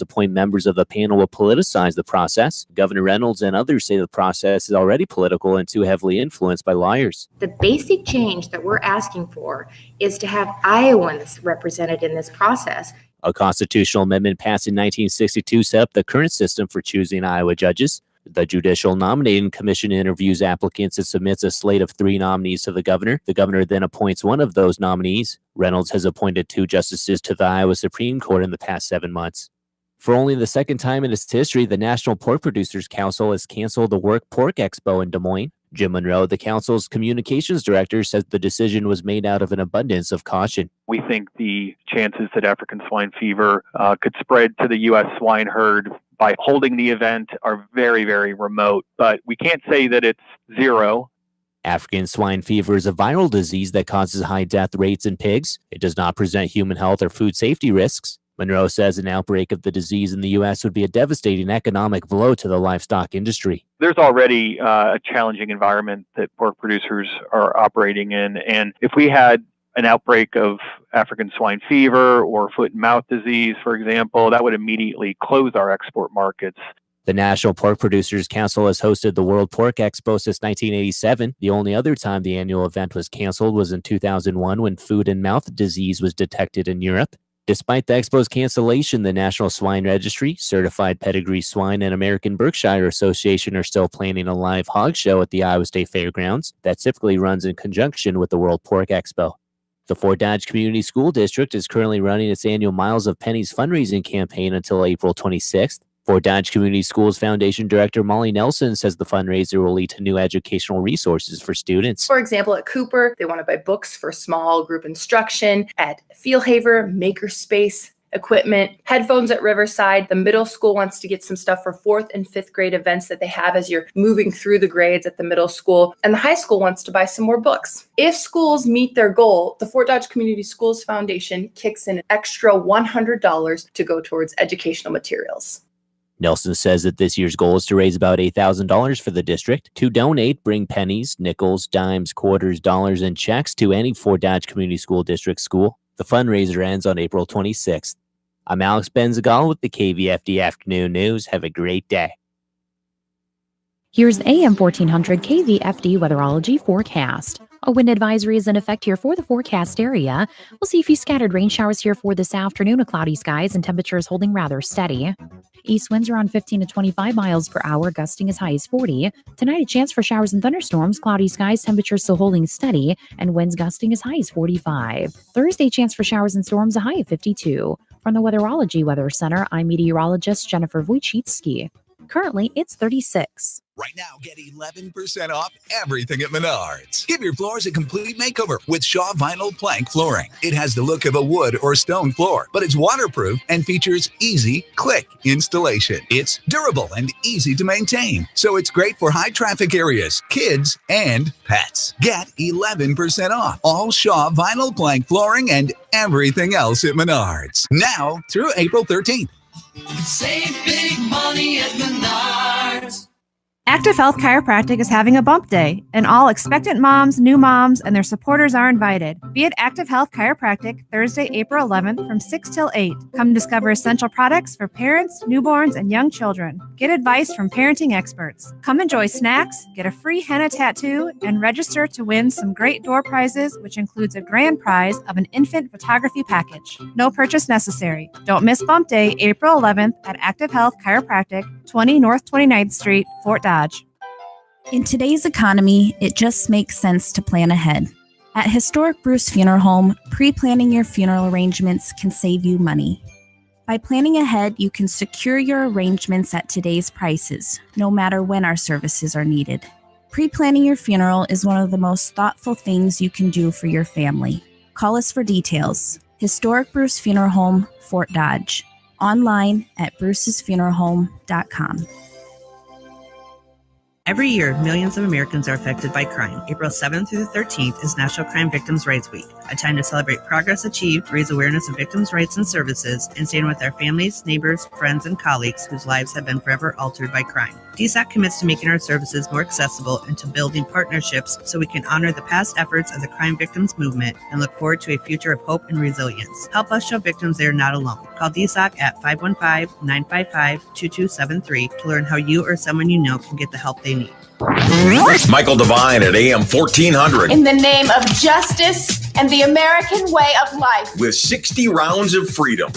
appoint members of the panel will politicize the process. Governor Reynolds and others say the process is already political and too heavily influenced by liars. The basic change that we're asking for is to have Iowans represented in this process. A constitutional amendment passed in 1962 set up the current system for choosing Iowa judges. The Judicial Nominating Commission interviews applicants and submits a slate of 3 nominees to the governor. The governor then appoints one of those nominees. Reynolds has appointed 2 justices to the Iowa Supreme Court in the past 7 months. For only the second time in its history, the National Pork Producers Council has canceled the Work Pork Expo in Des Moines. Jim Monroe, the council's communications director, says the decision was made out of an abundance of caution. We think the chances that African swine fever could spread to the U.S. swine herd by holding the event are very, very remote, but we can't say that it's zero. African swine fever is a viral disease that causes high death rates in pigs. It does not present human health or food safety risks. Monroe says an outbreak of the disease in the U.S. would be a devastating economic blow to the livestock industry. There's already a challenging environment that pork producers are operating in, and if we had an outbreak of African swine fever or foot and mouth disease, for example, that would immediately close our export markets. The National Pork Producers Council has hosted the World Pork Expo since 1987. The only other time the annual event was canceled was in 2001 when foot and mouth disease was detected in Europe. Despite the Expo's cancellation, the National Swine Registry, Certified Pedigree Swine, and American Berkshire Association are still planning a live hog show at the Iowa State Fairgrounds that typically runs in conjunction with the World Pork Expo. The Fort Dodge Community School District is currently running its annual Miles of Pennies fundraising campaign until April 26th. Fort Dodge Community Schools Foundation Director Molly Nelson says the fundraiser will lead to new educational resources for students. For example, at Cooper, they want to buy books for small group instruction. At Fieldhaver, Makerspace, equipment, headphones at Riverside. The middle school wants to get some stuff for 4th and 5th grade events that they have as you're moving through the grades at the middle school. And the high school wants to buy some more books. If schools meet their goal, the Fort Dodge Community Schools Foundation kicks in an extra $100 to go towards educational materials. Nelson says that this year's goal is to raise about $8,000 for the district. To donate, bring pennies, nickels, dimes, quarters, dollars, and checks to any Fort Dodge Community School District school. The fundraiser ends on April 26th. I'm Alex Benzagal with the KVFD Afternoon News. Have a great day. Here's AM 1400 KVFD Weatherology forecast. A wind advisory is in effect here for the forecast area. We'll see a few scattered rain showers here for this afternoon with cloudy skies and temperatures holding rather steady. East winds around 15 to 25 miles per hour, gusting as high as 40. Tonight, a chance for showers and thunderstorms, cloudy skies, temperatures still holding steady, and winds gusting as high as 45. Thursday, chance for showers and storms, a high of 52. From the Weatherology Weather Center, I'm meteorologist Jennifer Wojcicki. Currently, it's 36. Right now, get 11% off everything at Menards. Give your floors a complete makeover with Shaw Vinyl Plank Flooring. It has the look of a wood or stone floor, but it's waterproof and features easy, click installation. It's durable and easy to maintain, so it's great for high traffic areas, kids, and pets. Get 11% off all Shaw Vinyl Plank Flooring and everything else at Menards. Now through April 13th. Save big money at Menards. Active Health Chiropractic is having a bump day, and all expectant moms, new moms, and their supporters are invited. Be at Active Health Chiropractic Thursday, April 11th from 6 till 8. Come discover essential products for parents, newborns, and young children. Get advice from parenting experts. Come enjoy snacks, get a free henna tattoo, and register to win some great door prizes, which includes a grand prize of an infant photography package. No purchase necessary. Don't miss bump day, April 11th at Active Health Chiropractic, 20 North 29th Street, Fort Dodge. In today's economy, it just makes sense to plan ahead. At Historic Bruce Funeral Home, pre-planning your funeral arrangements can save you money. By planning ahead, you can secure your arrangements at today's prices, no matter when our services are needed. Pre-planning your funeral is one of the most thoughtful things you can do for your family. Call us for details. Historic Bruce Funeral Home, Fort Dodge. Online at brucesfuneralhome.com. Every year, millions of Americans are affected by crime. April 7th through the 13th is National Crime Victims' Rights Week, a time to celebrate progress achieved, raise awareness of victims' rights and services, and stand with their families, neighbors, friends, and colleagues whose lives have been forever altered by crime. DSOC commits to making our services more accessible and to building partnerships so we can honor the past efforts of the crime victims movement and look forward to a future of hope and resilience. Help us show victims they are not alone. Call DSOC at 515-955-2273 to learn how you or someone you know can get the help they need. Michael Devine at AM 1400. In the name of justice and the American way of life. With 60 rounds of freedom.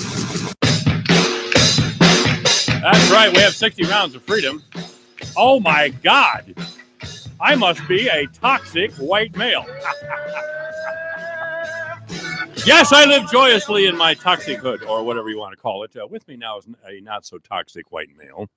That's right. We have 60 rounds of freedom. Oh, my God. I must be a toxic white male. Yes, I live joyously in my toxic hood, or whatever you want to call it. With me now is a not-so-toxic white male.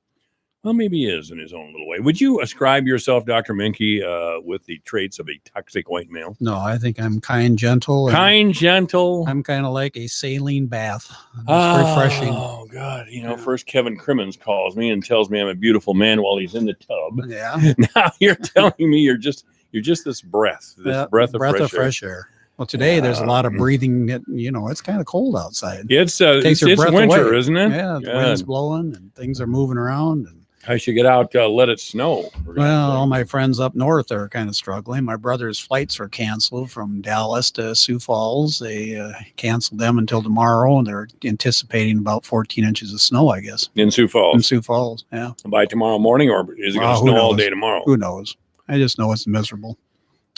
Well, maybe he is in his own little way. Would you ascribe yourself, Dr. Menke, with the traits of a toxic white male? No, I think I'm kind, gentle. Kind, gentle. I'm kind of like a saline bath. It's refreshing. Oh, God. You know, first Kevin Crimmins calls me and tells me I'm a beautiful man while he's in the tub. Yeah. Now you're telling me you're just this breath, breath of fresh air. Well, today there's a lot of breathing. It's kind of cold outside. It's winter, away. Isn't it? Yeah, the wind's blowing and things are moving around. And I should get out, let it snow. Well, all my friends up north are kind of struggling. My brother's flights were canceled from Dallas to Sioux Falls. They canceled them until tomorrow, and they're anticipating about 14 inches of snow, I guess. In Sioux Falls? In Sioux Falls, yeah. By tomorrow morning, or is it going to snow all day tomorrow? Who knows? I just know it's miserable.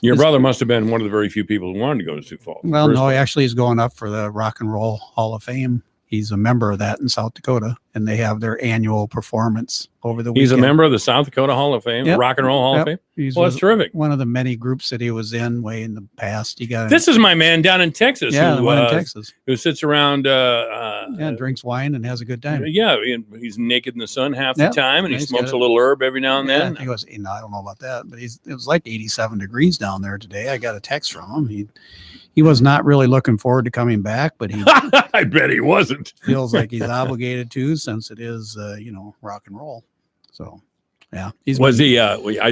Your brother must have been one of the very few people who wanted to go to Sioux Falls. Well, no, actually he's going up for the Rock and Roll Hall of Fame. He's a member of that in South Dakota, and they have their annual performance over the weekend. He's a member of the South Dakota Hall of Fame, Rock and Roll Hall of Fame? That's terrific. One of the many groups that he was in way in the past. This is my man down in Texas. Yeah, who, the one in Texas. Who sits around. Drinks wine and has a good time. Yeah, he's naked in the sun half the time, and he smokes a little herb every now and then. He goes, I don't know about that, but it was like 87 degrees down there today. I got a text from him. He was not really looking forward to coming back, but he I bet he wasn't. Feels like he's obligated to, since it is rock and roll. So yeah. I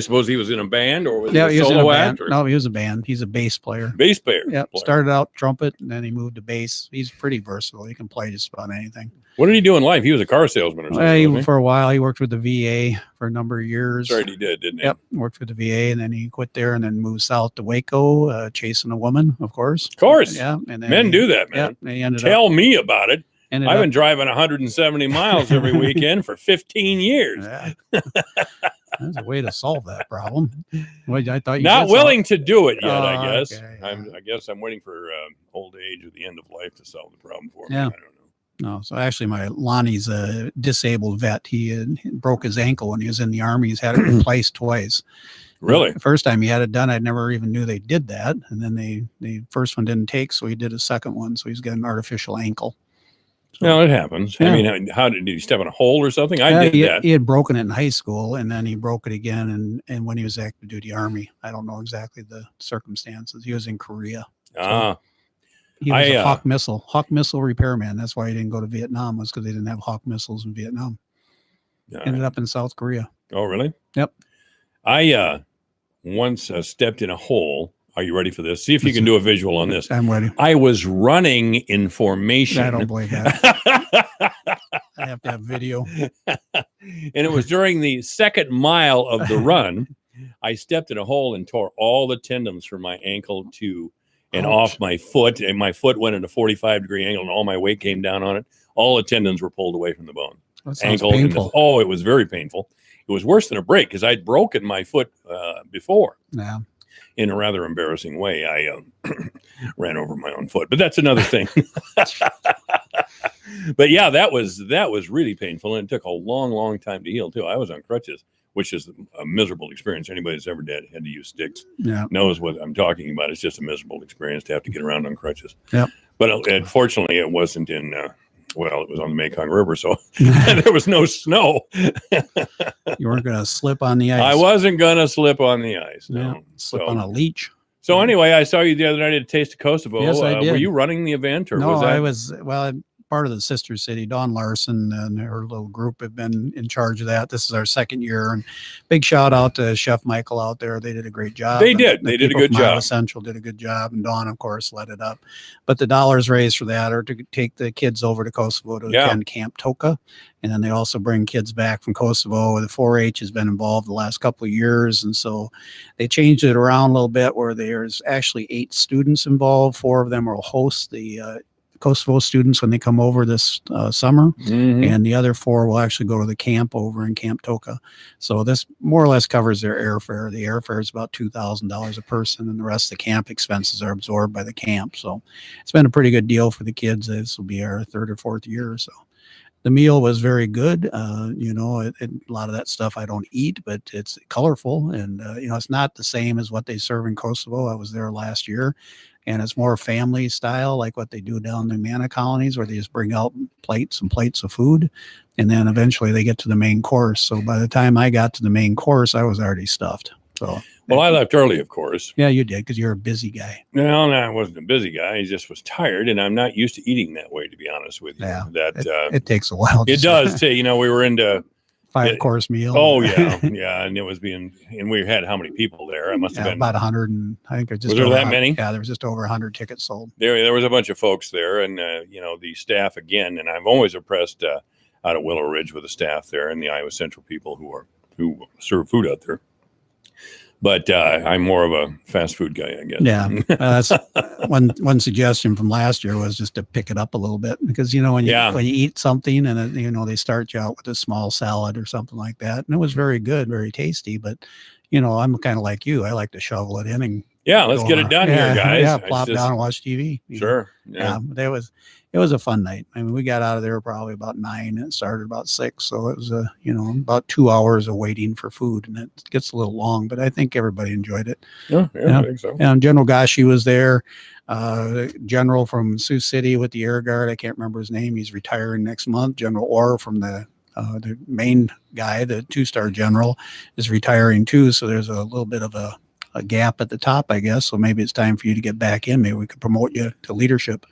suppose he was in a band, or was he a solo act? No, he was a band. He's a bass player. Bass player. Yeah. Started out trumpet and then he moved to bass. He's pretty versatile. He can play just about anything. What did he do in life? He was a car salesman or something. For a while, he worked with the VA for a number of years. That's right, he did, didn't he? Yep, worked for the VA, and then he quit there and then moved south to Waco, chasing a woman, of course. Of course. Yeah. And then men do that, man. Yeah, Tell me about it. I've been driving 170 miles every weekend for 15 years. Yeah. There's a way to solve that problem. Well, I thought you not willing to do it yet. I guess. Okay, I guess I'm waiting for old age or the end of life to solve the problem for me. Yeah. I don't know. No, so actually, Lonnie's a disabled vet. He broke his ankle when he was in the Army. He's had it replaced twice. Really? The first time he had it done, I never even knew they did that. And then the first one didn't take, so he did a second one. So he's got an artificial ankle. So, no, it happens. Yeah. I mean, how did he step in a hole or something? I did that. He had broken it in high school, and then he broke it again. And when he was active duty Army, I don't know exactly the circumstances. He was in Korea. So he was a Hawk missile repairman. That's why he didn't go to Vietnam, was because they didn't have Hawk missiles in Vietnam. Ended up in South Korea. Oh, really? Yep. I once stepped in a hole. Are you ready for this? See if you can do a visual on this. I'm ready. I was running in formation. I don't believe that. I have to have video. And it was during the second mile of the run. I stepped in a hole and tore all the tendons from my ankle and off my foot. And my foot went at a 45-degree angle, and all my weight came down on it. All the tendons were pulled away from the bone. That sounds painful. It was very painful. It was worse than a break because I'd broken my foot before. Yeah. In a rather embarrassing way, I ran over my own foot, but that's another thing. But yeah, that was really painful, and it took a long, long time to heal too. I was on crutches, which is a miserable experience. Anybody that's ever had to use sticks knows what I'm talking about. It's just a miserable experience to have to get around on crutches. Yep. But fortunately, it wasn't in. It was on the Mekong River, so there was no snow. You weren't going to slip on the ice. I wasn't going to slip on the ice. No. Yeah, slip on a leech. So anyway, I saw you the other night at Taste of Kosovo. Yes, I did. Were you running the event, or no? Was that... I was. Well, part of the sister city. Dawn Larson and her little group have been in charge of that. This is our second year, and big shout out to Chef Michael out there. They did a great job. They did. The They did a people good from Iowa job. Central did a good job, and Dawn, of course, led it up. But the dollars raised for that are to take the kids over to Kosovo to attend Camp Toka. And then they also bring kids back from Kosovo. The 4-H has been involved the last couple of years. And so they changed it around a little bit where there's actually 8 students involved. 4 of them will host the Kosovo students when they come over this summer. And the other 4 will actually go to the camp over in Camp Toka. So this more or less covers their airfare. The airfare is about $2,000 a person, and the rest of the camp expenses are absorbed by the camp. So it's been a pretty good deal for the kids. This will be our 3rd or 4th year or so. The meal was very good. A lot of that stuff I don't eat, but it's colorful, and it's not the same as what they serve in Kosovo. I was there last year, and it's more family style, like what they do down in the Mana colonies, where they just bring out plates and plates of food, and then eventually they get to the main course. So by the time I got to the main course, I was already stuffed. So. Well, I left early, of course. Yeah, you did, because you're a busy guy. No, I wasn't a busy guy. I just was tired, and I'm not used to eating that way, to be honest with you. Yeah, that it takes a while. It does. We were into 5-course meal. Oh yeah, yeah, and and we had how many people there? I must have been about 100, and I think there's just was there over that many? Yeah, there was just over 100 tickets sold. There was a bunch of folks there, and the staff again. And I'm always impressed out at Willow Ridge with the staff there and the Iowa Central people who serve food out there. But I'm more of a fast food guy, I guess. Yeah, that's one suggestion from last year was just to pick it up a little bit, because when you eat something and they start you out with a small salad or something like that, and it was very good, very tasty. But I'm kind of like you. I like to shovel it in and let's get it done here, guys. Yeah, plop down and watch TV. Sure. Yeah, it was a fun night. I mean, we got out of there probably about 9 and it started about 6. So it was about 2 hours of waiting for food, and it gets a little long, but I think everybody enjoyed it. Yeah, I think so. And General Gashi was there, general from Sioux City with the Air Guard. I can't remember his name. He's retiring next month. General Orr from the main guy, the 2-star general, is retiring too. So there's a little bit of a gap at the top, I guess. So maybe it's time for you to get back in. Maybe we could promote you to leadership.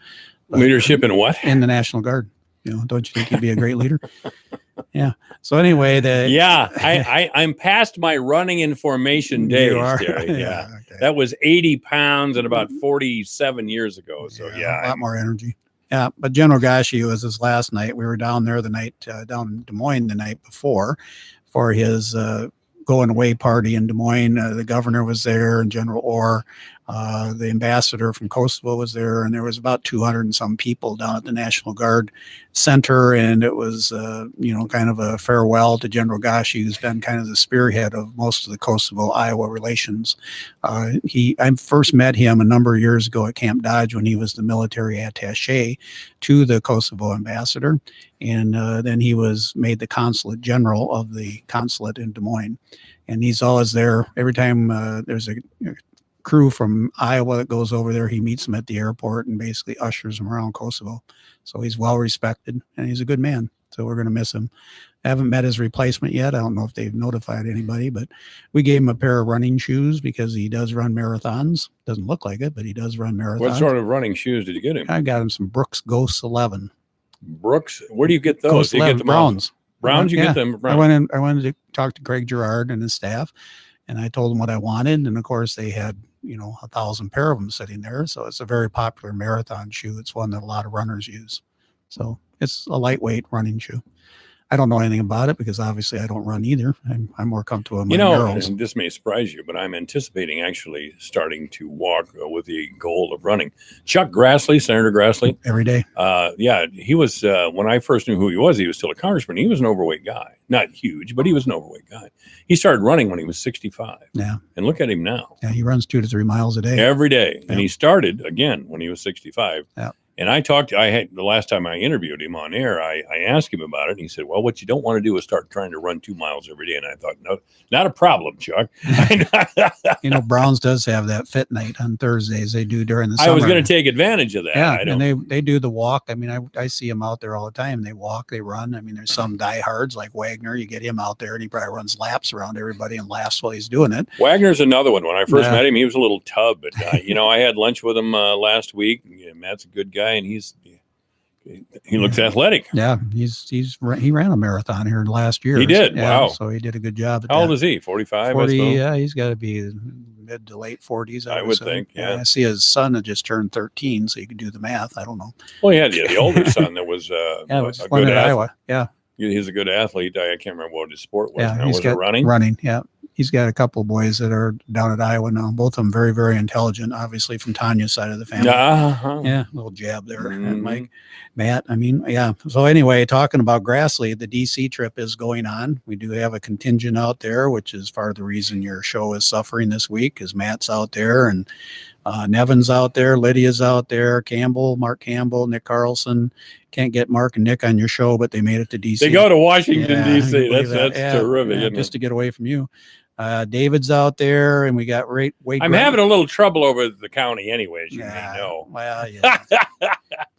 Leadership in what? In the National Guard. Don't you think you'd be a great leader? Yeah. So anyway, I'm past my running in formation days. You are? Terry. Yeah. Okay. That was 80 pounds and about 47 years ago. So a lot more energy. Yeah, but General Gashi was his last night. We were down there the night down in Des Moines the night before for his going away party in Des Moines. The governor was there, and General Orr, the ambassador from Kosovo was there, and there was about 200 and some people down at the National Guard Center, and it was kind of a farewell to General Gashi, who's been kind of the spearhead of most of the Kosovo-Iowa relations. I first met him a number of years ago at Camp Dodge when he was the military attaché to the Kosovo ambassador, and then he was made the consulate general of the consulate in Des Moines, and he's always there every time there's a crew from Iowa that goes over there. He meets them at the airport and basically ushers them around Kosovo. So he's well respected, and he's a good man. So we're going to miss him. I haven't met his replacement yet. I don't know if they've notified anybody, but we gave him a pair of running shoes because he does run marathons. Doesn't look like it, but he does run marathons. What sort of running shoes did you get him? I got him some Brooks Ghost 11. Brooks? Where do you get those? Ghost do you 11 get them Browns. Browns? You get them Browns. I went to talk to Greg Girard and his staff, and I told them what I wanted. And of course they had, 1,000 pair of them sitting there. So it's a very popular marathon shoe. It's one that a lot of runners use. So it's a lightweight running shoe. I don't know anything about it because obviously I don't run either. I'm more comfortable in my narrows. And this may surprise you, but I'm anticipating actually starting to walk with the goal of running. Chuck Grassley, Senator Grassley. Every day. He was, when I first knew who he was still a congressman. He was an overweight guy. Not huge, but he was an overweight guy. He started running when he was 65. Yeah. And look at him now. Yeah, he runs 2 to 3 miles a day. Every day. Yeah. And he started, again, when he was 65. Yeah. And the last time I interviewed him on air, I asked him about it. And he said, well, what you don't want to do is start trying to run 2 miles every day. And I thought, no, not a problem, Chuck. Browns does have that fit night on Thursdays. They do during the summer. I was going to take advantage of that. Yeah, and they do the walk. I mean, I see them out there all the time. They walk, they run. I mean, there's some diehards like Wagner. You get him out there and he probably runs laps around everybody and laughs while he's doing it. Wagner's another one. When I first met him, he was a little tub. But, I had lunch with him last week. Matt's a good guy. And he's He looks athletic. Yeah, he ran a marathon here last year. He did. Yeah, Wow. So he did a good job. At How old that. is he? 45. 40. I suppose? Yeah, he's got to be mid to late 40s. I would think. Yeah. I see his son had just turned 13, so you could do the math. I don't know. Well, yeah, the older son that was Yeah, it was a one good at athlete. Iowa. Yeah, He's a good athlete. I can't remember what his sport was. yeah. Now. He's Was it got running? Running. Yeah, he's got a couple of boys that are down at Iowa now. Both of them very, very intelligent. Obviously from Tanya's side of the family. Uh-huh. Yeah, little jab there, Mhm. Mike. Matt, I mean, yeah. So anyway, talking about Grassley, the DC trip is going on. We do have a contingent out there, which is part of the reason your show is suffering this week, is Matt's out there and Nevin's out there, Lydia's out there, Mark Campbell, Nick Carlson. Can't get Mark and Nick on your show, but they made it to DC. They go to Washington, Yeah, D.C. you believe That's that? Yeah, terrific. yeah, isn't just it? to get away from you. David's out there, and we got Wade. I'm having a little trouble over the county anyway, as you may know. Well, yeah.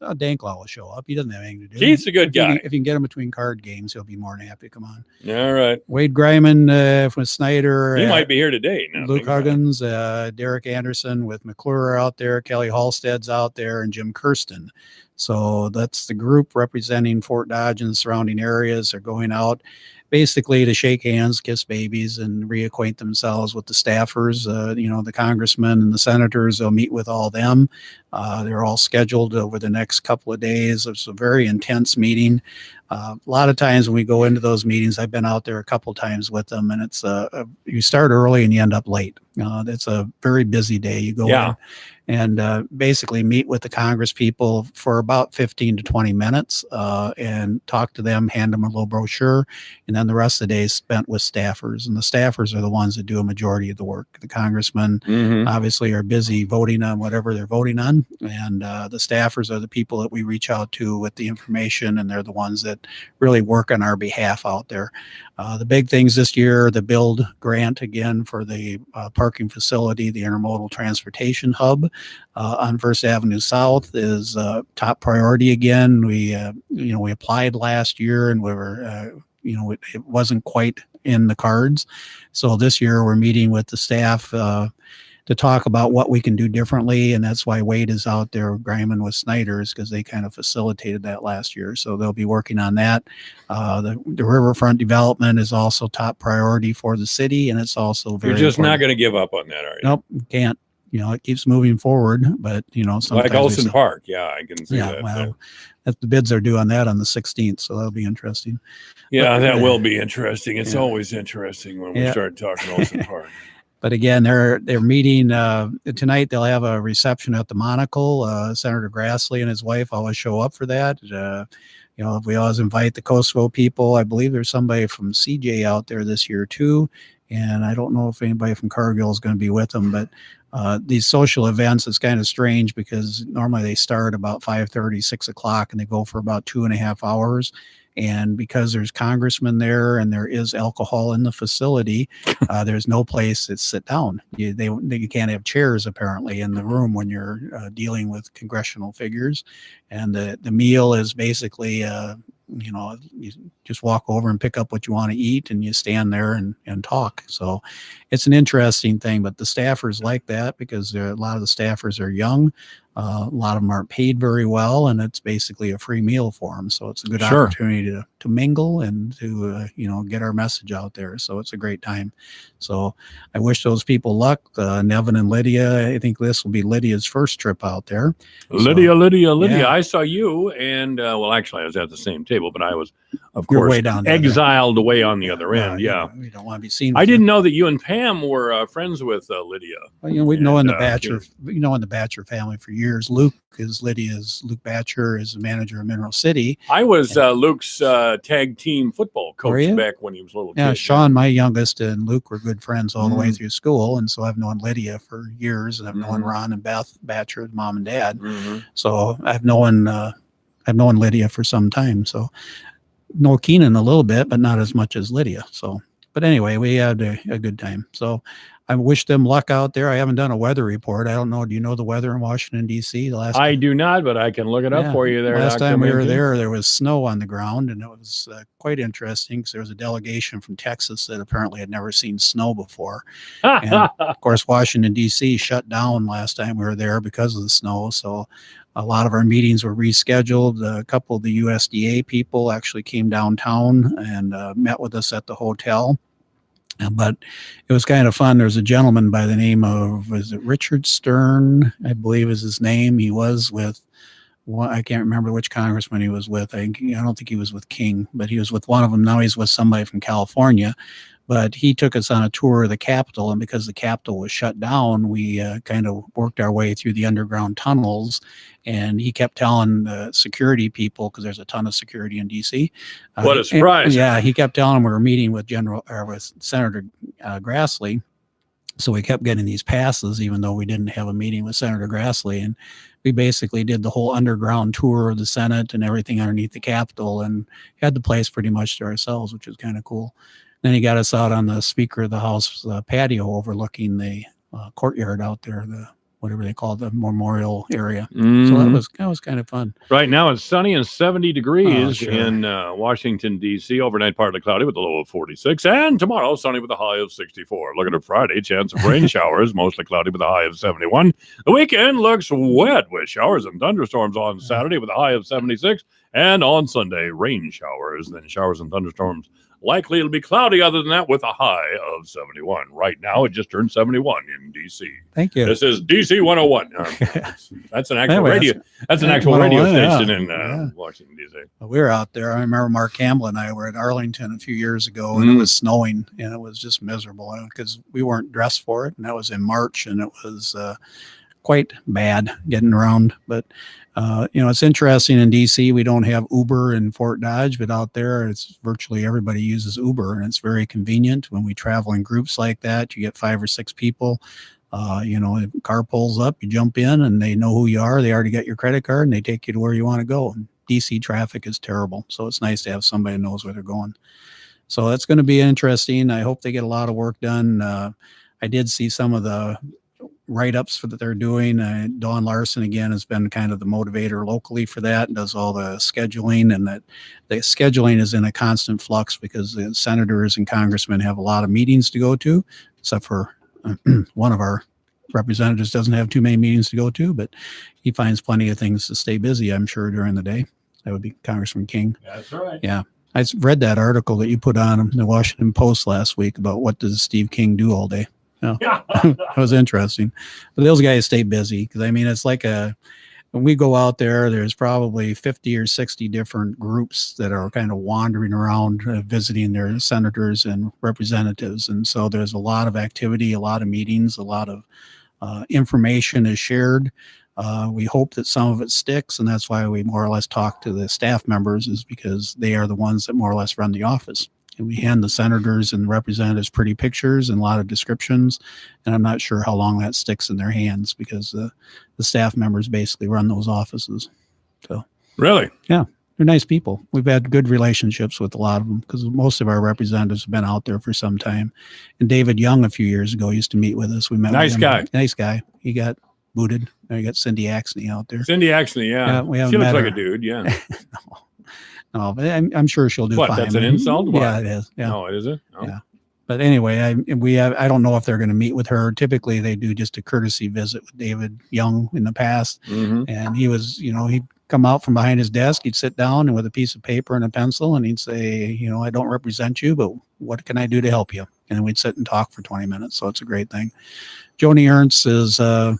Danklaw will show up. He doesn't have anything to do. He's a good guy. If you can get him between card games, he'll be more than happy to come on. All right. Wade Greiman from Snyder. He might be here today. Now, Luke Huggins, Derek Anderson with McClure out there. Kelly Halstead's out there, and Jim Kirsten. So that's the group representing Fort Dodge and the surrounding areas. Are going out basically to shake hands, kiss babies, and reacquaint themselves with the staffers. The congressmen and the senators. They'll meet with all them. They're all scheduled over the next couple of days. It's a very intense meeting. A lot of times when we go into those meetings, I've been out there a couple times with them, and it's you start early and you end up late. It's a very busy day. You go in and basically meet with the Congress people for about 15 to 20 minutes and talk to them, hand them a little brochure, and then the rest of the day is spent with staffers. And the staffers are the ones that do a majority of the work. The congressmen obviously are busy voting on whatever they're voting on, and the staffers are the people that we reach out to with the information, and they're the ones that really work on our behalf out there. The big things this year, the build grant again for the parking facility, the intermodal transportation hub on First Avenue South is top priority again. We applied last year and we were, it wasn't quite in the cards. So this year we're meeting with the staff to talk about what we can do differently. And that's why Wade is out there, Greiman with Snyder's, because they kind of facilitated that last year. So they'll be working on that. The riverfront development is also top priority for the city. And it's also very You're just important. not going to give up on that, are you? Nope, can't. It keeps moving forward, but sometimes Like Olson Park. Yeah, I can see that. Well, the bids are due on that on the 16th, so that'll be interesting. Yeah, But, that will be interesting. It's yeah. always interesting when we Yeah. start talking Olson Park. But again, they're meeting tonight. They'll have a reception at the Monocle. Senator Grassley and his wife always show up for that. We always invite the Kosovo people. I believe there's somebody from CJ out there this year too. And I don't know if anybody from Cargill is going to be with them, but these social events, it's kind of strange because normally they start about 5:30, 6 o'clock, and they go for about 2.5 hours. And because there's congressmen there and there is alcohol in the facility, there's no place to sit down. You can't have chairs apparently in the room when you're dealing with congressional figures. And the meal is basically, you just walk over and pick up what you want to eat and you stand there and talk. So it's an interesting thing, but the staffers like that because a lot of the staffers are young. A lot of them aren't paid very well, and it's basically a free meal for them. So it's a good Sure. opportunity to mingle and to get our message out there. So it's a great time. So I wish those people luck. Nevin and Lydia. I think this will be Lydia's first trip out there. Lydia. Yeah. I saw you, and actually, I was at the same table, but I was, of You're course, way down there. exiled away on the other end. Yeah, We don't want to be seen. I with didn't know that you and Pam were friends with Lydia. Well, we've known the And, Batcher, in the Batcher family for years. Luke Batcher is the manager of Mineral City. I was Luke's tag team football Were you? coach back when he was a little Yeah, kid. Sean, my youngest, and Luke were good friends all the way Mhm. through school, and so I've known Lydia for years, and I've known Mhm. Ron and Beth Batcher, mom and dad. Mhm. So I've known Lydia for some time. So know Keenan a little bit, but not as much as Lydia. So, but anyway, we had a good time. So I wish them luck out there. I haven't done a weather report. I don't know. Do you know the weather in Washington, D.C.? I do not, but I can look it up for you there. Last Dr. time we were Menke. there was snow on the ground, and it was quite interesting because there was a delegation from Texas that apparently had never seen snow before. And of course, Washington, D.C. shut down last time we were there because of the snow. So a lot of our meetings were rescheduled. A couple of the USDA people actually came downtown and met with us at the hotel. But it was kind of fun. There's a gentleman by the name of, is it Richard Stern, I believe is his name. He was with, well, I can't remember which congressman he was with. I don't think he was with King, but he was with one of them. Now he's with somebody from California. But he took us on a tour of the Capitol, and because the Capitol was shut down, we kind of worked our way through the underground tunnels. And he kept telling the security people, because there's a ton of security in D.C. What a surprise! Yeah, he kept telling them we were meeting with with Senator Grassley. So we kept getting these passes, even though we didn't have a meeting with Senator Grassley. And we basically did the whole underground tour of the Senate and everything underneath the Capitol, and had the place pretty much to ourselves, which was kind of cool. Then he got us out on the Speaker of the House patio overlooking the courtyard out there, the whatever they call the memorial area. Mm-hmm. So that was kind of fun. Right now it's sunny and 70 degrees sure. in Washington, D.C. Overnight partly cloudy with a low of 46. And tomorrow, sunny with a high of 64. Looking at Friday, chance of rain showers, mostly cloudy with a high of 71. The weekend looks wet with showers and thunderstorms on Saturday with a high of 76. And on Sunday, rain showers, then showers and thunderstorms. Likely it'll be cloudy other than that with a high of 71. Right now, it just turned 71 in D.C. Thank you. This is D.C. 101. That's an actual radio. That's an actual radio station in Washington, D.C. We were out there. I remember Mark Campbell and I were at Arlington a few years ago, and it was snowing, and it was just miserable because we weren't dressed for it. And that was in March, and it was quite bad getting around. But it's interesting in DC. We don't have Uber in Fort Dodge, but out there, it's virtually everybody uses Uber, and it's very convenient when we travel in groups like that. You get 5 or 6 people. A car pulls up, you jump in, and they know who you are. They already got your credit card, and they take you to where you want to go. And DC traffic is terrible, so it's nice to have somebody who knows where they're going. So that's going to be interesting. I hope they get a lot of work done. I did see some of the write-ups that they're doing. Dawn Larson, again, has been kind of the motivator locally for that, and does all the scheduling, and that the scheduling is in a constant flux because the senators and congressmen have a lot of meetings to go to, except for one of our representatives doesn't have too many meetings to go to, but he finds plenty of things to stay busy, I'm sure, during the day. That would be Congressman King. That's right. Yeah. I read that article that you put on the Washington Post last week about what does Steve King do all day. That was interesting. But those guys stay busy because, it's like when we go out there, there's probably 50 or 60 different groups that are kind of wandering around visiting their senators and representatives. And so there's a lot of activity, a lot of meetings, a lot of information is shared. We hope that some of it sticks, and that's why we more or less talk to the staff members, is because they are the ones that more or less run the office. And we hand the senators and representatives pretty pictures and a lot of descriptions. And I'm not sure how long that sticks in their hands because the staff members basically run those offices. So really? Yeah, they're nice people. We've had good relationships with a lot of them because most of our representatives have been out there for some time. And David Young a few years ago used to meet with us. We met nice with him. Guy. Nice guy. He got booted. You got Cindy Axney out there. Cindy Axney, yeah. She looks like a dude, yeah. No, but I'm sure she'll do fine. That's an insult? What? Yeah, it is. Yeah. Oh, is it? Oh. Yeah. But anyway, I don't know if they're going to meet with her. Typically, they do just a courtesy visit with David Young in the past. Mm-hmm. And he was, he'd come out from behind his desk, he'd sit down and with a piece of paper and a pencil, and he'd say, I don't represent you, but what can I do to help you? And we'd sit and talk for 20 minutes. So it's a great thing. Joni Ernst is a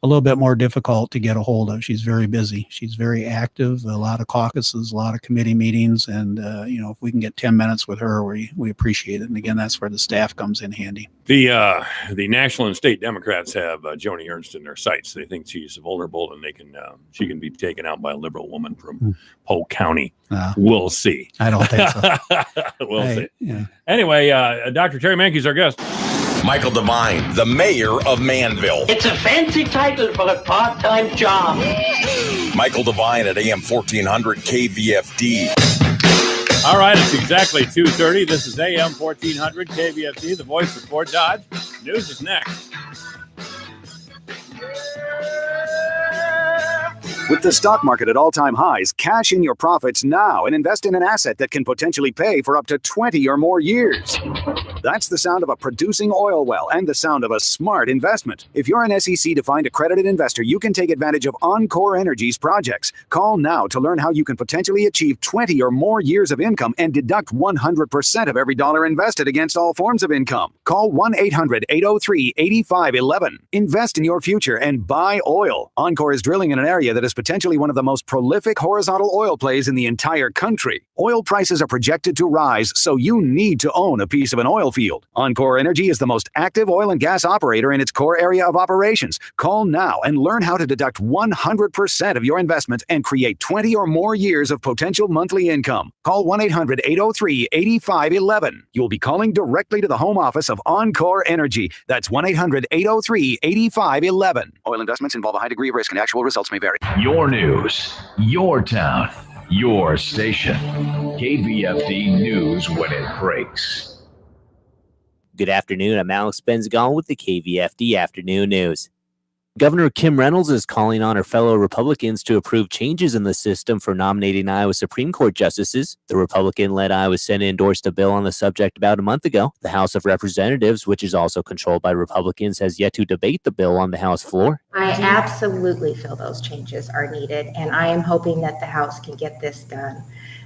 little bit more difficult to get a hold of. She's very busy. She's very active, a lot of caucuses, a lot of committee meetings. And, if we can get 10 minutes with her, we appreciate it. And again, that's where the staff comes in handy. The national and state Democrats have Joni Ernst in their sights. They think she's vulnerable and she can be taken out by a liberal woman from Polk County. We'll see. I don't think so. We'll see. Yeah. Anyway, Dr. Terry Menke is our guest. Michael Devine, the mayor of Manville. It's a fancy title for a part-time job. Michael Devine at AM 1400 KVFD. All right, it's exactly 2:30. This is AM 1400 KVFD, the voice of Fort Dodge. News is next. With the stock market at all-time highs, cash in your profits now and invest in an asset that can potentially pay for up to 20 or more years. That's the sound of a producing oil well and the sound of a smart investment. If you're an SEC-defined accredited investor, you can take advantage of Encore Energy's projects. Call now to learn how you can potentially achieve 20 or more years of income and deduct 100% of every dollar invested against all forms of income. Call 1-800-803-8511. Invest in your future and buy oil. Encore is drilling in an area that is potentially one of the most prolific horizontal oil plays in the entire country. Oil prices are projected to rise, so you need to own a piece of an oil field. Encore Energy is the most active oil and gas operator in its core area of operations. Call now and learn how to deduct 100% of your investment and create 20 or more years of potential monthly income. Call 1-800-803-8511. You'll be calling directly to the home office of Encore Energy. That's 1-800-803-8511. Oil investments involve a high degree of risk and actual results may vary. Your news, your town, your station. KVFD News when it breaks. Good afternoon. I'm Alex Benzagal with the KVFD Afternoon News. Governor Kim Reynolds is calling on her fellow Republicans to approve changes in the system for nominating Iowa Supreme Court justices. The Republican-led Iowa Senate endorsed a bill on the subject about a month ago. The House of Representatives, which is also controlled by Republicans, has yet to debate the bill on the House floor. I absolutely feel those changes are needed, and I am hoping that the House can get this done.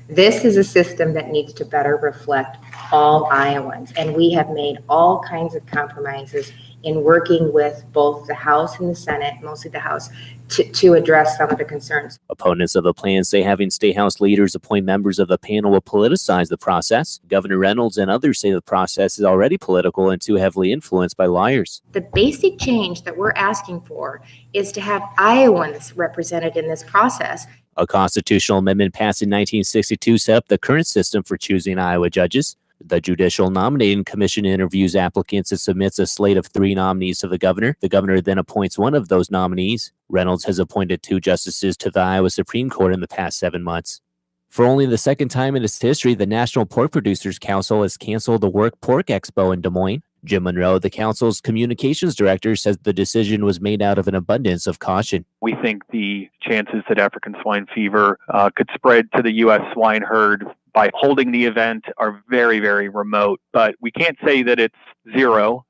This is a system that needs to better reflect all Iowans, and we have made all kinds of compromises in working with both the House and the Senate, mostly the House, to address some of the concerns. Opponents of the plan say having State House leaders appoint members of the panel will politicize the process. Governor Reynolds and others say the process is already political and too heavily influenced by lawyers. The basic change that we're asking for is to have Iowans represented in this process. A constitutional amendment passed in 1962 set up the current system for choosing Iowa judges. The Judicial Nominating Commission interviews applicants and submits a slate of 3 nominees to the governor. The governor then appoints one of those nominees. Reynolds has appointed 2 justices to the Iowa Supreme Court in the past 7 months. For only the second time in its history, the National Pork Producers Council has canceled the World Pork Expo in Des Moines. Jim Monroe, the council's communications director, says the decision was made out of an abundance of caution. We think the chances that African swine fever could spread to the U.S. swine herd by holding the event are very, very remote, but we can't say that it's zero.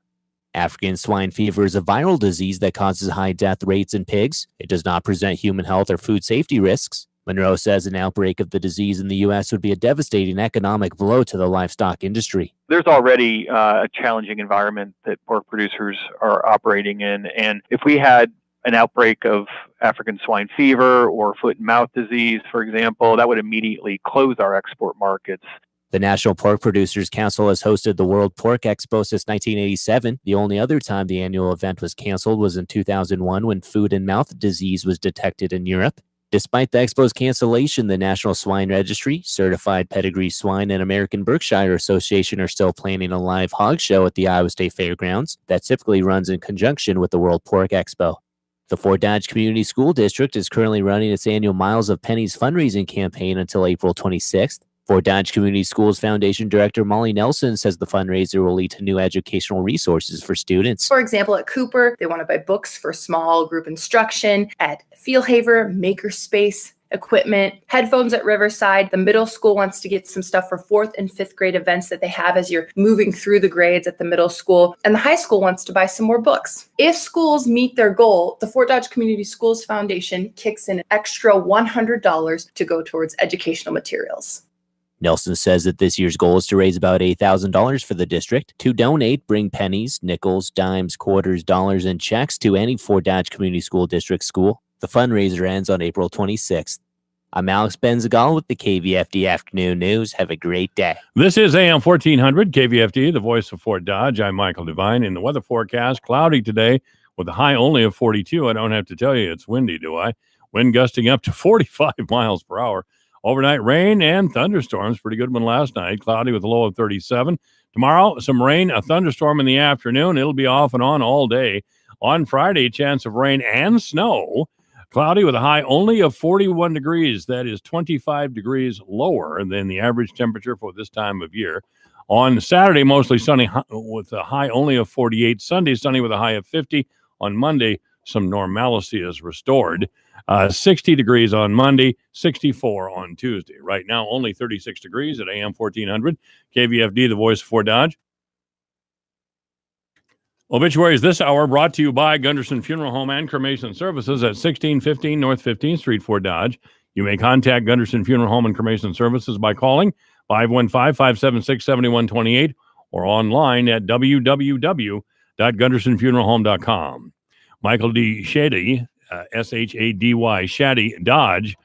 African swine fever is a viral disease that causes high death rates in pigs. It does not present human health or food safety risks. Monroe says an outbreak of the disease in the U.S. would be a devastating economic blow to the livestock industry. There's already a challenging environment that pork producers are operating in, and if we had an outbreak of African swine fever or foot and mouth disease, for example, that would immediately close our export markets. The National Pork Producers Council has hosted the World Pork Expo since 1987. The only other time the annual event was canceled was in 2001 when foot and mouth disease was detected in Europe. Despite the Expo's cancellation, the National Swine Registry, Certified Pedigree Swine, and American Berkshire Association are still planning a live hog show at the Iowa State Fairgrounds that typically runs in conjunction with the World Pork Expo. The Fort Dodge Community School District is currently running its annual Miles of Pennies fundraising campaign until April 26th. Fort Dodge Community Schools Foundation Director Molly Nelson says the fundraiser will lead to new educational resources for students. For example, at Cooper, they want to buy books for small group instruction. At Fieldhaver, Makerspace, equipment, headphones at Riverside. The middle school wants to get some stuff for 4th and 5th grade events that they have as you're moving through the grades at the middle school. And the high school wants to buy some more books. If schools meet their goal, the Fort Dodge Community Schools Foundation kicks in an extra $100 to go towards educational materials. Nelson says that this year's goal is to raise about $8,000 for the district. To donate, bring pennies, nickels, dimes, quarters, dollars, and checks to any Fort Dodge Community School District school. The fundraiser ends on April 26th. I'm Alex Benzagal with the KVFD Afternoon News. Have a great day. This is AM 1400 KVFD, the voice of Fort Dodge. I'm Michael Devine. In the weather forecast, cloudy today with a high only of 42. I don't have to tell you it's windy, do I? Wind gusting up to 45 miles per hour. Overnight rain and thunderstorms. Pretty good one last night. Cloudy with a low of 37. Tomorrow, some rain, a thunderstorm in the afternoon. It'll be off and on all day. On Friday, chance of rain and snow. Cloudy with a high only of 41 degrees. That is 25 degrees lower than the average temperature for this time of year. On Saturday, mostly sunny with a high only of 48. Sunday, sunny with a high of 50. On Monday, some normalcy is restored. 60 degrees on Monday, 64 on Tuesday. Right now, only 36 degrees at AM 1400. KVFD, the voice of Fort Dodge. Obituaries this hour brought to you by Gunderson Funeral Home and Cremation Services at 1615 North 15th Street, Fort Dodge. You may contact Gunderson Funeral Home and Cremation Services by calling 515-576-7128 or online at www.gundersonfuneralhome.com. Michael D. Shady, S-H-A-D-Y, Shady Dodge,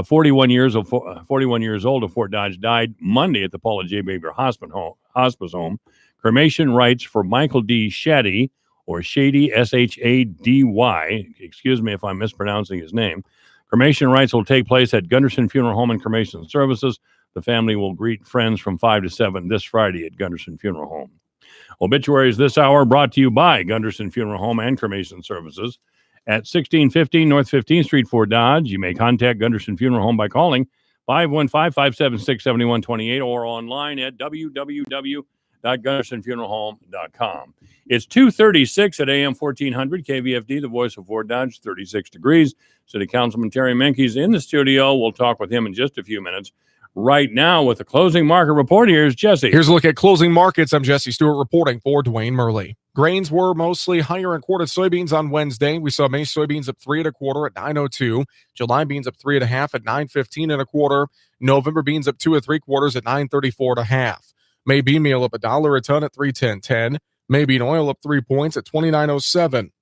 41 years old of Fort Dodge, died Monday at the Paula J. Baber Hospice Home. Cremation rights for Michael D. Shady, or Shady, S-H-A-D-Y, excuse me if I'm mispronouncing his name. Cremation rights will take place at Gunderson Funeral Home and Cremation Services. The family will greet friends from 5 to 7 this Friday at Gunderson Funeral Home. Obituaries this hour brought to you by Gunderson Funeral Home and Cremation Services at 1615 North 15th Street, Fort Dodge. You may contact Gunderson Funeral Home by calling 515-576-7128 or online at www.gundersonfuneralhome.com. It's 2:36 at AM 1400 KVFD, the voice of Fort Dodge, 36 degrees. City Councilman Terry Menke's in the studio. We'll talk with him in just a few minutes. Right now, with the closing market report, here's Jesse. Here's a look at closing markets. I'm Jesse Stewart reporting for Dwayne Murley. Grains were mostly higher in quarter soybeans on Wednesday. We saw May soybeans up 3 1/4 at 9.02. July beans up 3 1/2 at 9.15 1/4. November beans up 2 3/4 at 9.34 1/2. May bean meal up $1 a ton at 3.10.10. May bean oil up 3 points at 29.07.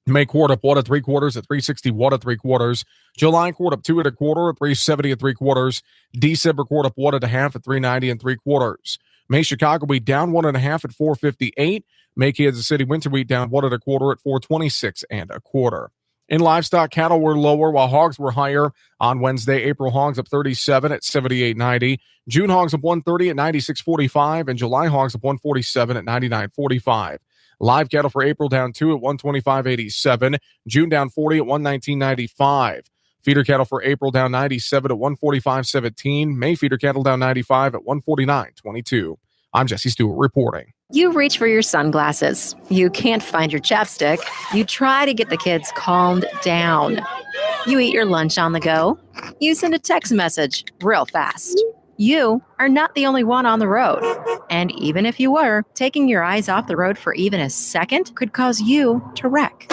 May quart up 1 3/4 at 3.61 3/4. July quart up 2 1/4 at 3.70 3/4. December quart up 1 1/2 at 3.90 3/4. May Chicago wheat down 1 1/2 at 4.58. May Kansas City winter wheat down 1 1/4 at 4.26 1/4. In livestock, cattle were lower while hogs were higher. On Wednesday, April hogs up 37 at 78.90. June hogs up 130 at 96.45, and July hogs up 147 at 99.45. Live cattle for April down 2 at 125.87. June down 40 at 119.95. Feeder cattle for April down 97 at 145.17. May feeder cattle down 95 at 149.22. I'm Jesse Stewart reporting. You reach for your sunglasses. You can't find your chapstick. You try to get the kids calmed down. You eat your lunch on the go. You send a text message real fast. You are not the only one on the road. And even if you were, taking your eyes off the road for even a second could cause you to wreck.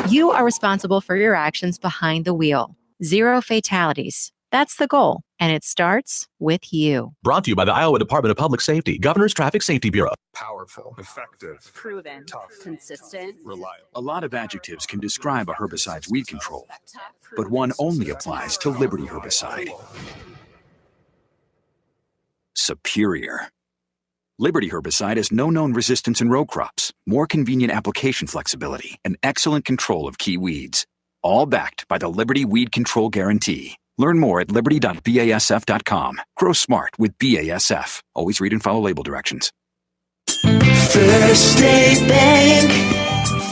You are responsible for your actions behind the wheel. 0 fatalities. That's the goal. And it starts with you. Brought to you by the Iowa Department of Public Safety, Governor's Traffic Safety Bureau. Powerful, effective, proven, tough, consistent, reliable. A lot of adjectives can describe a herbicide's weed control, but one only applies to Liberty herbicide. Superior. Liberty herbicide has no known resistance in row crops, more convenient application flexibility, and excellent control of key weeds. All backed by the Liberty Weed Control Guarantee. Learn more at liberty.basf.com. Grow smart with BASF. Always read and follow label directions. First State Bank,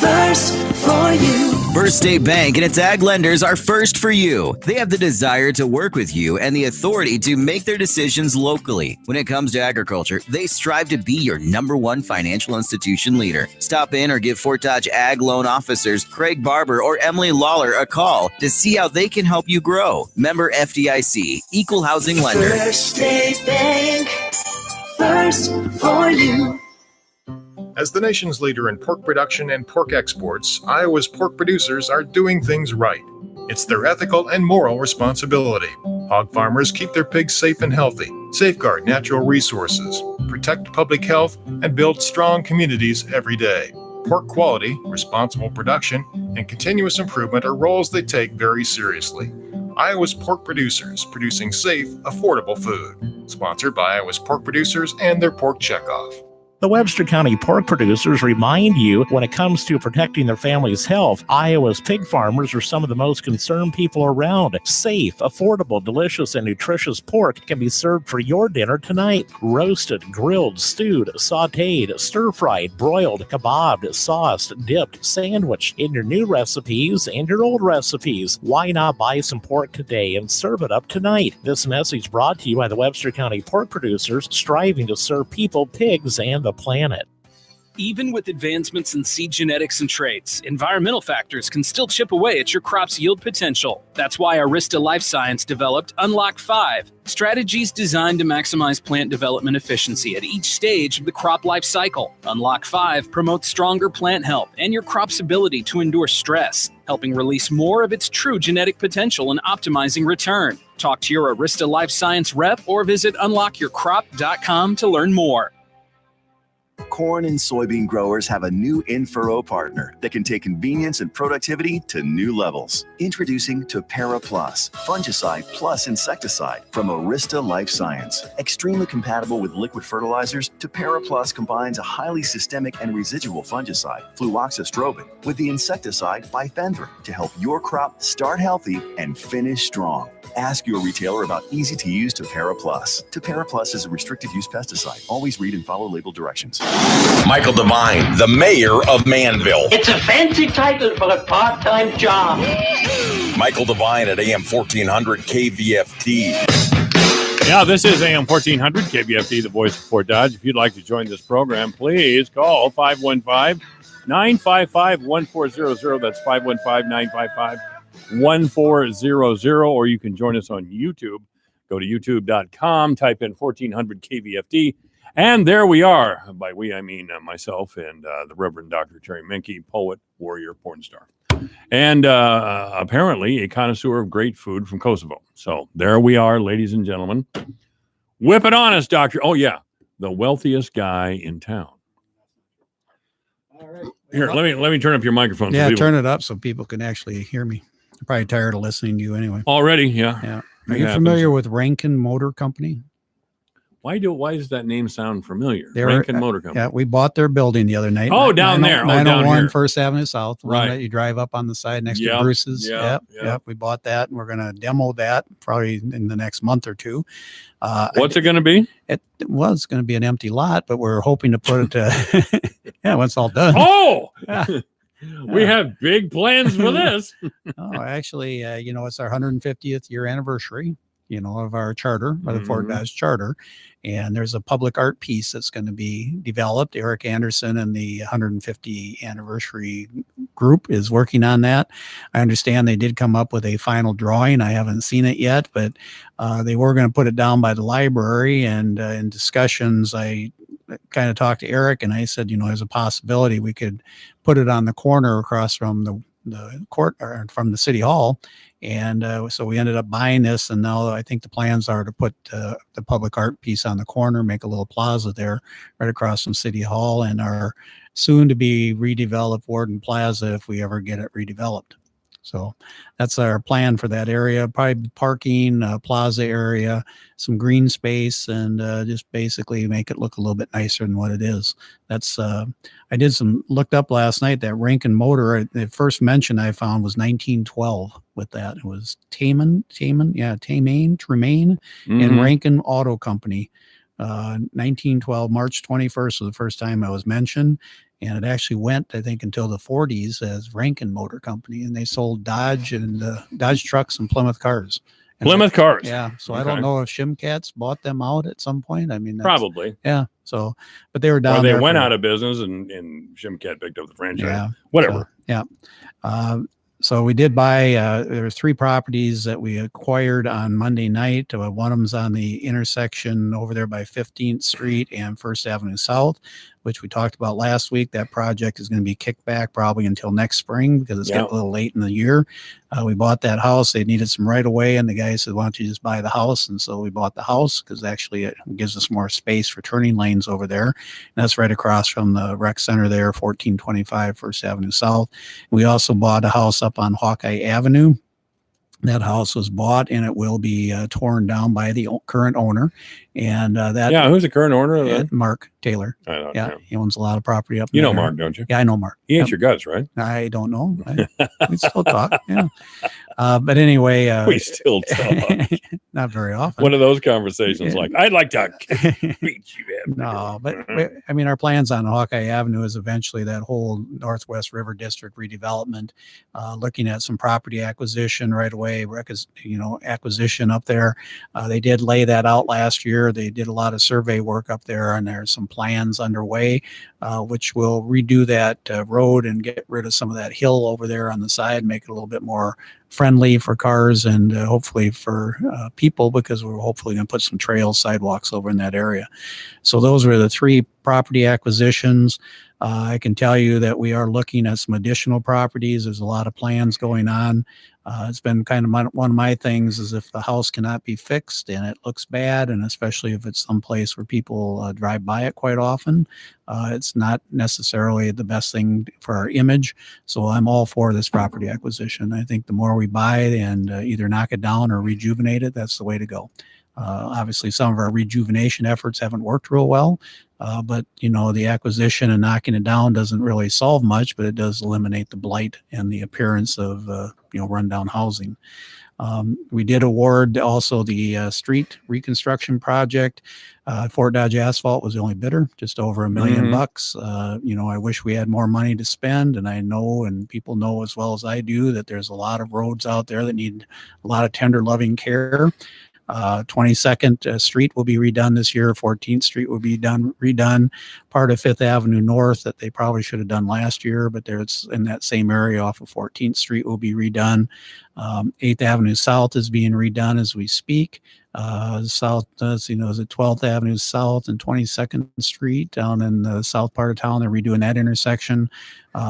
first for you. First State Bank and its ag lenders are first for you. They have the desire to work with you and the authority to make their decisions locally. When it comes to agriculture, they strive to be your #1 financial institution leader. Stop in or give Fort Dodge Ag Loan Officers Craig Barber or Emily Lawler a call to see how they can help you grow. Member FDIC, Equal Housing Lender. First State Bank, first for you. As the nation's leader in pork production and pork exports, Iowa's pork producers are doing things right. It's their ethical and moral responsibility. Hog farmers keep their pigs safe and healthy, safeguard natural resources, protect public health, and build strong communities every day. Pork quality, responsible production, and continuous improvement are roles they take very seriously. Iowa's pork producers, producing safe, affordable food. Sponsored by Iowa's pork producers and their pork checkoff. The Webster County pork producers remind you when it comes to protecting their family's health, Iowa's pig farmers are some of the most concerned people around. Safe, affordable, delicious, and nutritious pork can be served for your dinner tonight. Roasted, grilled, stewed, sauteed, stir-fried, broiled, kebabbed, sauced, dipped, sandwiched in your new recipes and your old recipes. Why not buy some pork today and serve it up tonight? This message brought to you by the Webster County pork producers, striving to serve people, pigs, and the planet. Even with advancements in seed genetics and traits, environmental factors can still chip away at your crop's yield potential. That's why Arista Life Science developed Unlock 5, strategies designed to maximize plant development efficiency at each stage of the crop life cycle. Unlock 5 promotes stronger plant health and your crop's ability to endure stress, helping release more of its true genetic potential and optimizing return. Talk to your Arista Life Science rep or visit unlockyourcrop.com to learn more. Corn and soybean growers have a new in-furrow partner that can take convenience and productivity to new levels. Introducing Tepera Plus, fungicide plus insecticide from Arista Life Science. Extremely compatible with liquid fertilizers, Tepera Plus combines a highly systemic and residual fungicide, fluoxystrobin, with the insecticide bifenthrin to help your crop start healthy and finish strong. Ask your retailer about easy-to-use Tepera Plus. Tepera Plus is a restricted-use pesticide. Always read and follow label directions. Michael Devine, the mayor of Manville. It's a fancy title for a part-time job. Michael Devine at AM 1400 KVFT. Yeah, this is AM 1400 KVFT, the voice of Fort Dodge. If you'd like to join this program, please call 515-955-1400. That's 515-955-1400. Or you can join us on YouTube. Go to youtube.com, type in 1400 KVFT. And there we are. By we, I mean myself and the Reverend Dr. Terry Menke, poet, warrior, porn star. And apparently a connoisseur of great food from Kosovo. So there we are, ladies and gentlemen. Whip it on us, Doctor. Oh, yeah. The wealthiest guy in town. All right. Here, let me turn up your microphone. Yeah, turn it up so people can actually hear me. I'm probably tired of listening to you anyway. Already, yeah. Yeah. Are you familiar with Rankin Motor Company? Why does that name sound familiar? They're, Rankin Motor Company. Yeah, we bought their building the other night. Oh, down there. 901 First Avenue South. One Right. that you drive up on the side next Yep, to Bruce's. yep, Yep. We bought that, and we're going to demo that probably in the next month or two. What's it going to be? It was going to be an empty lot, but we're hoping to put it yeah, when it's all done. Oh! Yeah. We have big plans for this. Oh, actually, it's our 150th year anniversary, of our charter, or the Fort Dodge Charter. And there's a public art piece that's going to be developed. Eric Anderson and the 150 anniversary group is working on that. I understand they did come up with a final drawing. I haven't seen it yet, but they were going to put it down by the library. And in discussions, I kind of talked to Eric, and I said, there's a possibility we could put it on the corner across from the court or from the city hall. And so we ended up buying this, and now I think the plans are to put the public art piece on the corner, make a little plaza there right across from City Hall, and our soon to be redeveloped Warden Plaza if we ever get it redeveloped. So that's our plan for that area. Probably parking, plaza area, some green space, and just basically make it look a little bit nicer than what it is. That's I did looked up last night that Rankin Motor. The first mention I found was 1912 with that. It was Tremaine, and Rankin Auto Company. 1912, March 21st was the first time I was mentioned. And it actually went, I think, until the 40s as Rankin Motor Company, and they sold Dodge and Dodge trucks and Plymouth cars. And Plymouth cars. Yeah. So Okay. I don't know if Shimcats bought them out at some point. I mean, Probably. Yeah. So, but they were down Or they there. went out of business and Shimcat picked up the franchise. Yeah. Whatever. So, yeah. So we did buy, there were 3 properties that we acquired on Monday night. One of them's on the intersection over there by 15th Street and First Avenue South, which we talked about last week. That project is going to be kicked back probably until next spring because it's getting a little late in the year. We bought that house. They needed some right away, and the guy said, why don't you just buy the house? And so we bought the house because actually it gives us more space for turning lanes over there. And that's right across from the rec center there, 1425 First Avenue South. We also bought a house up on Hawkeye Avenue. That house was bought, and it will be torn down by the current owner. And Who's the current owner of that? Mark. Taylor. I don't Yeah, know. he owns a lot of property up. You in know that Mark, area. don't you? Yeah, I know Mark. He ain't Yep. your guts, right? I don't know. We still talk. Yeah. But anyway, We still talk. not very often. One of those conversations, like, I'd like to beat you. No, but I mean, our plans on Hawkeye Avenue is eventually that whole Northwest River District redevelopment, looking at some property acquisition right away, acquisition up there. They did lay that out last year. They did a lot of survey work up there, and there's some plans underway, which will redo that road and get rid of some of that hill over there on the side, make it a little bit more friendly for cars and hopefully for people, because we're hopefully going to put some trails, sidewalks over in that area. So those were the 3 property acquisitions. I can tell you that we are looking at some additional properties. There's a lot of plans going on. It's been kind of one of my things is if the house cannot be fixed and it looks bad, and especially if it's someplace where people drive by it quite often, it's not necessarily the best thing for our image. So I'm all for this property acquisition. I think the more we buy and either knock it down or rejuvenate it, that's the way to go. Obviously, some of our rejuvenation efforts haven't worked real well, but the acquisition and knocking it down doesn't really solve much, but it does eliminate the blight and the appearance of rundown housing. We did award also the street reconstruction project. Fort Dodge Asphalt was the only bidder, just over $1 million bucks. I wish we had more money to spend, and I know, and people know as well as I do, that there's a lot of roads out there that need a lot of tender loving care. 22nd Street will be redone this year. 14th Street will be redone. Part of 5th Avenue North that they probably should have done last year, but there's in that same area off of 14th Street will be redone. 8th Avenue South is being redone as we speak. South, is it 12th Avenue South and 22nd Street down in the south part of town. They're redoing that intersection.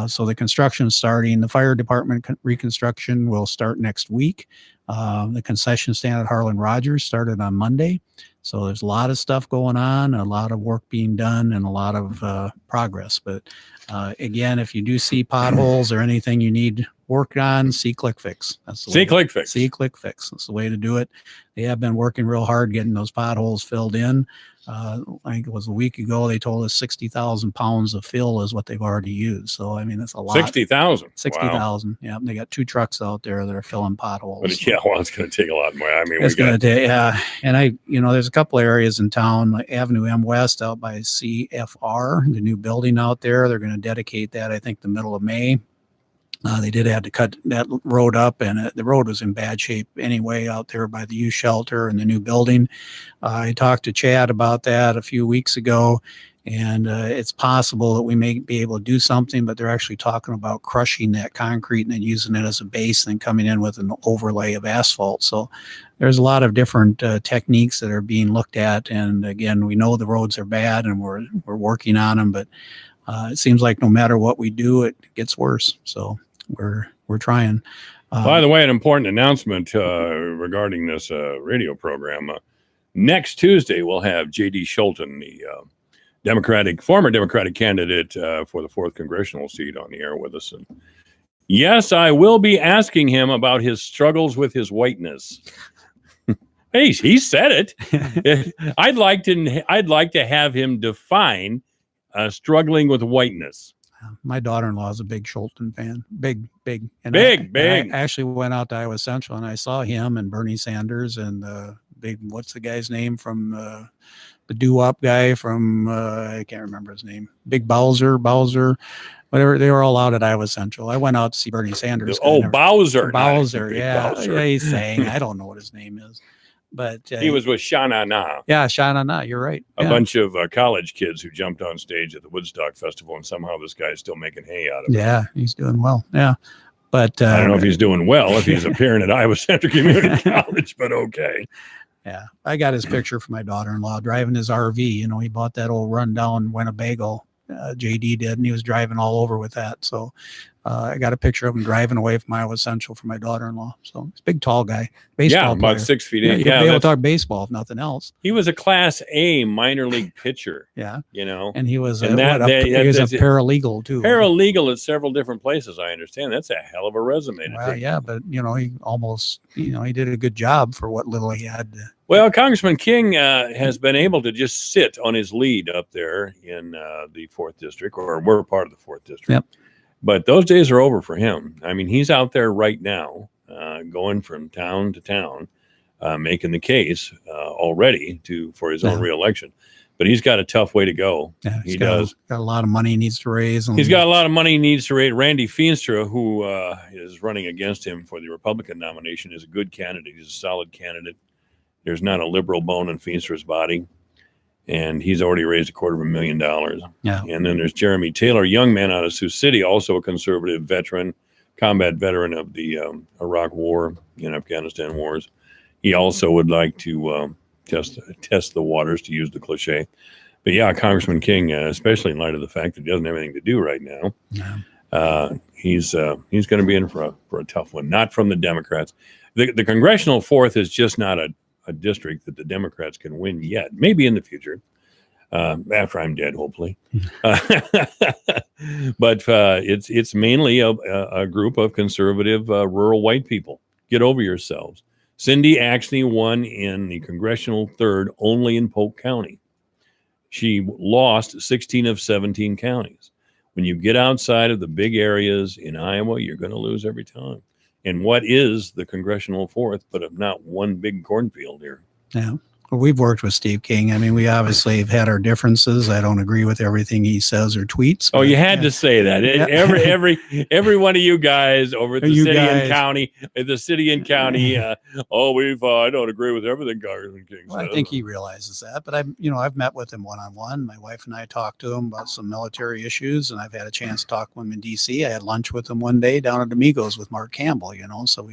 So the construction is starting. The fire department reconstruction will start next week. The concession stand at Harlan Rogers started on Monday. So there's a lot of stuff going on, a lot of work being done, and a lot of progress. But again, if you do see potholes or anything you need work on, see Click Fix. That's the way. See Click Fix. That's the way to do it. They have been working real hard getting those potholes filled in. I think it was a week ago, they told us 60,000 pounds of fill is what they've already used. So, I mean, that's a lot. 60,000. 60,000. Wow. Yeah. They got 2 trucks out there that are filling potholes. But it's going to take a lot more. I mean, it's going to take, and there's a couple areas in town, like Avenue M West out by CFR, the new building out there. They're going to dedicate that, I think, the middle of May. They did have to cut that road up, and the road was in bad shape anyway out there by the youth shelter and the new building. I talked to Chad about that a few weeks ago, and it's possible that we may be able to do something, but they're actually talking about crushing that concrete and then using it as a base and then coming in with an overlay of asphalt. So there's a lot of different techniques that are being looked at. And again, we know the roads are bad and we're working on them, but it seems like no matter what we do, it gets worse. So we're trying. By the way, an important announcement regarding this radio program. Next Tuesday, we'll have J.D. Scholten, the former Democratic candidate for the 4th congressional seat, on the air with us. And yes, I will be asking him about his struggles with his whiteness. Hey, he said it. I'd like to have him define struggling with whiteness. My daughter-in-law is a big Scholten fan. Big. And big. I actually went out to Iowa Central and I saw him and Bernie Sanders and what's the guy's name from the doo-wop guy from, I can't remember his name. Big Bowser, whatever. They were all out at Iowa Central. I went out to see Bernie Sanders. Bowser. Bowser, yeah. Bowser. Yeah, he's saying, I don't know what his name is. But he was with Shana Na. Yeah, Shana Na. You're right. A bunch of college kids who jumped on stage at the Woodstock Festival, and somehow this guy's still making hay out of it. Yeah, he's doing well. Yeah, but I don't know if he's doing well if he's appearing at Iowa Central Community College, but okay. Yeah, I got his picture for my daughter-in-law driving his RV. He bought that old rundown Winnebago. JD did, and he was driving all over with that. So I got a picture of him driving away from Iowa Central for my daughter-in-law. So he's a big, tall guy. Baseball about player. 6 feet. Yeah, eight. he'll Yeah, be able to that's- talk baseball if nothing else. he was a Class A minor league pitcher. Yeah. You know, And he was, And he was a that's- paralegal too. Paralegal at several different places. I understand. That's a hell of a resume. To Well, take. yeah, but he almost, he did a good job for what little he had. Well, Congressman King has been able to just sit on his lead up there in the 4th District, or we're part of the 4th District. Yep. But those days are over for him. I mean, he's out there right now, going from town to town, making the case already for his own reelection. But he's got a tough way to go. Yeah, he does. Got a lot of money he needs to raise. He's got a lot of money he needs to raise. Randy Feenstra, who is running against him for the Republican nomination, is a good candidate. He's a solid candidate. There's not a liberal bone in Feenstra's body. And he's already raised $250,000. Yeah. And then there's Jeremy Taylor, a young man out of Sioux City, also a conservative veteran, combat veteran of the Iraq War and Afghanistan wars. He also would like to test the waters, to use the cliche. But yeah, Congressman King, especially in light of the fact that he doesn't have anything to do right now, he's going to be in for a tough one. Not from the Democrats. The congressional 4th is just not a district that the Democrats can win yet. Maybe in the future, after I'm dead, hopefully. But it's mainly a group of conservative rural white people. Get over yourselves. Cindy Axne won in the congressional 3rd only in Polk County. She lost 16 of 17 counties. When you get outside of the big areas in Iowa, you're going to lose every time. And what is the congressional 4th but not one big cornfield here? Yeah. Well, we've worked with Steve King. I mean, we obviously have had our differences. I don't agree with everything he says or tweets. Oh, you had to say that. Every one of you guys over at the city and county, I don't agree with everything Congressman King says. Well, I think he realizes that, but I've met with him one-on-one. My wife and I talked to him about some military issues, and I've had a chance to talk with him in DC. I had lunch with him one day down at Amigos with Mark Campbell, so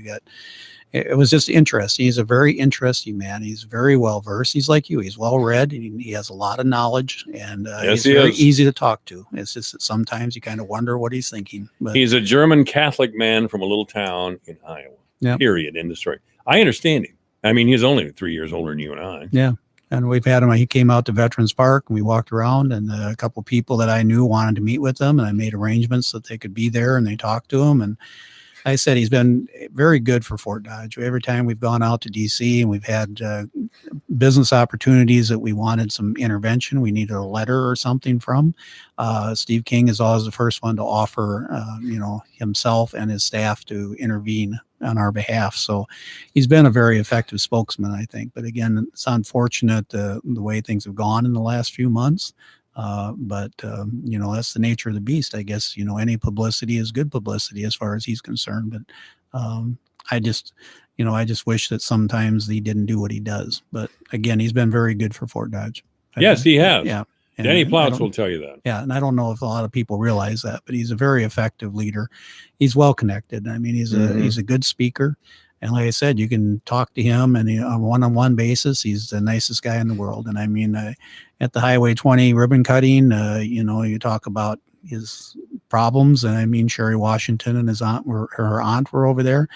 it was just interesting. He's a very interesting man. He's very well versed. He's like you. He's well read. He has a lot of knowledge, and he's very easy to talk to. It's just that sometimes you kind of wonder what he's thinking. But he's a German Catholic man from a little town in Iowa. Yep. Period. End of story. I understand him. I mean, he's only 3 years older than you and I. Yeah. And we've had him. He came out to Veterans Park, and we walked around, and a couple of people that I knew wanted to meet with him, and I made arrangements that they could be there, and they talked to him. And I said he's been very good for Fort Dodge. Every time we've gone out to DC and we've had business opportunities that we wanted some intervention, we needed a letter or something from, Steve King is always the first one to offer, himself and his staff to intervene on our behalf. So he's been a very effective spokesman, I think. But again, it's unfortunate the way things have gone in the last few months. But that's the nature of the beast, I guess. Any publicity is good publicity as far as he's concerned. But I just wish that sometimes he didn't do what he does. But again, he's been very good for Fort Dodge. Yes, he has. Yeah. And Danny Plotz will tell you that. Yeah, and I don't know if a lot of people realize that, but he's a very effective leader. He's well connected. I mean, he's a good speaker. And like I said, you can talk to him, and on a one-on-one basis, he's the nicest guy in the world. And I mean, at the Highway 20 ribbon cutting, you talk about his problems. And I mean, Sherry Washington and her aunt were over there.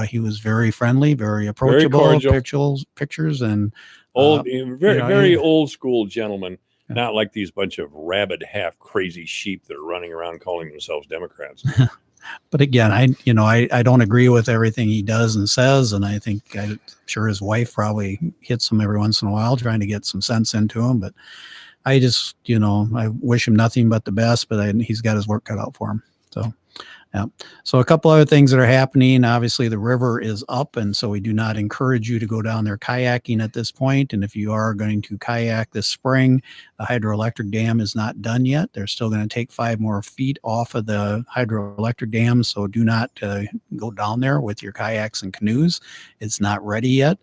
He was very friendly, very approachable, very cordial. pictures, and very old school gentleman. Not like these bunch of rabid, half crazy sheep that are running around calling themselves Democrats. But again, I don't agree with everything he does and says, and I'm sure his wife probably hits him every once in a while trying to get some sense into him. But I just, I wish him nothing but the best. But he's got his work cut out for him. So, yeah. So a couple other things that are happening. Obviously, the river is up, and so we do not encourage you to go down there kayaking at this point. And if you are going to kayak this spring, the hydroelectric dam is not done yet. They're still going to take 5 more feet off of the hydroelectric dam, so do not go down there with your kayaks and canoes. It's not ready yet.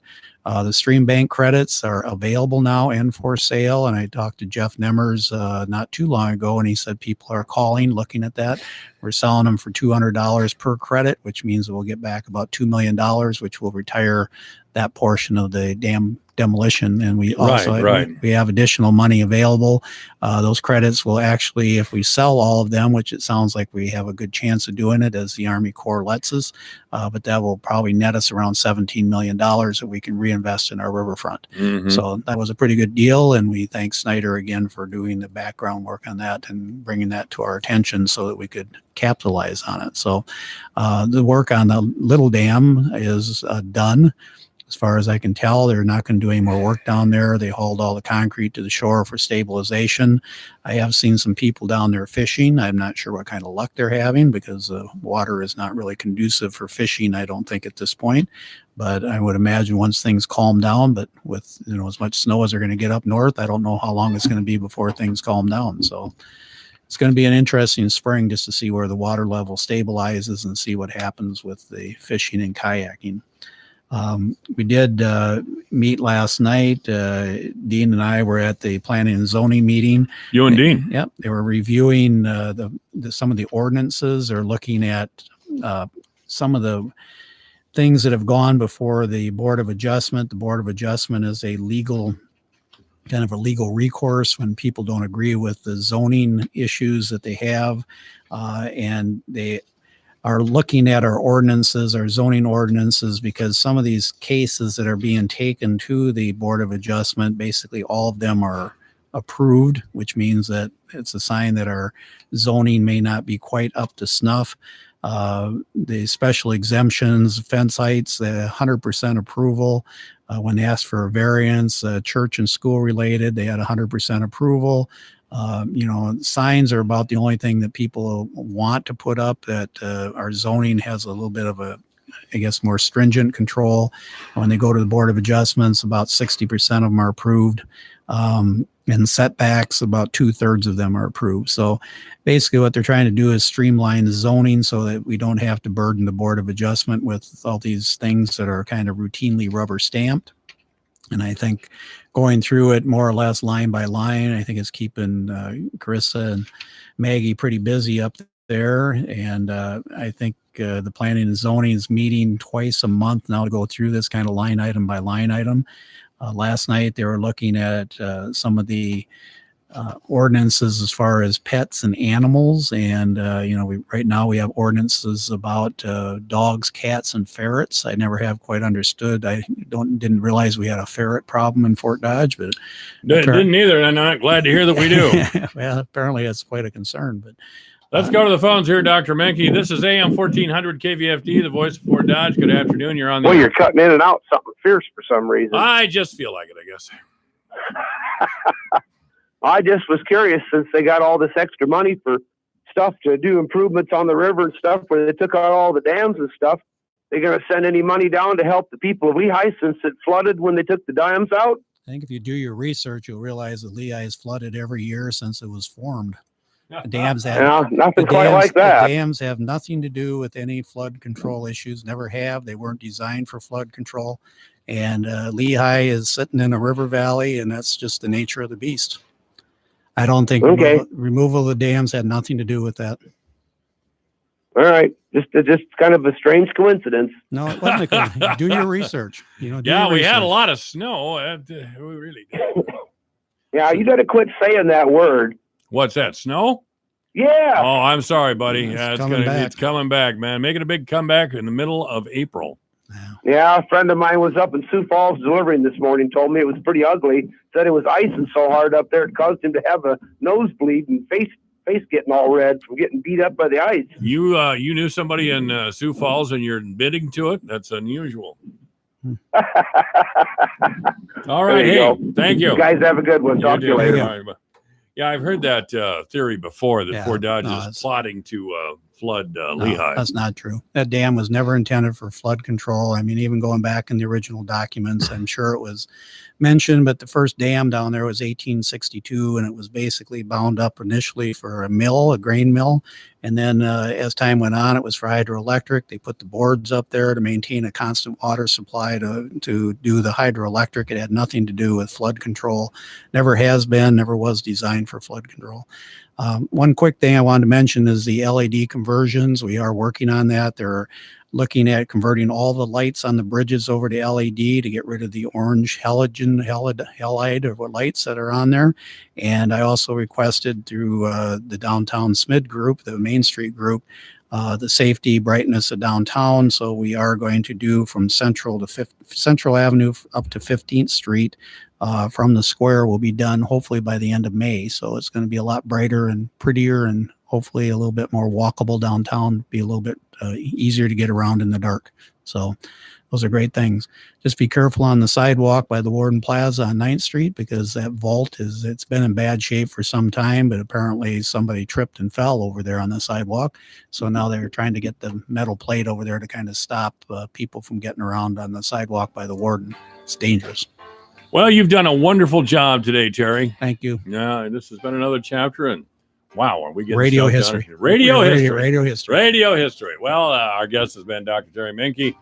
The stream bank credits are available now and for sale. And I talked to Jeff Nemmers not too long ago, and he said people are calling, looking at that. We're selling them for $200 per credit, which means we'll get back about $2 million, which will retire that portion of the dam demolition. And we also Right. we have additional money available. Those credits will actually, if we sell all of them, which it sounds like we have a good chance of doing it as the Army Corps lets us, but that will probably net us around $17 million that we can reinvest in our riverfront. Mhm. So that was a pretty good deal. And we thank Snyder again for doing the background work on that and bringing that to our attention so that we could capitalize on it. So the work on the Little Dam is done. As far as I can tell, they're not going to do any more work down there. They hauled all the concrete to the shore for stabilization. I have seen some people down there fishing. I'm not sure what kind of luck they're having because the water is not really conducive for fishing, I don't think, at this point. But I would imagine once things calm down, but with as much snow as they're going to get up north, I don't know how long it's going to be before things calm down. So it's going to be an interesting spring just to see where the water level stabilizes and see what happens with the fishing and kayaking. We did meet last night. Dean and I were at the planning and zoning meeting. You and Dean? Yep. They were reviewing some of the ordinances. They're looking at some of the things that have gone before the Board of Adjustment. The Board of Adjustment is a legal recourse when people don't agree with the zoning issues that they have, and they are looking at our ordinances, our zoning ordinances, because some of these cases that are being taken to the Board of Adjustment, basically all of them are approved, which means that it's a sign that our zoning may not be quite up to snuff. The special exemptions, fence heights, the 100% approval. When asked for a variance, church and school related, they had 100% approval. Signs are about the only thing that people want to put up, that our zoning has a little bit of a, I guess, more stringent control. When they go to the Board of Adjustments, about 60% of them are approved. And setbacks, about 2/3 of them are approved. So basically what they're trying to do is streamline the zoning so that we don't have to burden the Board of Adjustment with all these things that are kind of routinely rubber stamped. And I think going through it more or less line by line, I think it's keeping Carissa and Maggie pretty busy up there. And I think the planning and zoning is meeting twice a month now to go through this kind of line item by line item. Last night they were looking at some of the ordinances as far as pets and animals, and right now we have ordinances about dogs, cats, and ferrets. I never have quite understood. I didn't realize we had a ferret problem in Fort Dodge, but Didn't either, and I'm not glad to hear that we do. Well, apparently that's quite a concern. But let's go to the phones here, Dr. Menke. This is AM 1400 KVFD, the voice of Fort Dodge. Good afternoon. You're on the. Well, you're cutting in and out something fierce for some reason. I just feel like it, I guess. I just was curious, since they got all this extra money for stuff to do improvements on the river and stuff, where they took out all the dams and stuff, they're going to send any money down to help the people of Lehigh since it flooded when they took the dams out? I think if you do your research, you'll realize that Lehigh has flooded every year since it was formed. The dams have nothing quite like that. The dams have nothing to do with any flood control issues. Never have. They weren't designed for flood control. And Lehigh is sitting in a river valley, and that's just the nature of the beast. I don't think removal of the dams had nothing to do with that. All right, just kind of a strange coincidence. No, it wasn't. Do your research. We had a lot of snow. We really did. Yeah, you got to quit saying that word. What's that? Snow? Yeah. Oh, I'm sorry, buddy. It's It's coming back, man. Making a big comeback in the middle of April. Yeah, a friend of mine was up in Sioux Falls delivering this morning, told me it was pretty ugly, said it was icing so hard up there it caused him to have a nosebleed and face getting all red from getting beat up by the ice. You knew somebody in Sioux Falls and you're admitting to it? That's unusual. All right. Hey, thank you. You guys have a good one. Talk to you later. Right. Yeah, I've heard that theory before, that Fort Dodge is plotting to flood Lehigh. That's not true. That dam was never intended for flood control. I mean, even going back in the original documents, I'm sure it was mentioned, but the first dam down there was 1862, and it was basically bound up initially for a mill, a grain mill. And then as time went on, it was for hydroelectric. They put the boards up there to maintain a constant water supply to do the hydroelectric. It had nothing to do with flood control. Never has been, never was designed for flood control. One quick thing I wanted to mention is the LED conversions. We are working on that. They're looking at converting all the lights on the bridges over to LED to get rid of the orange halide or what lights that are on there. And I also requested through the downtown SMID group, the Main Street group, the safety brightness of downtown. So we are going to do from Central Avenue up to 15th Street. From the square will be done hopefully by the end of May. So it's going to be a lot brighter and prettier and hopefully a little bit more walkable downtown, be a little bit easier to get around in the dark. So those are great things. Just be careful on the sidewalk by the Warden Plaza on 9th Street because that vault it's been in bad shape for some time, but apparently somebody tripped and fell over there on the sidewalk. So now they're trying to get the metal plate over there to kind of stop people from getting around on the sidewalk by the Warden. It's dangerous. Well, you've done a wonderful job today, Terry. Thank you. Yeah, this has been another chapter, and wow, are we getting radio stuff done? history? Radio history. Radio history. Well, our guest has been Dr. Terry Minke,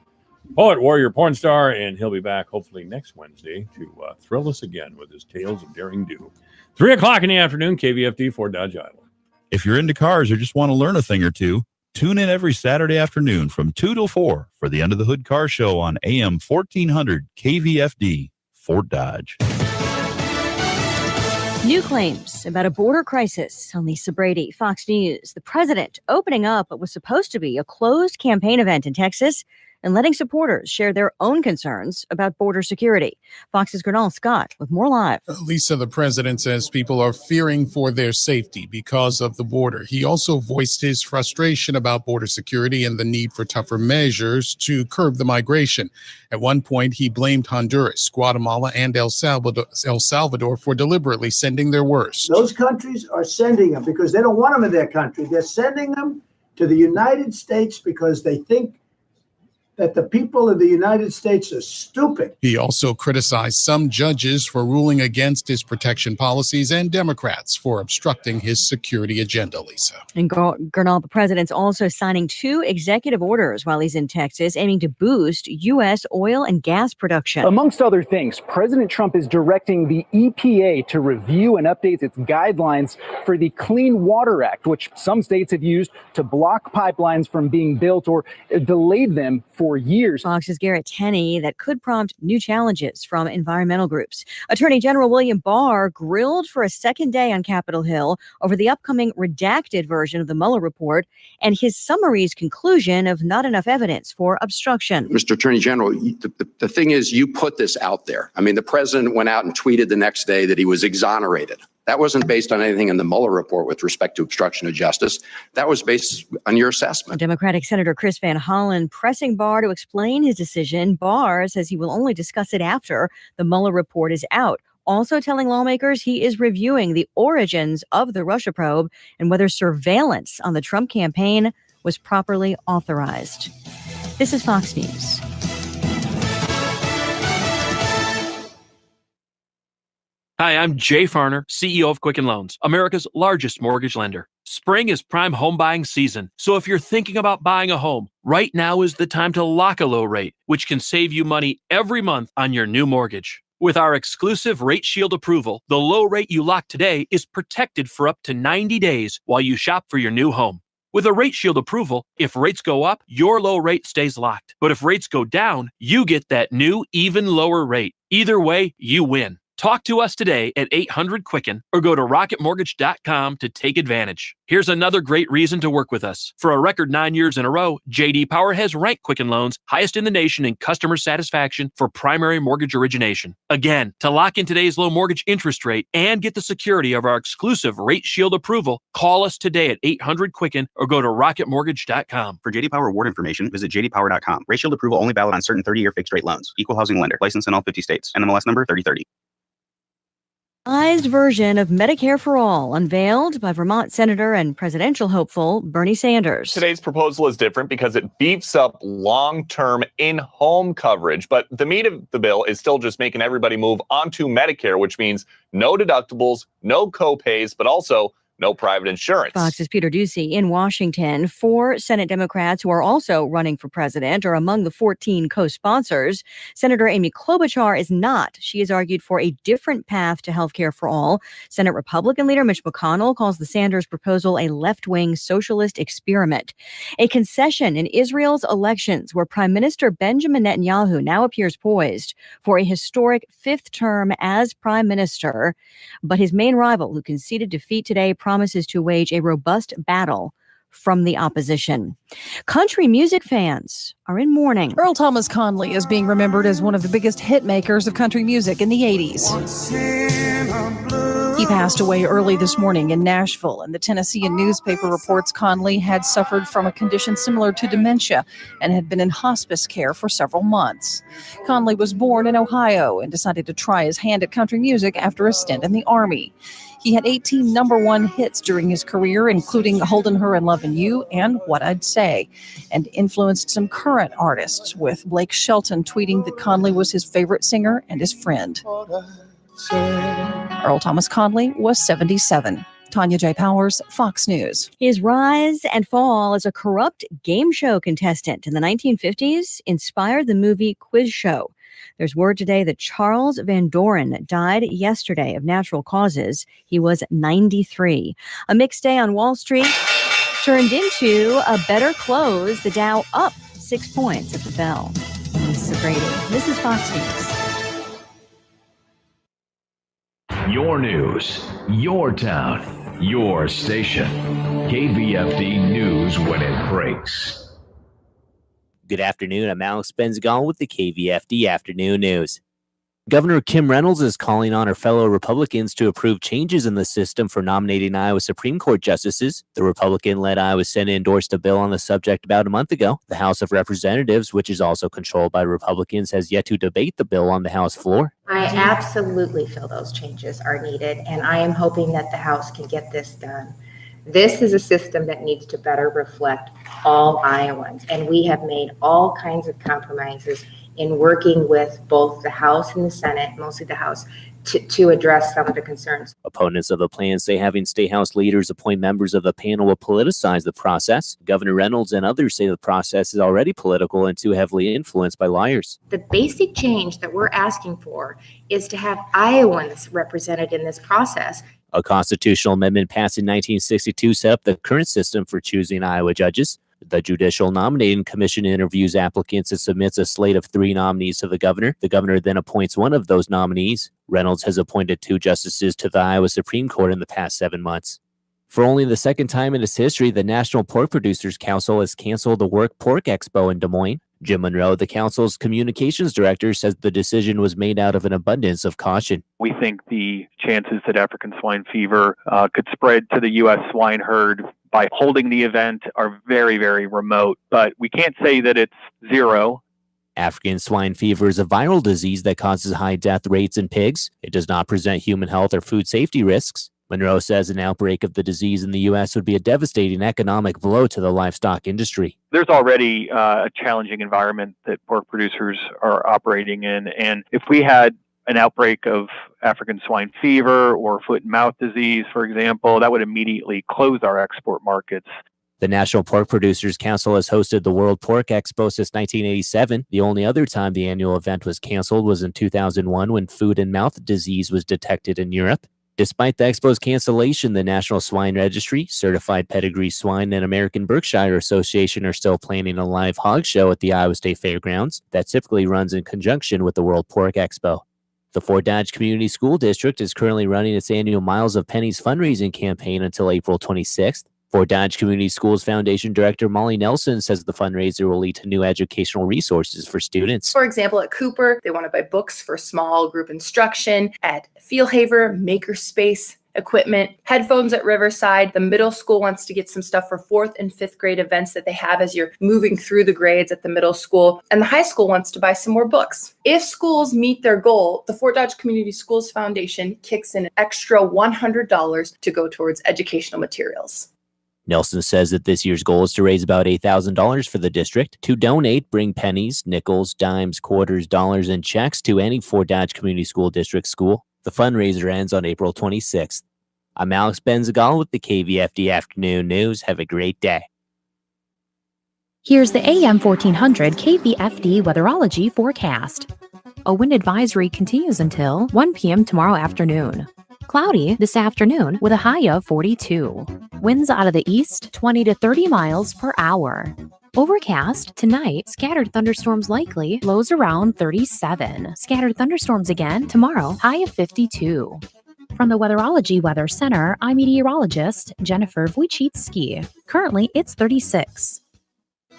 poet, warrior, porn star, and he'll be back hopefully next Wednesday to thrill us again with his tales of daring do. 3:00 in the afternoon, KVFD, Fort Dodge, Iowa. If you're into cars or just want to learn a thing or two, tune in every Saturday afternoon from 2 till 4 for the Under the Hood Car Show on AM 1400 KVFD, Fort Dodge. New claims about a border crisis on Lisa Brady, Fox News. The president opening up what was supposed to be a closed campaign event in Texas and letting supporters share their own concerns about border security. Fox's Gernal Scott with more live. Lisa, the president says people are fearing for their safety because of the border. He also voiced his frustration about border security and the need for tougher measures to curb the migration. At one point, he blamed Honduras, Guatemala, and El Salvador for deliberately sending their worst. Those countries are sending them because they don't want them in their country. They're sending them to the United States because they think that the people of the United States are stupid. He also criticized some judges for ruling against his protection policies and Democrats for obstructing his security agenda, Lisa. And Gernal, the president's also signing 2 executive orders while he's in Texas, aiming to boost U.S. oil and gas production. Amongst other things, President Trump is directing the EPA to review and update its guidelines for the Clean Water Act, which some states have used to block pipelines from being built or delayed them for years. Fox's Garrett Tenney that could prompt new challenges from environmental groups. Attorney General William Barr grilled for a second day on Capitol Hill over the upcoming redacted version of the Mueller report and his summary's conclusion of not enough evidence for obstruction. Mr. Attorney General, the thing is, you put this out there. I mean, the president went out and tweeted the next day that he was exonerated. That wasn't based on anything in the Mueller report with respect to obstruction of justice. That was based on your assessment. Democratic Senator Chris Van Hollen pressing Barr to explain his decision. Barr says he will only discuss it after the Mueller report is out. Also telling lawmakers he is reviewing the origins of the Russia probe and whether surveillance on the Trump campaign was properly authorized. This is Fox News. Hi, I'm Jay Farner, CEO of Quicken Loans, America's largest mortgage lender. Spring is prime home buying season, so if you're thinking about buying a home, right now is the time to lock a low rate, which can save you money every month on your new mortgage. With our exclusive Rate Shield approval, the low rate you lock today is protected for up to 90 days while you shop for your new home. With a Rate Shield approval, if rates go up, your low rate stays locked. But if rates go down, you get that new, even lower rate. Either way, you win. Talk to us today at 800-QUICKEN or go to rocketmortgage.com to take advantage. Here's another great reason to work with us. For a record 9 years in a row, J.D. Power has ranked Quicken Loans highest in the nation in customer satisfaction for primary mortgage origination. Again, to lock in today's low mortgage interest rate and get the security of our exclusive Rate Shield approval, call us today at 800-QUICKEN or go to rocketmortgage.com. For J.D. Power award information, visit jdpower.com. Rate Shield approval only valid on certain 30-year fixed-rate loans. Equal housing lender. Licensed in all 50 states. NMLS number 3030. Revised version of Medicare for All unveiled by Vermont Senator and presidential hopeful Bernie Sanders. Today's proposal is different because it beefs up long-term in-home coverage, but the meat of the bill is still just making everybody move onto Medicare, which means no deductibles, no co-pays, but also no private insurance. Fox's Peter Ducey in Washington. 4 Senate Democrats who are also running for president are among the 14 co-sponsors. Senator Amy Klobuchar is not. She has argued for a different path to health care for all. Senate Republican leader Mitch McConnell calls the Sanders proposal a left-wing socialist experiment. A concession in Israel's elections where Prime Minister Benjamin Netanyahu now appears poised for a historic 5th term as prime minister. But his main rival, who conceded defeat today, promises to wage a robust battle from the opposition. Country music fans are in mourning. Earl Thomas Conley is being remembered as one of the biggest hit makers of country music in the 80s. He passed away early this morning in Nashville, and the Tennessean newspaper reports Conley had suffered from a condition similar to dementia and had been in hospice care for several months. Conley was born in Ohio and decided to try his hand at country music after a stint in the Army. He had 18 number 1 hits during his career, including Holdin' Her and Lovin' You and What I'd Say, and influenced some current artists, with Blake Shelton tweeting that Conley was his favorite singer and his friend. Earl Thomas Conley was 77. Tanya J. Powers, Fox News. His rise and fall as a corrupt game show contestant in the 1950s inspired the movie Quiz Show. There's word today that Charles Van Doren died yesterday of natural causes. He was 93. A mixed day on Wall Street turned into a better close. The Dow up 6 points at the bell. Lisa Brady. This is Fox News. Your news, your town, your station. KVFD News when it breaks. Good afternoon. I'm Alex Benzagal with the KVFD Afternoon News. Governor Kim Reynolds is calling on her fellow Republicans to approve changes in the system for nominating Iowa Supreme Court justices. The Republican-led Iowa Senate endorsed a bill on the subject about a month ago. The House of Representatives, which is also controlled by Republicans, has yet to debate the bill on the House floor. I absolutely feel those changes are needed, and I am hoping that the House can get this done. This is a system that needs to better reflect all Iowans, and we have made all kinds of compromises in working with both the House and the Senate, mostly the House, to address some of the concerns. Opponents of the plan say having State House leaders appoint members of the panel will politicize the process. Governor Reynolds and others say the process is already political and too heavily influenced by liars. The basic change that we're asking for is to have Iowans represented in this process. A constitutional amendment passed in 1962 set up the current system for choosing Iowa judges. The Judicial Nominating Commission interviews applicants and submits a slate of 3 nominees to the governor. The governor then appoints one of those nominees. Reynolds has appointed 2 justices to the Iowa Supreme Court in the past 7 months. For only the second time in its history, the National Pork Producers Council has canceled the Work Pork Expo in Des Moines. Jim Monroe, the council's communications director, says the decision was made out of an abundance of caution. We think the chances that African swine fever could spread to the U.S. swine herd by holding the event are very, very remote, but we can't say that it's zero. African swine fever is a viral disease that causes high death rates in pigs. It does not present human health or food safety risks. Monroe says an outbreak of the disease in the U.S. would be a devastating economic blow to the livestock industry. There's already a challenging environment that pork producers are operating in, and if we had an outbreak of African swine fever or foot and mouth disease, for example, that would immediately close our export markets. The National Pork Producers Council has hosted the World Pork Expo since 1987. The only other time the annual event was canceled was in 2001 when foot and mouth disease was detected in Europe. Despite the Expo's cancellation, the National Swine Registry, Certified Pedigree Swine, and American Berkshire Association are still planning a live hog show at the Iowa State Fairgrounds that typically runs in conjunction with the World Pork Expo. The Fort Dodge Community School District is currently running its annual Miles of Pennies fundraising campaign until April 26th. Fort Dodge Community Schools Foundation Director Molly Nelson says the fundraiser will lead to new educational resources for students. For example, at Cooper, they want to buy books for small group instruction. At Fieldhaver, Makerspace, equipment, headphones at Riverside. The middle school wants to get some stuff for 4th and 5th grade events that they have as you're moving through the grades at the middle school. And the high school wants to buy some more books. If schools meet their goal, the Fort Dodge Community Schools Foundation kicks in an extra $100 to go towards educational materials. Nelson says that this year's goal is to raise about $8,000 for the district. To donate, bring pennies, nickels, dimes, quarters, dollars, and checks to any Fort Dodge Community School District school. The fundraiser ends on April 26th. I'm Alex Benzagal with the KVFD Afternoon News. Have a great day. Here's the AM 1400 KVFD weatherology forecast. A wind advisory continues until 1 p.m. tomorrow afternoon. Cloudy this afternoon with a high of 42. Winds out of the east 20 to 30 miles per hour. Overcast tonight, scattered thunderstorms likely, lows around 37. Scattered thunderstorms again tomorrow, high of 52. From the Weatherology Weather Center, I'm meteorologist Jennifer Wojcicki. Currently, it's 36.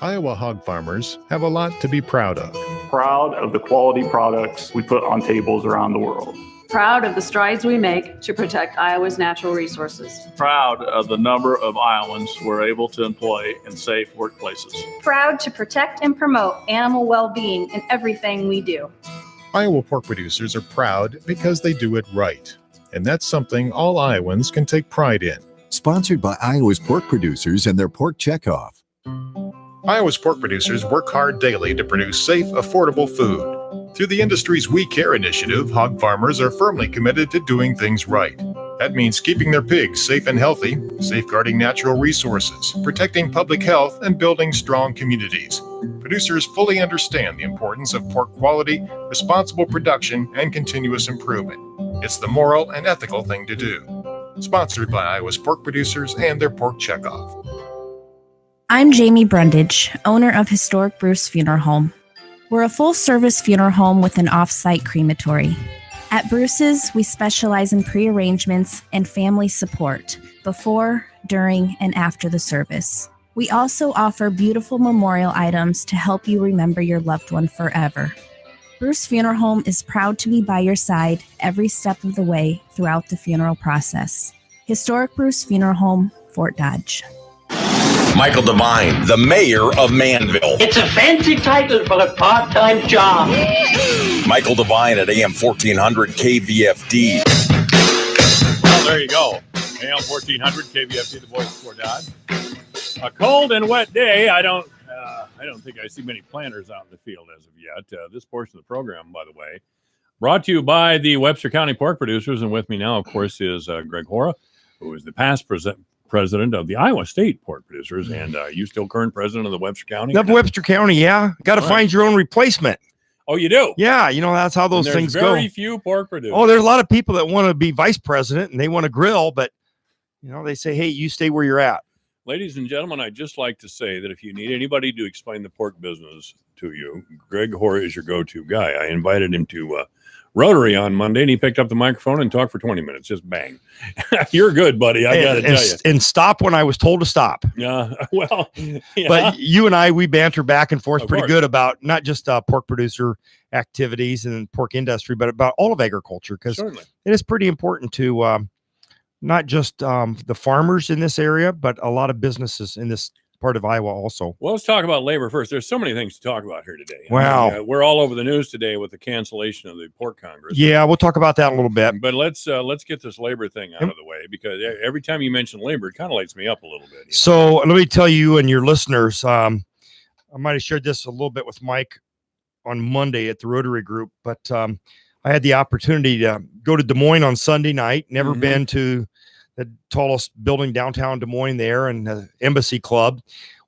Iowa hog farmers have a lot to be proud of. Proud of the quality products we put on tables around the world. Proud of the strides we make to protect Iowa's natural resources. Proud of the number of Iowans we're able to employ in safe workplaces. Proud to protect and promote animal well-being in everything we do. Iowa pork producers are proud because they do it right. And that's something all Iowans can take pride in. Sponsored by Iowa's pork producers and their pork checkoff. Iowa's pork producers work hard daily to produce safe, affordable food. Through the industry's We Care initiative, hog farmers are firmly committed to doing things right. That means keeping their pigs safe and healthy, safeguarding natural resources, protecting public health, and building strong communities. Producers fully understand the importance of pork quality, responsible production, and continuous improvement. It's the moral and ethical thing to do. Sponsored by Iowa's pork producers and their pork checkoff. I'm Jamie Brundage, owner of Historic Bruce Funeral Home. We're a full-service funeral home with an off-site crematory. At Bruce's, we specialize in pre-arrangements and family support before, during, and after the service. We also offer beautiful memorial items to help you remember your loved one forever. Bruce Funeral Home is proud to be by your side every step of the way throughout the funeral process. Historic Bruce Funeral Home, Fort Dodge. Michael Devine, the mayor of Manville. It's a fancy title for a part-time job. Michael Devine at AM 1400 KVFD. Well, there you go. AM 1400 KVFD, the voice of Fort Dodge. A cold and wet day. I don't think I see many planters out in the field as of yet. This portion of the program, by the way, brought to you by the Webster County Pork Producers. And with me now, of course, is Greg Hora, who is the past president of the Iowa State Pork Producers, and you still current president of the Webster County? Of Webster County, yeah. Got to find your own replacement. Oh, you do? Yeah, that's how those things go. Very few pork producers. Oh, there's a lot of people that want to be vice president and they want to grill, but they say, hey, you stay where you're at. Ladies and gentlemen, I'd just like to say that if you need anybody to explain the pork business to you, Greg Hora is your go-to guy. I invited him to Rotary on Monday, and he picked up the microphone and talked for 20 minutes. Just bang. You're good, buddy. I got to tell you. And stop when I was told to stop. Yeah. Well, yeah. But you and I, we banter back and forth pretty good about not just pork producer activities and pork industry, but about all of agriculture, because it is pretty important to not just the farmers in this area, but a lot of businesses in this part of Iowa also. Well, let's talk about labor first. There's so many things to talk about here today. Wow. I mean, we're all over the news today with the cancellation of the Pork Congress. Yeah, we'll talk about that in a little bit. But let's get this labor thing out of the way, because every time you mention labor, it kind of lights me up a little bit. So let me tell you and your listeners, I might have shared this a little bit with Mike on Monday at the Rotary Group, but I had the opportunity to go to Des Moines on Sunday night. Never been to the tallest building downtown Des Moines there, and the Embassy Club,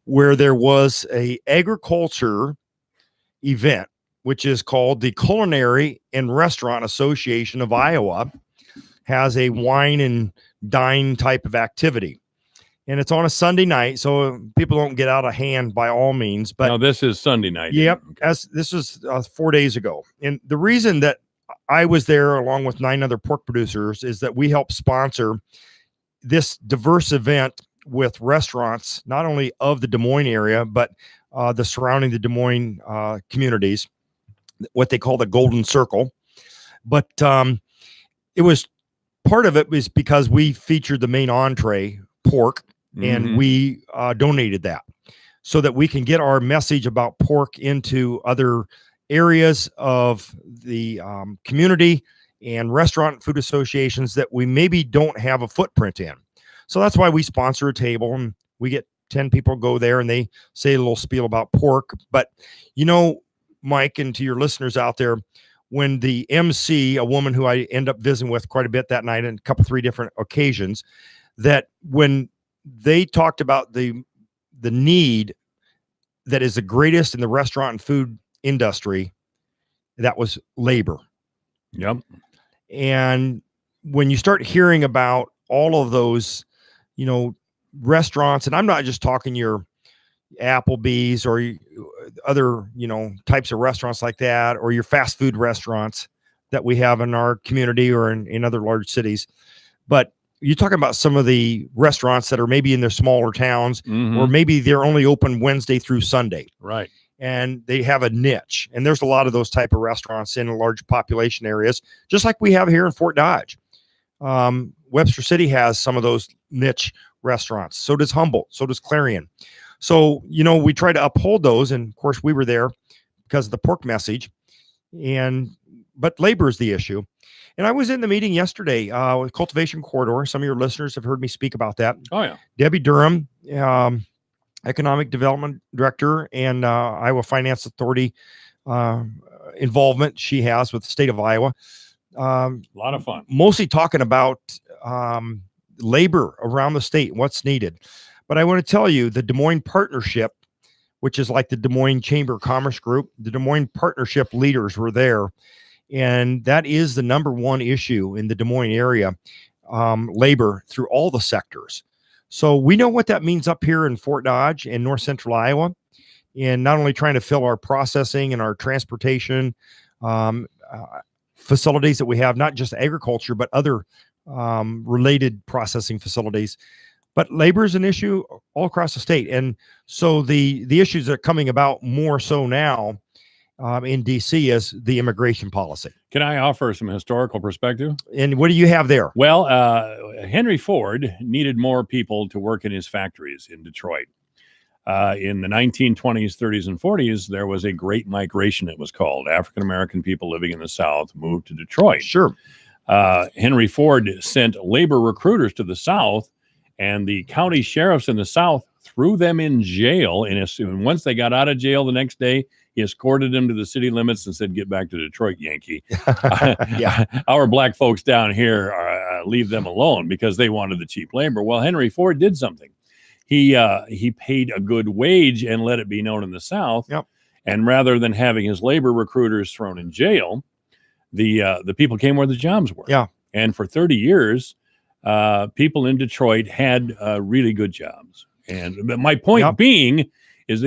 where there was a agriculture event, which is called the Culinary and Restaurant Association of Iowa, has a wine and dine type of activity. And it's on a Sunday night, so people don't get out of hand by all means. But now this is Sunday night. Yep, as this was 4 days ago. And the reason that I was there along with 9 other pork producers is that we help sponsor this diverse event with restaurants, not only of the Des Moines area, but the surrounding the Des Moines communities, what they call the Golden Circle. But it was part of it was because we featured the main entree, pork, and we donated that so that we can get our message about pork into other areas of the community and restaurant food associations that we maybe don't have a footprint in. So that's why we sponsor a table, and we get 10 people go there and they say a little spiel about pork. But, Mike, and to your listeners out there, when the MC, a woman who I end up visiting with quite a bit that night on three different occasions, that when they talked about the need that is the greatest in the restaurant and food industry, that was labor. Yep. And when you start hearing about all of those, restaurants, and I'm not just talking your Applebee's or other, types of restaurants like that, or your fast food restaurants that we have in our community or in other large cities, but you're talking about some of the restaurants that are maybe in their smaller towns, or maybe they're only open Wednesday through Sunday. Right. And they have a niche. And there's a lot of those type of restaurants in large population areas, just like we have here in Fort Dodge. Webster City has some of those niche restaurants. So does Humboldt. So does Clarion. So, we try to uphold those. And of course, we were there because of the pork message. But labor is the issue. And I was in the meeting yesterday with Cultivation Corridor. Some of your listeners have heard me speak about that. Oh, yeah. Debbie Durham, Economic Development Director, and Iowa Finance Authority involvement she has with the state of Iowa. A lot of fun. Mostly talking about labor around the state and what's needed. But I want to tell you, the Des Moines Partnership, which is like the Des Moines Chamber of Commerce Group, the Des Moines Partnership leaders were there. And that is the number one issue in the Des Moines area, labor through all the sectors. So we know what that means up here in Fort Dodge and North Central Iowa, and not only trying to fill our processing and our transportation facilities that we have, not just agriculture, but other related processing facilities. But labor is an issue all across the state. And so the issues that are coming about more so now in DC is the immigration policy. Can I offer some historical perspective? And what do you have there? Well, Henry Ford needed more people to work in his factories in Detroit. In the 1920s, 30s, and 40s, there was a great migration, it was called. African-American people living in the South moved to Detroit. Sure. Henry Ford sent labor recruiters to the South, and the county sheriffs in the South threw them in jail. And once they got out of jail the next day, he escorted them to the city limits and said, "Get back to Detroit, Yankee." Yeah. Our black folks down here, leave them alone, because they wanted the cheap labor. Well, Henry Ford did something. He paid a good wage and let it be known in the South. Yep. And rather than having his labor recruiters thrown in jail, the people came where the jobs were. Yeah. And for 30 years, people in Detroit had really good jobs. But my point being is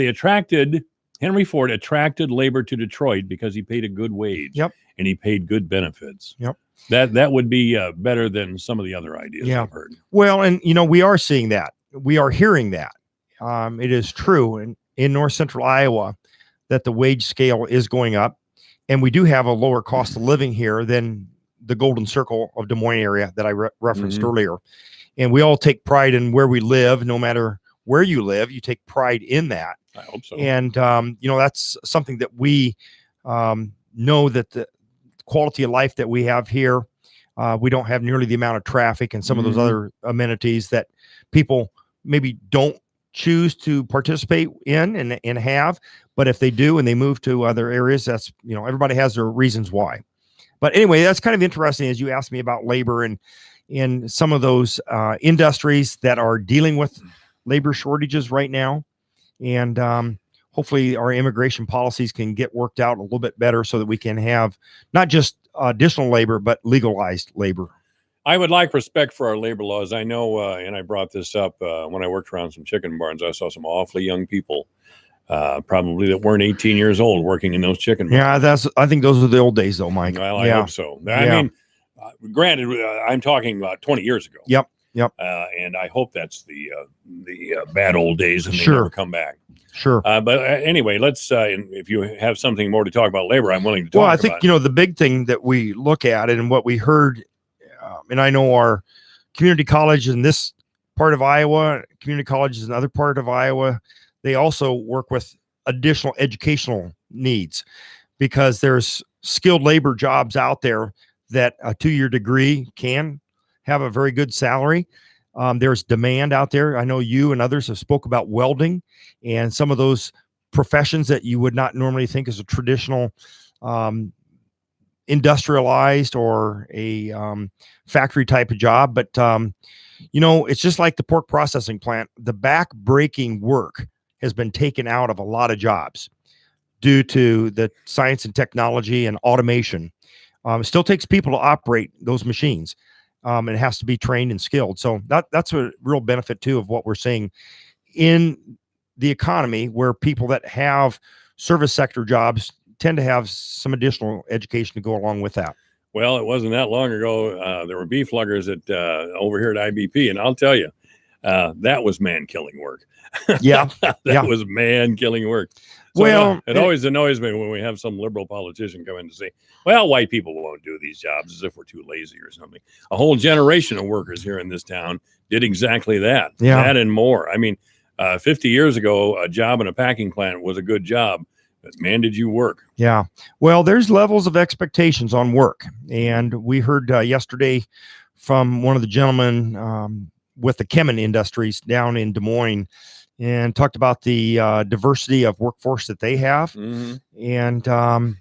Henry Ford attracted labor to Detroit because he paid a good wage. Yep. And he paid good benefits. Yep. That would be better than some of the other ideas I've heard. Well, and we are seeing that. We are hearing that. It is true in North Central Iowa that the wage scale is going up, and we do have a lower cost of living here than the Golden Circle of Des Moines area that I referenced earlier. And we all take pride in where we live. No matter where you live, you take pride in that. I hope so. And, that's something that we know, that the quality of life that we have here, we don't have nearly the amount of traffic and some of those other amenities that people maybe don't choose to participate in and have. But if they do and they move to other areas, that's, everybody has their reasons why. But anyway, that's kind of interesting as you asked me about labor and in some of those industries that are dealing with labor shortages right now. And hopefully our immigration policies can get worked out a little bit better so that we can have not just additional labor, but legalized labor. I would like respect for our labor laws. I know, and I brought this up when I worked around some chicken barns. I saw some awfully young people, probably that weren't 18 years old, working in those chicken barns. Yeah, I think those are the old days, though, Mike. Well, I hope so. I mean, granted, I'm talking about 20 years ago. Yep. And I hope that's the bad old days and they Sure. never come back. Sure. But anyway, let's. If you have something more to talk about labor, I'm willing to talk. Well, I think about it. the big thing that we look at and what we heard, and I know our community college in this part of Iowa, community colleges in other part of Iowa, they also work with additional educational needs because there's skilled labor jobs out there that a 2-year degree can have a very good salary. There's demand out there. I know you and others have spoke about welding and some of those professions that you would not normally think as a traditional industrialized or a factory type of job. But, it's just like the pork processing plant. The back breaking work has been taken out of a lot of jobs due to the science and technology and automation. It still takes people to operate those machines. It has to be trained and skilled. So that's a real benefit too of what we're seeing in the economy, where people that have service sector jobs tend to have some additional education to go along with that. Well, it wasn't that long ago. There were beef luggers over here at IBP, and I'll tell you, that was man-killing work. Yeah, that was man-killing work. So Well, it always annoys me when we have some liberal politician come in to say, well, white people won't do these jobs, as if we're too lazy or something. A whole generation of workers here in this town did exactly that. Yeah. That and more. I mean, 50 years ago, a job in a packing plant was a good job, but man, did you work. Yeah. Well, there's levels of expectations on work. And we heard yesterday from one of the gentlemen with the Kemin Industries down in Des Moines, and talked about the diversity of workforce that they have. Mm-hmm. And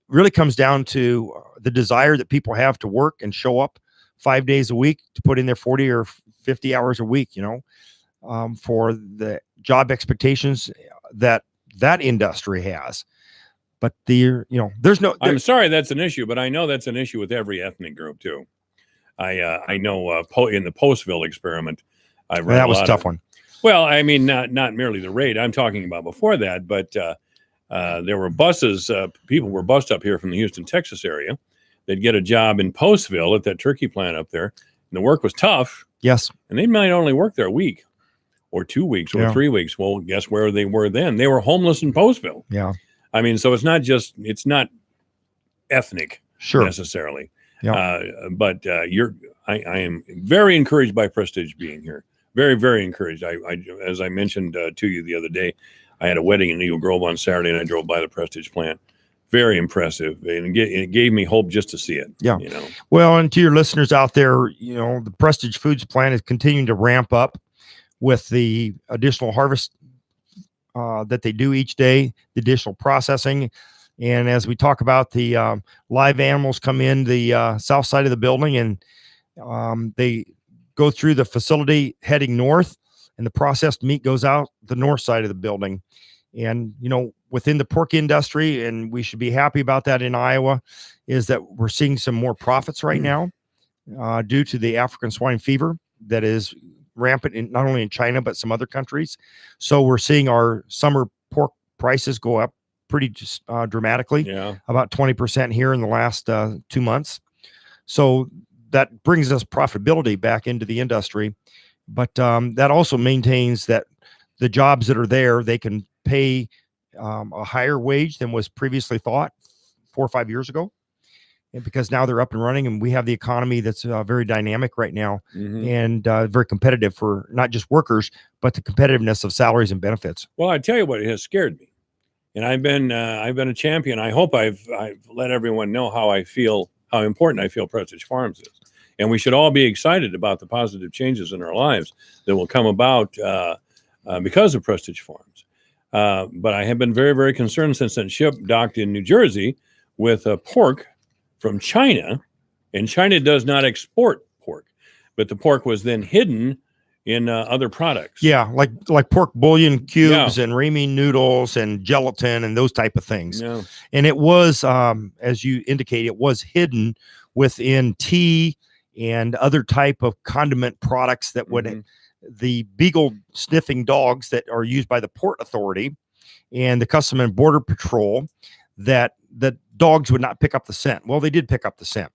really comes down to the desire that people have to work and show up 5 days a week, to put in their 40 or 50 hours a week, for the job expectations that industry has. But there's no. I'm sorry that's an issue, but I know that's an issue with every ethnic group too. I know in the Postville experiment, I read that was a tough one. Well, I mean, not merely the raid I'm talking about before that, but there were buses. People were bused up here from the Houston, Texas area. They'd get a job in Postville at that turkey plant up there, and the work was tough. Yes, and they might only work there a week, or 2 weeks, or 3 weeks. Well, guess where they were then? They were homeless in Postville. Yeah, I mean, so it's not ethnic necessarily. Yeah. But I am very encouraged by Prestige being here. Very, very encouraged. I as I mentioned to you the other day, I had a wedding in Eagle Grove on Saturday, and I drove by the Prestige plant. Very impressive, and it gave me hope just to see it. Yeah. Well, and to your listeners out there, the Prestige Foods plant is continuing to ramp up with the additional harvest that they do each day, the additional processing. And as we talk about, the live animals come in the south side of the building, and they go through the facility heading north, and the processed meat goes out the north side of the building. And, within the pork industry, and we should be happy about that in Iowa, is that we're seeing some more profits right now due to the African swine fever that is rampant not only in China, but some other countries. So we're seeing our summer pork prices go up pretty dramatically, about 20% here in the last 2 months. So that brings us profitability back into the industry. But that also maintains that the jobs that are there, they can pay a higher wage than was previously thought 4 or 5 years ago. And because now they're up and running, and we have the economy that's very dynamic right now, and very competitive for not just workers, but the competitiveness of salaries and benefits. Well, I tell you what, it has scared me. And I've been a champion. I hope I've let everyone know how important I feel Prestige Farms is. And we should all be excited about the positive changes in our lives that will come about because of Prestige Farms. But I have been very, very concerned since that ship docked in New Jersey with pork from China. And China does not export pork, but the pork was then hidden in other products. Yeah, like pork bouillon cubes and ramen noodles and gelatin and those type of things. Yeah. And it was, as you indicate, it was hidden within tea and other type of condiment products that would the beagle sniffing dogs that are used by the Port Authority and the Customs and Border Patrol, that the dogs would not pick up the scent. Well, they did pick up the scent.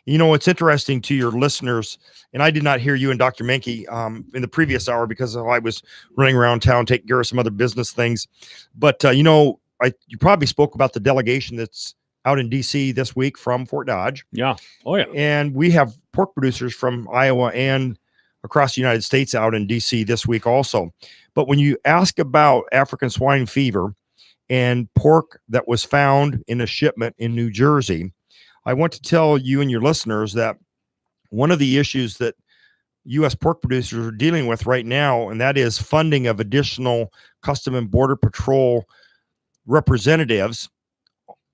It's interesting to your listeners, and I did not hear you and Dr. Menke in the previous hour because I was running around town taking care of some other business things. But, you probably spoke about the delegation that's out in D.C. this week from Fort Dodge. Yeah. Oh, yeah. And we have pork producers from Iowa and across the United States out in D.C. this week also. But when you ask about African swine fever and pork that was found in a shipment in New Jersey, I want to tell you and your listeners that one of the issues that U.S. pork producers are dealing with right now, and that is funding of additional Customs and Border Patrol representatives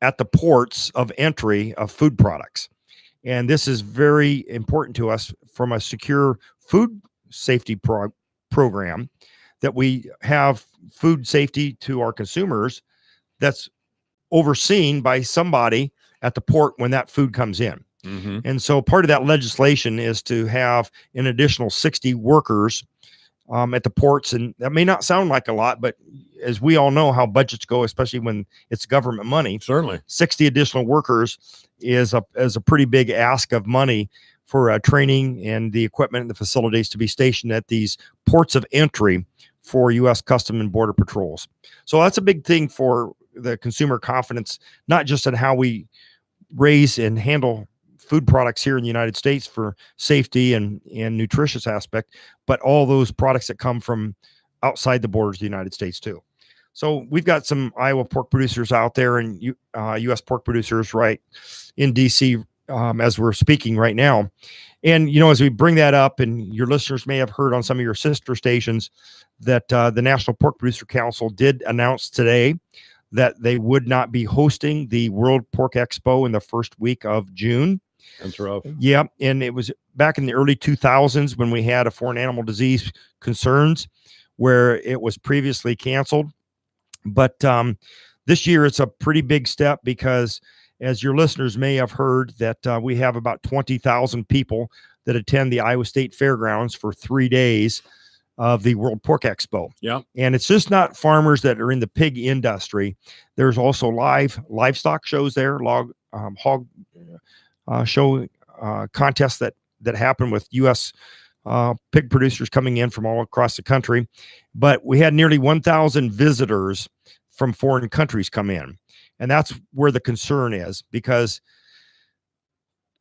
at the ports of entry of food products. And this is very important to us from a secure food safety program, that we have food safety to our consumers that's overseen by somebody at the port when that food comes in. Mm-hmm. And so part of that legislation is to have an additional 60 workers at the ports. And that may not sound like a lot, but as we all know how budgets go, especially when it's government money, certainly 60 additional workers is a pretty big ask of money for training and the equipment and the facilities to be stationed at these ports of entry for U.S. Custom and Border Patrols. So that's a big thing for the consumer confidence, not just in how we raise and handle food products here in the United States for safety and nutritious aspect, but all those products that come from outside the borders of the United States too. So we've got some Iowa pork producers out there and U.S. pork producers right in D.C. As we're speaking right now. And, as we bring that up, and your listeners may have heard on some of your sister stations that the National Pork Producer Council did announce today that they would not be hosting the World Pork Expo in the first week of June. That's rough. Yeah. And it was back in the early 2000s when we had a foreign animal disease concerns where it was previously canceled. But this year it's a pretty big step because, as your listeners may have heard, that we have about 20,000 people that attend the Iowa State Fairgrounds for 3 days of the World Pork Expo. Yeah. And it's just not farmers that are in the pig industry. There's also livestock shows there, hog show contests that happen with U.S. Pig producers coming in from all across the country. But we had nearly 1,000 visitors from foreign countries come in. And that's where the concern is, because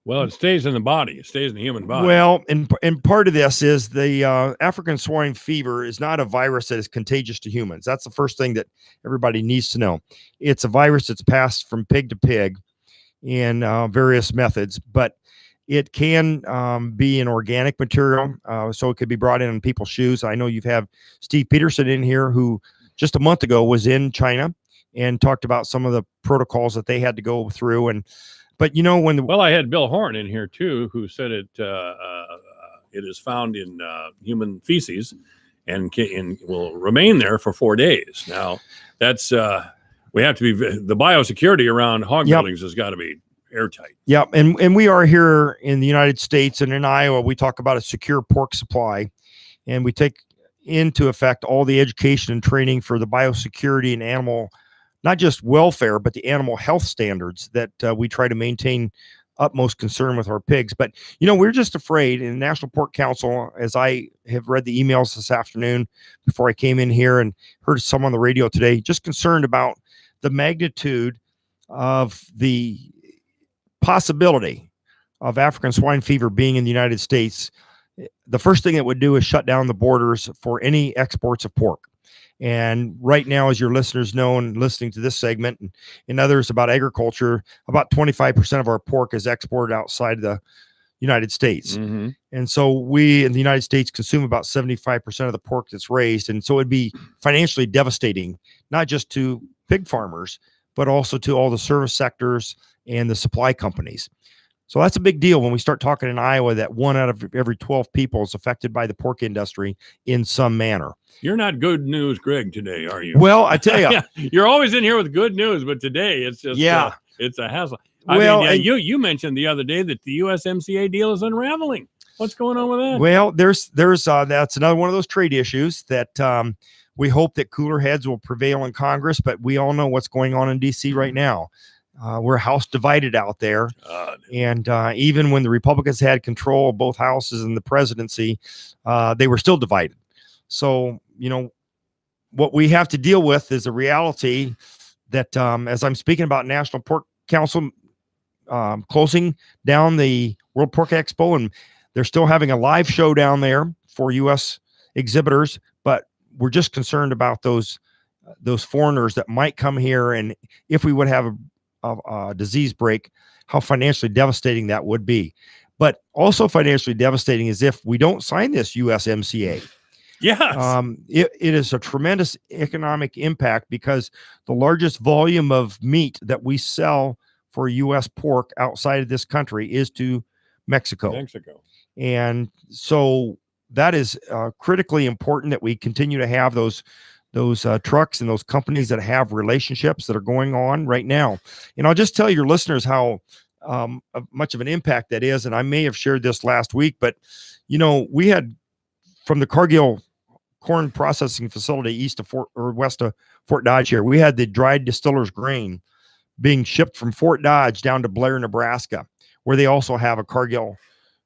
well, it stays in the body. It stays in the human body. Well, and part of this is the African swine fever is not a virus that is contagious to humans. That's the first thing that everybody needs to know. It's a virus that's passed from pig to pig in various methods, but it can be an organic material, so it could be brought in on people's shoes. I know you've had Steve Peterson in here, who just a month ago was in China and talked about some of the protocols that they had to go through. But when I had Bill Horn in here too, who said it is found in human feces and will remain there for 4 days. Now, that's we have to be the biosecurity around hog buildings has got to be airtight. Yep, and we are here in the United States and in Iowa. We talk about a secure pork supply, and we take into effect all the education and training for the biosecurity and animal, not just welfare, but the animal health standards that we try to maintain utmost concern with our pigs. But, we're just afraid, in the National Pork Council, as I have read the emails this afternoon before I came in here and heard some on the radio today, just concerned about the magnitude of the possibility of African swine fever being in the United States. The first thing it would do is shut down the borders for any exports of pork. And right now, as your listeners know and listening to this segment and others about agriculture, about 25% of our pork is exported outside the United States. Mm-hmm. And so we in the United States consume about 75% of the pork that's raised. And so it'd be financially devastating, not just to pig farmers, but also to all the service sectors and the supply companies. So that's a big deal when we start talking in Iowa that 1 out of every 12 people is affected by the pork industry in some manner. You're not good news, Greg, today, are you? Well, I tell you, you're always in here with good news, but today it's just it's a hassle. You mentioned the other day that the USMCA deal is unraveling. What's going on with that? Well, there's that's another one of those trade issues that we hope that cooler heads will prevail in Congress, but we all know what's going on in D.C. right now. We're house divided out there. And even when the Republicans had control of both houses and the presidency, they were still divided. So, what we have to deal with is the reality that as I'm speaking about National Pork Council closing down the World Pork Expo, and they're still having a live show down there for U.S. exhibitors, but we're just concerned about those foreigners that might come here. And if we would have a disease break, how financially devastating that would be. But also financially devastating is if we don't sign this USMCA. Yes. It is a tremendous economic impact because the largest volume of meat that we sell for U.S. pork outside of this country is to Mexico. And so that is critically important that we continue to have those trucks and those companies that have relationships that are going on right now. And I'll just tell your listeners how much of an impact that is. And I may have shared this last week, but we had from the Cargill corn processing facility west of Fort Dodge here, we had the dried distillers grain being shipped from Fort Dodge down to Blair, Nebraska, where they also have a Cargill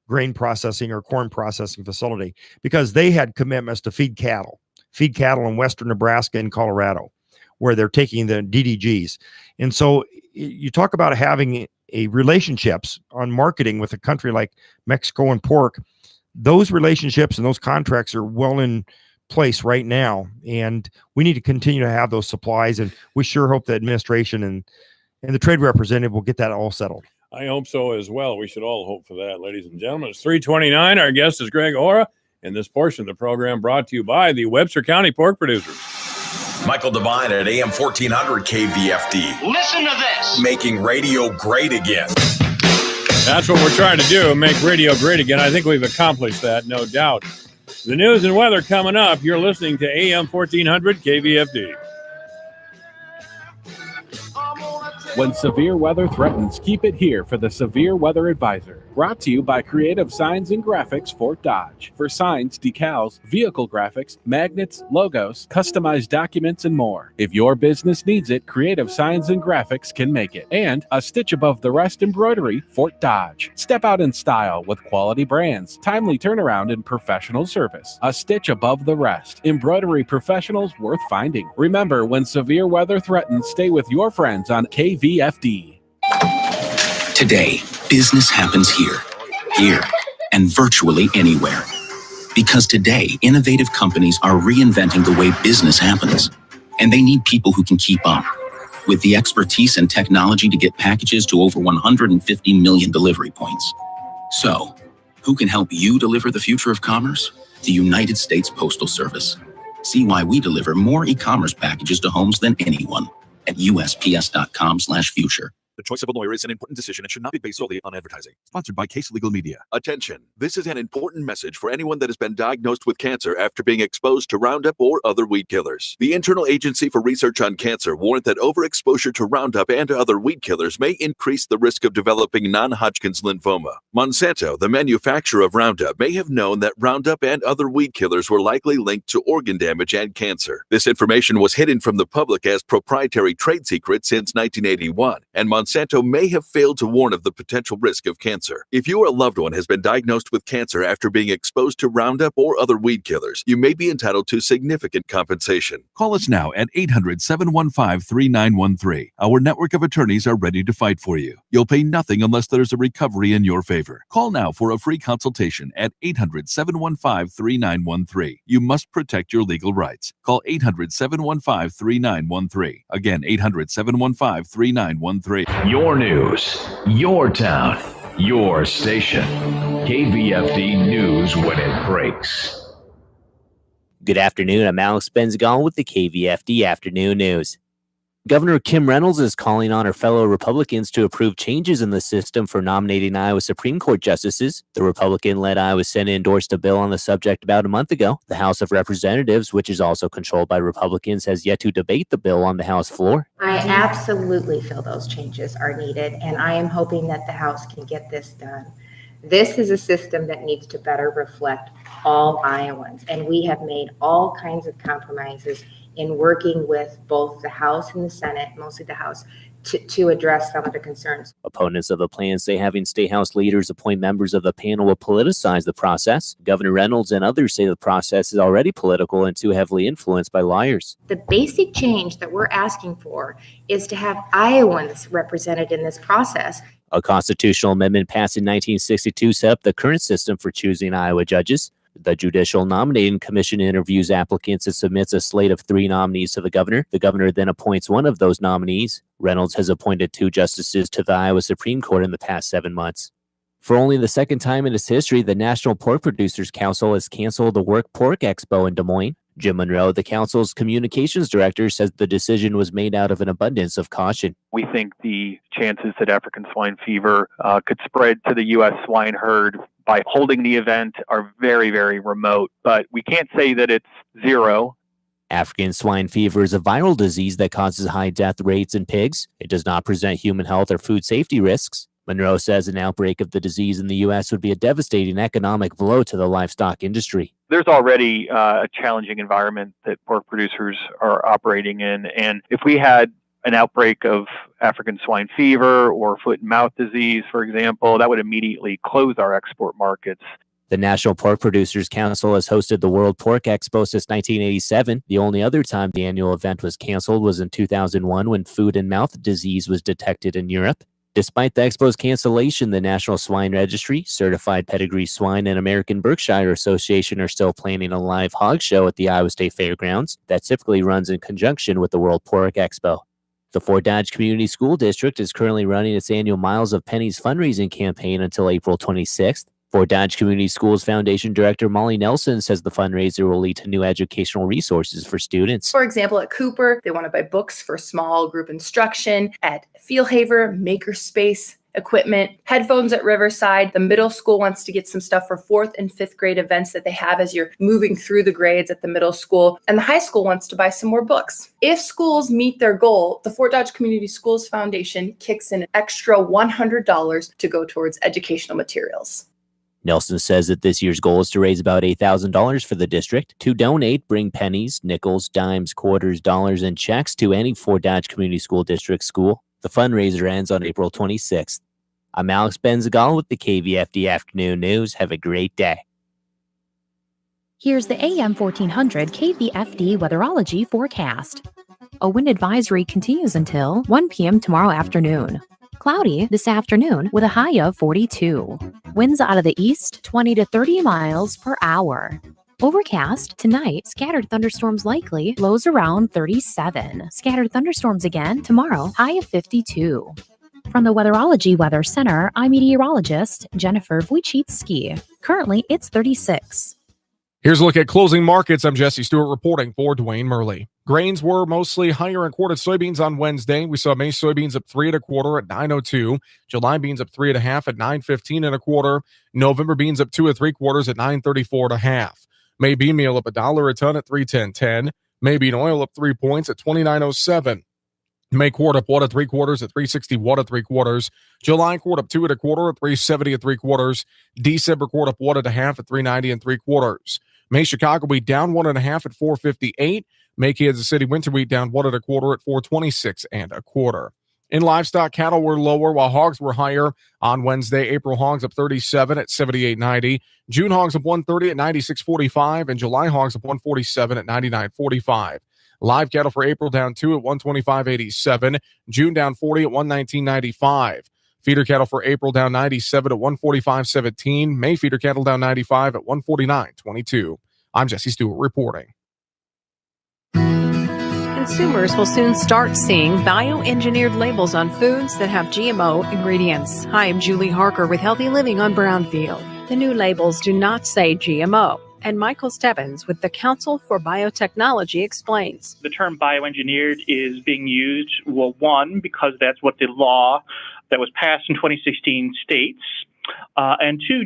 grain processing or corn processing facility, because they had commitments to feed cattle in western Nebraska and Colorado, where they're taking the DDGs. And so you talk about having a relationships on marketing with a country like Mexico and pork. Those relationships and those contracts are well in place right now, and we need to continue to have those supplies. And we sure hope the administration and the trade representative will get that all settled. I hope so as well. We should all hope for that, ladies and gentlemen. It's 3:29. Our guest is Greg Ora, and this portion of the program brought to you by the Webster County Pork Producers. Michael Devine at AM 1400 KVFD. Listen to this. Making radio great again. That's what we're trying to do, make radio great again. I think we've accomplished that, no doubt. The news and weather coming up. You're listening to AM 1400 KVFD. When severe weather threatens, keep it here for the Severe Weather Advisor. Brought to you by Creative Signs and Graphics Fort Dodge. For signs, decals, vehicle graphics, magnets, logos, customized documents, and more. If your business needs it, Creative Signs and Graphics can make it. And a stitch above the rest embroidery, Fort Dodge. Step out in style with quality brands, timely turnaround, and professional service. A stitch above the rest. Embroidery professionals worth finding. Remember, when severe weather threatens, stay with your friends on KVFD. Today, business happens here, and virtually anywhere. Because today, innovative companies are reinventing the way business happens, and they need people who can keep up. With the expertise and technology to get packages to over 150 million delivery points. So, who can help you deliver the future of commerce? The United States Postal Service. See why we deliver more e-commerce packages to homes than anyone at USPS.com/future. The choice of a lawyer is an important decision and should not be based solely on advertising. Sponsored by Case Legal Media. Attention. This is an important message for anyone that has been diagnosed with cancer after being exposed to Roundup or other weed killers. The Internal Agency for Research on Cancer warned that overexposure to Roundup and other weed killers may increase the risk of developing non-Hodgkin's lymphoma. Monsanto, the manufacturer of Roundup, may have known that Roundup and other weed killers were likely linked to organ damage and cancer. This information was hidden from the public as proprietary trade secret since 1981, and Monsanto may have failed to warn of the potential risk of cancer. If you or a loved one has been diagnosed with cancer after being exposed to Roundup or other weed killers, you may be entitled to significant compensation. Call us now at 800-715-3913. Our network of attorneys are ready to fight for you. You'll pay nothing unless there's a recovery in your favor. Call now for a free consultation at 800-715-3913. You must protect your legal rights. Call 800-715-3913. Again, 800-715-3913. Your news, your town, your station. KVFD News when it breaks. Good afternoon. I'm Alex Benzagon with the KVFD Afternoon News. Governor Kim Reynolds is calling on her fellow Republicans to approve changes in the system for nominating Iowa Supreme Court justices. The Republican-led Iowa Senate endorsed a bill on the subject about a month ago. The House of Representatives, which is also controlled by Republicans, has yet to debate the bill on the House floor. I absolutely feel those changes are needed, and I am hoping that the House can get this done. This is a system that needs to better reflect all Iowans, and we have made all kinds of compromises in working with both the House and the Senate, mostly the House, to address some of the concerns. Opponents of the plan say having State House leaders appoint members of the panel will politicize the process. Governor Reynolds and others say the process is already political and too heavily influenced by lawyers. The basic change that we're asking for is to have Iowans represented in this process. A constitutional amendment passed in 1962 set up the current system for choosing Iowa judges. The Judicial Nominating Commission interviews applicants and submits a slate of 3 nominees to the governor. The governor then appoints one of those nominees. Reynolds has appointed 2 justices to the Iowa Supreme Court in the past 7 months. For only the second time in its history, the National Pork Producers Council has canceled the Work Pork Expo in Des Moines. Jim Monroe, the council's communications director, says the decision was made out of an abundance of caution. We think the chances that African swine fever could spread to the U.S. swine herd by holding the event are very, very remote, but we can't say that it's zero. African swine fever is a viral disease that causes high death rates in pigs. It does not present human health or food safety risks. Monroe says an outbreak of the disease in the U.S. would be a devastating economic blow to the livestock industry. There's already a challenging environment that pork producers are operating in, and if we had an outbreak of African swine fever or foot and mouth disease, for example, that would immediately close our export markets. The National Pork Producers Council has hosted the World Pork Expo since 1987. The only other time the annual event was canceled was in 2001 when foot and mouth disease was detected in Europe. Despite the Expo's cancellation, the National Swine Registry, Certified Pedigree Swine, and American Berkshire Association are still planning a live hog show at the Iowa State Fairgrounds that typically runs in conjunction with the World Pork Expo. The Fort Dodge Community School District is currently running its annual Miles of Pennies fundraising campaign until April 26th. Fort Dodge Community Schools Foundation Director Molly Nelson says the fundraiser will lead to new educational resources for students. For example, at Cooper, they want to buy books for small group instruction. At Fieldhaver, Makerspace equipment, headphones at Riverside. The middle school wants to get some stuff for 4th and 5th grade events that they have as you're moving through the grades at the middle school. And the high school wants to buy some more books. If schools meet their goal, the Fort Dodge Community Schools Foundation kicks in an extra $100 to go towards educational materials. Nelson says that this year's goal is to raise about $8,000 for the district. To donate, bring pennies, nickels, dimes, quarters, dollars, and checks to any Fort Dodge Community School District school. The fundraiser ends on April 26th. I'm Alex Benzagal with the KVFD Afternoon News. Have a great day. Here's the AM 1400 KVFD Weatherology forecast. A wind advisory continues until 1 p.m. tomorrow afternoon. Cloudy this afternoon with a high of 42. Winds out of the east 20 to 30 miles per hour. Overcast tonight, scattered thunderstorms likely, lows around 37. Scattered thunderstorms again tomorrow, high of 52. From the Weatherology Weather Center, I'm meteorologist Jennifer Wojcicki. Currently, it's 36. Here's a look at closing markets. I'm Jesse Stewart reporting for Dwayne Murley. Grains were mostly higher in quartered soybeans on Wednesday. We saw May soybeans up 3 1/4 at 9.02. July beans up 3 1/2 at 9.15 1/4. November beans up 2 3/4 at 9.34 1/2. May bean meal up $1 a ton at 3.10.10. May bean oil up 3 points at 29.07. May quart up 1 3/4 at 3.61 3/4. July quart up 2 1/4 at 3.70 3/4. December quart up 1 1/2 at 3.90 3/4. May Chicago wheat down 1 1/2 at 4.58. May Kansas City winter wheat down 1 1/4 at 4.26 1/4. In livestock, cattle were lower while hogs were higher on Wednesday. April hogs up 37 at 78.90. June hogs up 130 at 96.45, and July hogs up 147 at 99.45. Live cattle for April down 2 at 125.87. June down 40 at 119.95. Feeder cattle for April down 97 at 145.17. May feeder cattle down 95 at 149.22. I'm Jesse Stewart reporting. Consumers will soon start seeing bioengineered labels on foods that have GMO ingredients. Hi, I'm Julie Harker with Healthy Living on Brownfield. The new labels do not say GMO. And Michael Stebbins with the Council for Biotechnology explains. The term bioengineered is being used, well, one, because that's what the law that was passed in 2016 states. And two,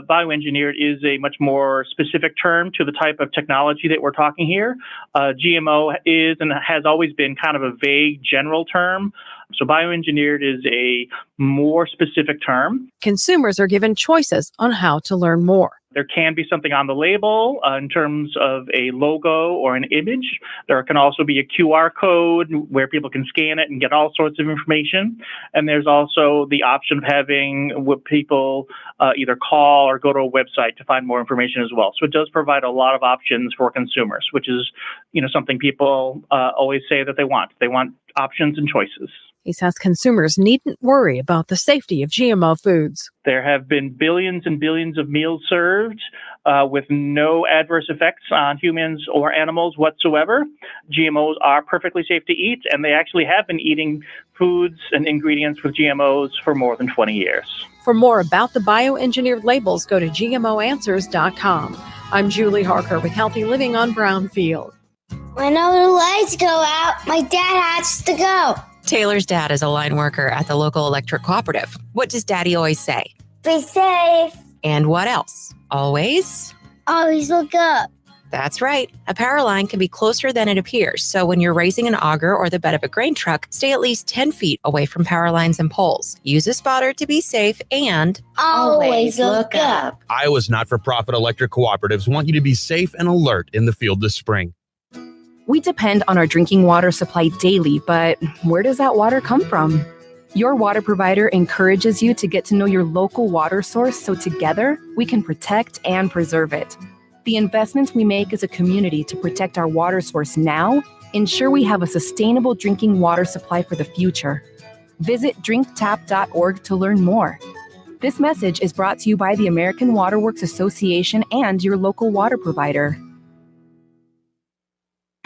bioengineered is a much more specific term to the type of technology that we're talking here. GMO is and has always been kind of a vague general term. So bioengineered is a more specific term. Consumers are given choices on how to learn more. There can be something on the label in terms of a logo or an image. There can also be a QR code where people can scan it and get all sorts of information. And there's also the option of having people either call or go to a website to find more information as well. So it does provide a lot of options for consumers, which is, something people always say that they want. They want options and choices. He says consumers needn't worry about the safety of GMO foods. There have been billions and billions of meals served with no adverse effects on humans or animals whatsoever. GMOs are perfectly safe to eat, and they actually have been eating foods and ingredients with GMOs for more than 20 years. For more about the bioengineered labels, go to gmoanswers.com. I'm Julie Harker with Healthy Living on Brownfield. When all the lights go out, my dad has to go. Taylor's dad is a line worker at the local electric cooperative. What does Daddy always say? Be safe. And what else? Always? Always look up. That's right. A power line can be closer than it appears. So when you're raising an auger or the bed of a grain truck, stay at least 10 feet away from power lines and poles. Use a spotter to be safe and always look up. Iowa's not-for-profit electric cooperatives want you to be safe and alert in the field this spring. We depend on our drinking water supply daily, but where does that water come from? Your water provider encourages you to get to know your local water source so together we can protect and preserve it. The investments we make as a community to protect our water source now ensure we have a sustainable drinking water supply for the future. Visit drinktap.org to learn more. This message is brought to you by the American Water Works Association and your local water provider.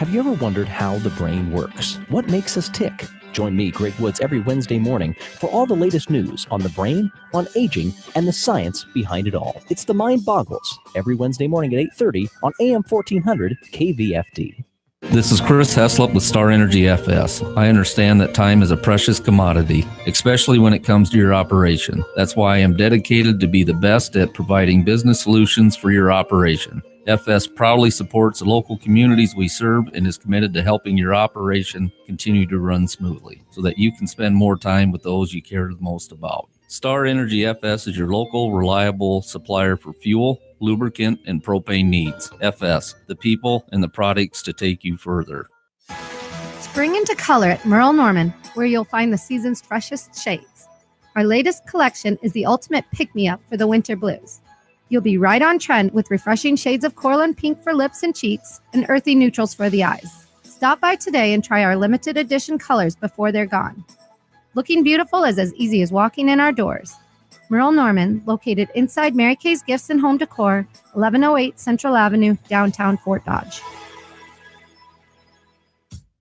Have you ever wondered how the brain works? What makes us tick? Join me, Greg Woods, every Wednesday morning for all the latest news on the brain, on aging, and the science behind it all. It's The Mind Boggles, every Wednesday morning at 8:30 on AM 1400 KVFD. This is Chris Heslop with Star Energy FS. I understand that time is a precious commodity, especially when it comes to your operation. That's why I am dedicated to be the best at providing business solutions for your operation. FS proudly supports the local communities we serve and is committed to helping your operation continue to run smoothly so that you can spend more time with those you care the most about. Star Energy FS is your local, reliable supplier for fuel, lubricant, and propane needs. FS, the people and the products to take you further. Spring into color at Merle Norman, where you'll find the season's freshest shades. Our latest collection is the ultimate pick-me-up for the winter blues. You'll be right on trend with refreshing shades of coral and pink for lips and cheeks and earthy neutrals for the eyes. Stop by today and try our limited edition colors before they're gone. Looking beautiful is as easy as walking in our doors. Merle Norman, located inside Mary Kay's Gifts and Home Decor, 1108 Central Avenue, downtown Fort Dodge.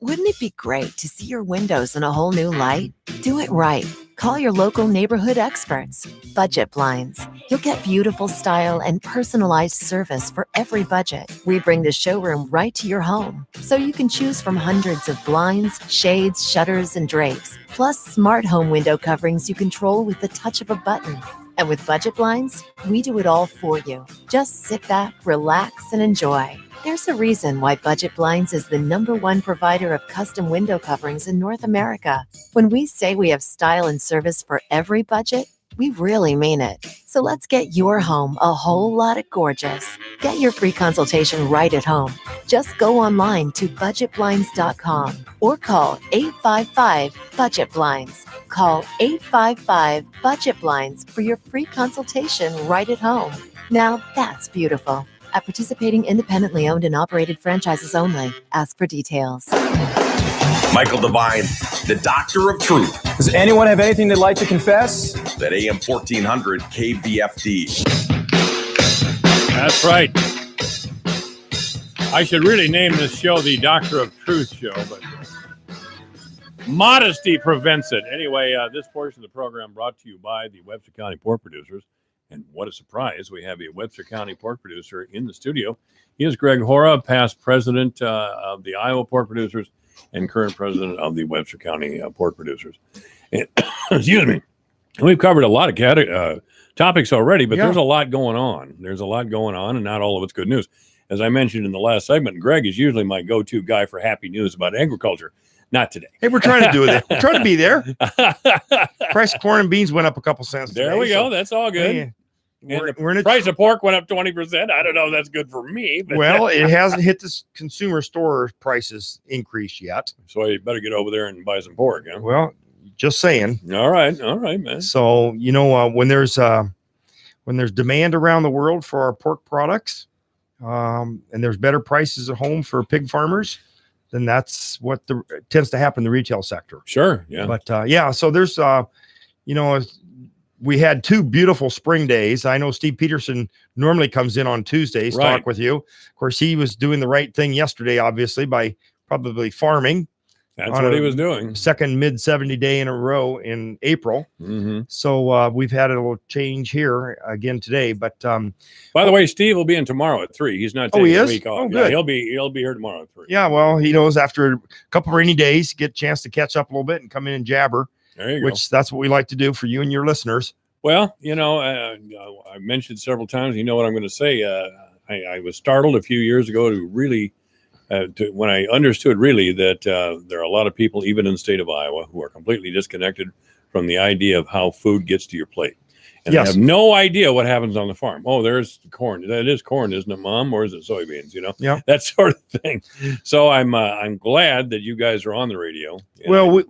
Wouldn't it be great to see your windows in a whole new light? Do it right. Call your local neighborhood experts. Budget Blinds. You'll get beautiful style and personalized service for every budget. We bring the showroom right to your home, so you can choose from hundreds of blinds, shades, shutters, and drapes, plus smart home window coverings you control with the touch of a button. And with Budget Blinds, we do it all for you. Just sit back, relax, and enjoy. There's a reason why Budget Blinds is the #1 provider of custom window coverings in North America. When we say we have style and service for every budget, we really mean it. So let's get your home a whole lot of gorgeous. Get your free consultation right at home. Just go online to budgetblinds.com or call 855-BUDGET-BLINDS. Call 855-BUDGET-BLINDS for your free consultation right at home. Now that's beautiful. At participating independently owned and operated franchises only. Ask for details. Michael Devine, the Doctor of Truth. Does anyone have anything they'd like to confess? At AM 1400 KVFD. That's right. I should really name this show the Doctor of Truth show, but modesty prevents it. Anyway, this portion of the program brought to you by the Webster County Pork Producers. And what a surprise, we have a Webster County pork producer in the studio. He is Greg Hora, past president of the Iowa Pork Producers and current president of the Webster County Pork Producers. And, excuse me. We've covered a lot of topics already, but there's a lot going on. There's a lot going on, and not all of it's good news. As I mentioned in the last segment, Greg is usually my go-to guy for happy news about agriculture. Not today. Hey, we're trying to do it. We're trying to be there. Price of corn and beans went up a couple cents today. There we go. That's all good. Hey, and the price of pork went up 20%. I don't know if that's good for me. But well, it hasn't hit the consumer store prices increase yet. So you better get over there and buy some pork. Huh? Well, just saying. All right, man. So, when there's demand around the world for our pork products, and there's better prices at home for pig farmers, then that's what tends to happen in the retail sector. Sure, yeah. But so there's we had 2 beautiful spring days. I know Steve Peterson normally comes in on Tuesdays to Right. talk with you. Of course, he was doing the right thing yesterday, obviously, by probably farming. That's on what he a was doing. Second mid 70 day in a row in April. Mm-hmm. So we've had a little change here again today. But By the way, Steve will be in tomorrow at 3. He's not Oh, taking he a is? week off. Oh, Yeah, good. he'll be here tomorrow at 3. yeah, well, he knows after a couple rainy days, get a chance to catch up a little bit and come in and jabber, There you go. which that's what we like to do for you and your listeners. Well, I mentioned several times, you know what I'm going to say. I was startled a few years ago to really, when I understood really that there are a lot of people, even in the state of Iowa, who are completely disconnected from the idea of how food gets to your plate. And Yes. they have no idea what happens on the farm. Oh, there's corn. That is corn, isn't it, Mom? Or is it soybeans? Yeah. That sort of thing. So I'm glad that you guys are on the radio. Well,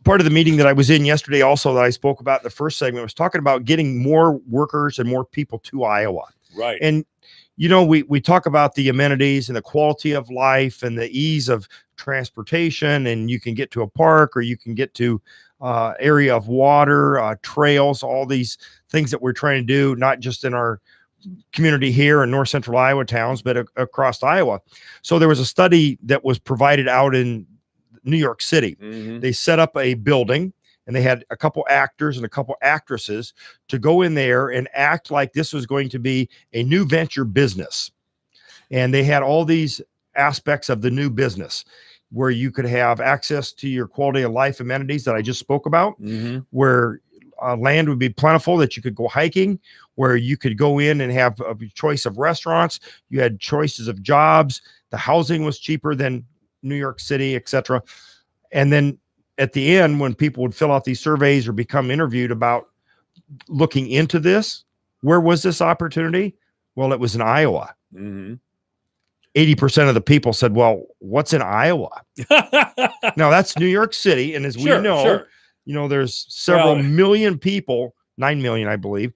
part of the meeting that I was in yesterday also that I spoke about in the first segment was talking about getting more workers and more people to Iowa. Right. And, we talk about the amenities and the quality of life and the ease of transportation, and you can get to a park or you can get to area of water, trails, all these things that we're trying to do, not just in our community here in north central Iowa towns, but across Iowa. So there was a study that was provided out in New York City. Mhm. They set up a building and they had a couple actors and a couple actresses to go in there and act like this was going to be a new venture business. And they had all these aspects of the new business where you could have access to your quality of life amenities that I just spoke about, Mhm. where land would be plentiful, that you could go hiking, where you could go in and have a choice of restaurants. You had choices of jobs. The housing was cheaper than New York City, etc. And then at the end, when people would fill out these surveys or become interviewed about looking into this, where was this opportunity? Well, it was in Iowa. Mhm. 80% of the people said, well, what's in Iowa? Now that's New York City. And as Sure, we know, sure. there's several Well, million people, 9 million, I believe,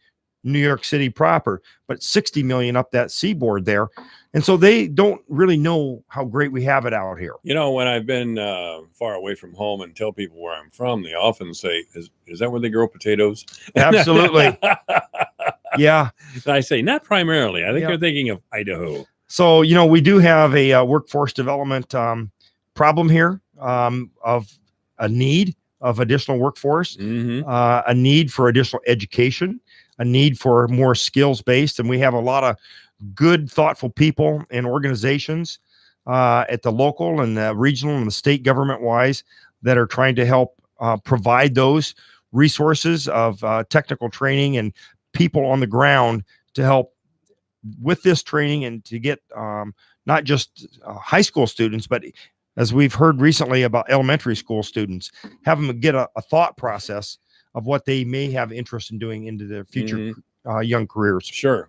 New York City proper, but 60 million up that seaboard there. And so they don't really know how great we have it out here. When I've been far away from home and tell people where I'm from, they often say, is that where they grow potatoes? Absolutely. Yeah. And I say, not primarily. I think Yeah. they're thinking of Idaho. So, we do have a workforce development problem here of a need of additional workforce, Mhm. a need for additional education, a need for more skills based. And we have a lot of good, thoughtful people and organizations at the local and the regional and the state government wise that are trying to help provide those resources of technical training and people on the ground to help with this training and to get not just high school students, but as we've heard recently about elementary school students, have them get a thought process of what they may have interest in doing into their future young careers. Sure.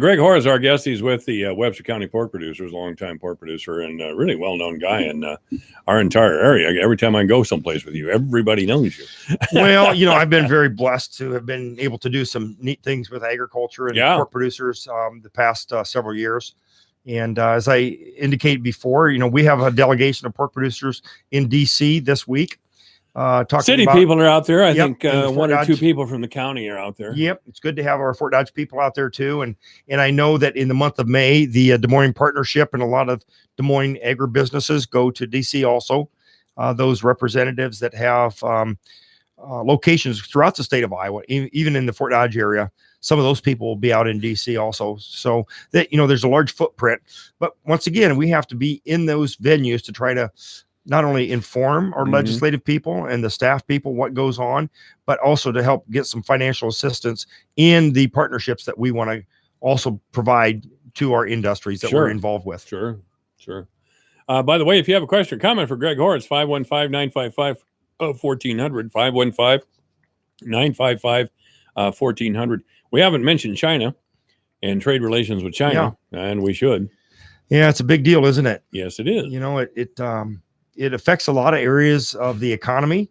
Greg Hoare is our guest. He's with the Webster County Pork Producers, longtime pork producer and really well-known guy in our entire area. Every time I go someplace with you, everybody knows you. Well, I've been very blessed to have been able to do some neat things with agriculture and Yeah. pork producers the past several years. And as I indicated before, we have a delegation of pork producers in DC this week. Talking City about, people are out there. I Yep, think and the Fort one or two Dodge- people from the county are out there. Yep, it's good to have our Fort Dodge people out there too. And I know that in the month of May, the Des Moines Partnership and a lot of Des Moines agribusinesses go to DC also. Those representatives that have locations throughout the state of Iowa, even in the Fort Dodge area, some of those people will be out in DC also. So that, there's a large footprint. But once again, we have to be in those venues to try to not only inform our Mhm. legislative people and the staff people what goes on, but also to help get some financial assistance in the partnerships that we want to also provide to our industries that Sure. we're involved with. Sure. By the way, if you have a question or comment for Greg Hoare, it's 515-955-1400, 515-955-1400. We haven't mentioned China and trade relations with China, and we should. Yeah, it's a big deal, isn't it? Yes, it is. It affects a lot of areas of the economy,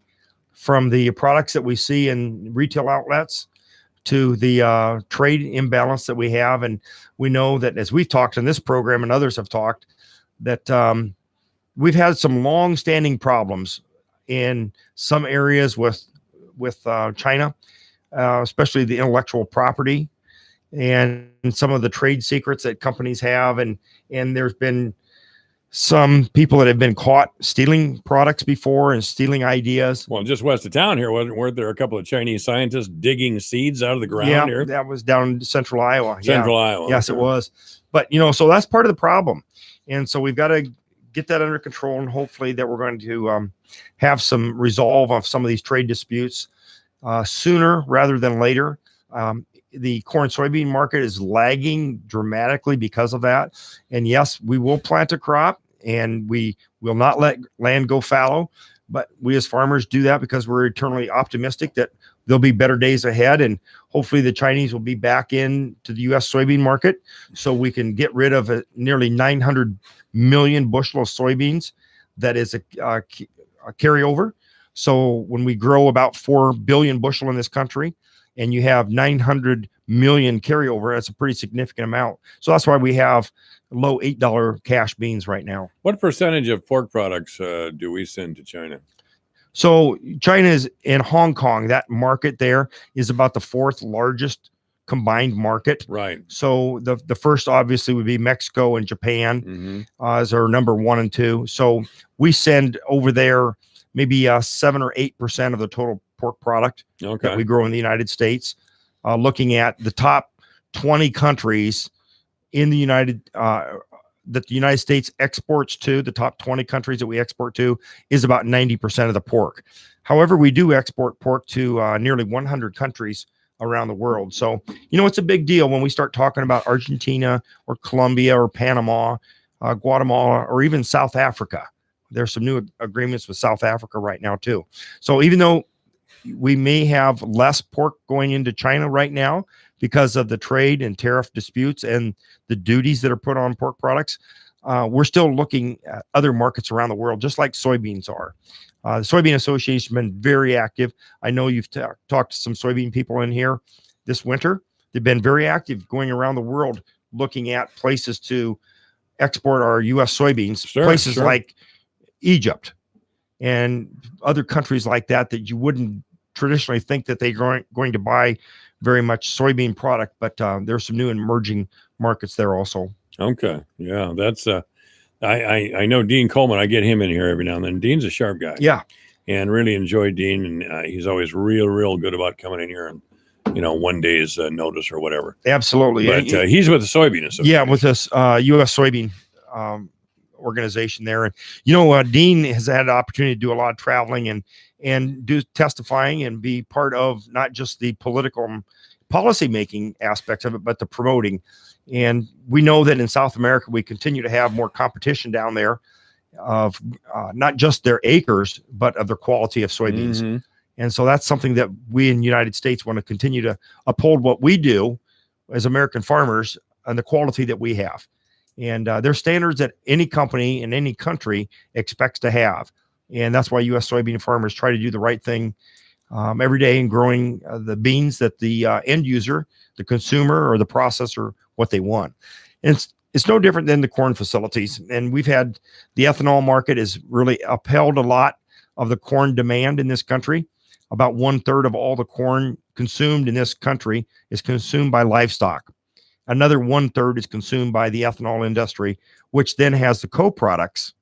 from the products that we see in retail outlets to the trade imbalance that we have. And we know that, as we've talked in this program and others have talked, that we've had some long-standing problems in some areas with with China, especially the intellectual property and some of the trade secrets that companies have. And there's been some people that have been caught stealing products before and stealing ideas. Well, just west of town here, weren't there a couple of Chinese scientists digging seeds out of the ground Yeah, here? that was down in central Iowa. Central Yeah. Iowa. Yes, okay. it was. But, so that's part of the problem. And so we've got to get that under control, and hopefully that we're going to have some resolve of some of these trade disputes sooner rather than later. The corn soybean market is lagging dramatically because of that. And yes, we will plant a crop and we will not let land go fallow. But we as farmers do that because we're eternally optimistic that there'll be better days ahead. And hopefully the Chinese will be back into the U.S. soybean market so we can get rid of nearly 900 million bushel of soybeans. That is a carryover. So when we grow about 4 billion bushel in this country, and you have 900 million carryover, that's a pretty significant amount. So that's why we have low $8 cash beans right now. What percentage of pork products do we send to China? So China is in Hong Kong. That market there is about the 4th largest combined market. Right. So the first obviously would be Mexico and Japan as our number 1 and 2. So we send over there maybe 7 or 8% of the total pork product that we grow in the United States. Looking at the top 20 countries in the that the United States exports to, the top 20 countries that we export to is about 90% of the pork. However, we do export pork to nearly 100 countries around the world. So, it's a big deal when we start talking about Argentina or Colombia or Panama, Guatemala, or even South Africa. There's some new agreements with South Africa right now too. So even though we may have less pork going into China right now because of the trade and tariff disputes and the duties that are put on pork products, we're still looking at other markets around the world, just like soybeans are. The Soybean Association has been very active. I know you've talked to some soybean people in here this winter. They've been very active going around the world looking at places to export our U.S. soybeans, places like Egypt and other countries like that you wouldn't traditionally think that they're going to buy very much soybean product, but there's some new emerging markets there also. Okay. Yeah, that's I know Dean Coleman. I get him in here every now and then. Dean's a sharp guy. Yeah. And really enjoy Dean, and he's always real good about coming in here and one day's notice or whatever. Absolutely. But he's with the Soybean Association. Yeah, with this U.S. soybean organization there. And Dean has had the opportunity to do a lot of traveling and do testifying and be part of not just the political policy making aspects of it, but the promoting. And we know that in South America we continue to have more competition down there of not just their acres, but of their quality of soybeans. And so that's something that we in the United States want to continue to uphold what we do as American farmers and the quality that we have. And there's standards that any company in any country expects to have. And that's why U.S. soybean farmers try to do the right thing every day in growing the beans that the end user, the consumer, or the processor, what they want. And it's no different than the corn facilities. And we've had the ethanol market has really upheld a lot of the corn demand in this country. About 1/3 of all the corn consumed in this country is consumed by livestock. Another 1/3 is consumed by the ethanol industry, which then has the co-products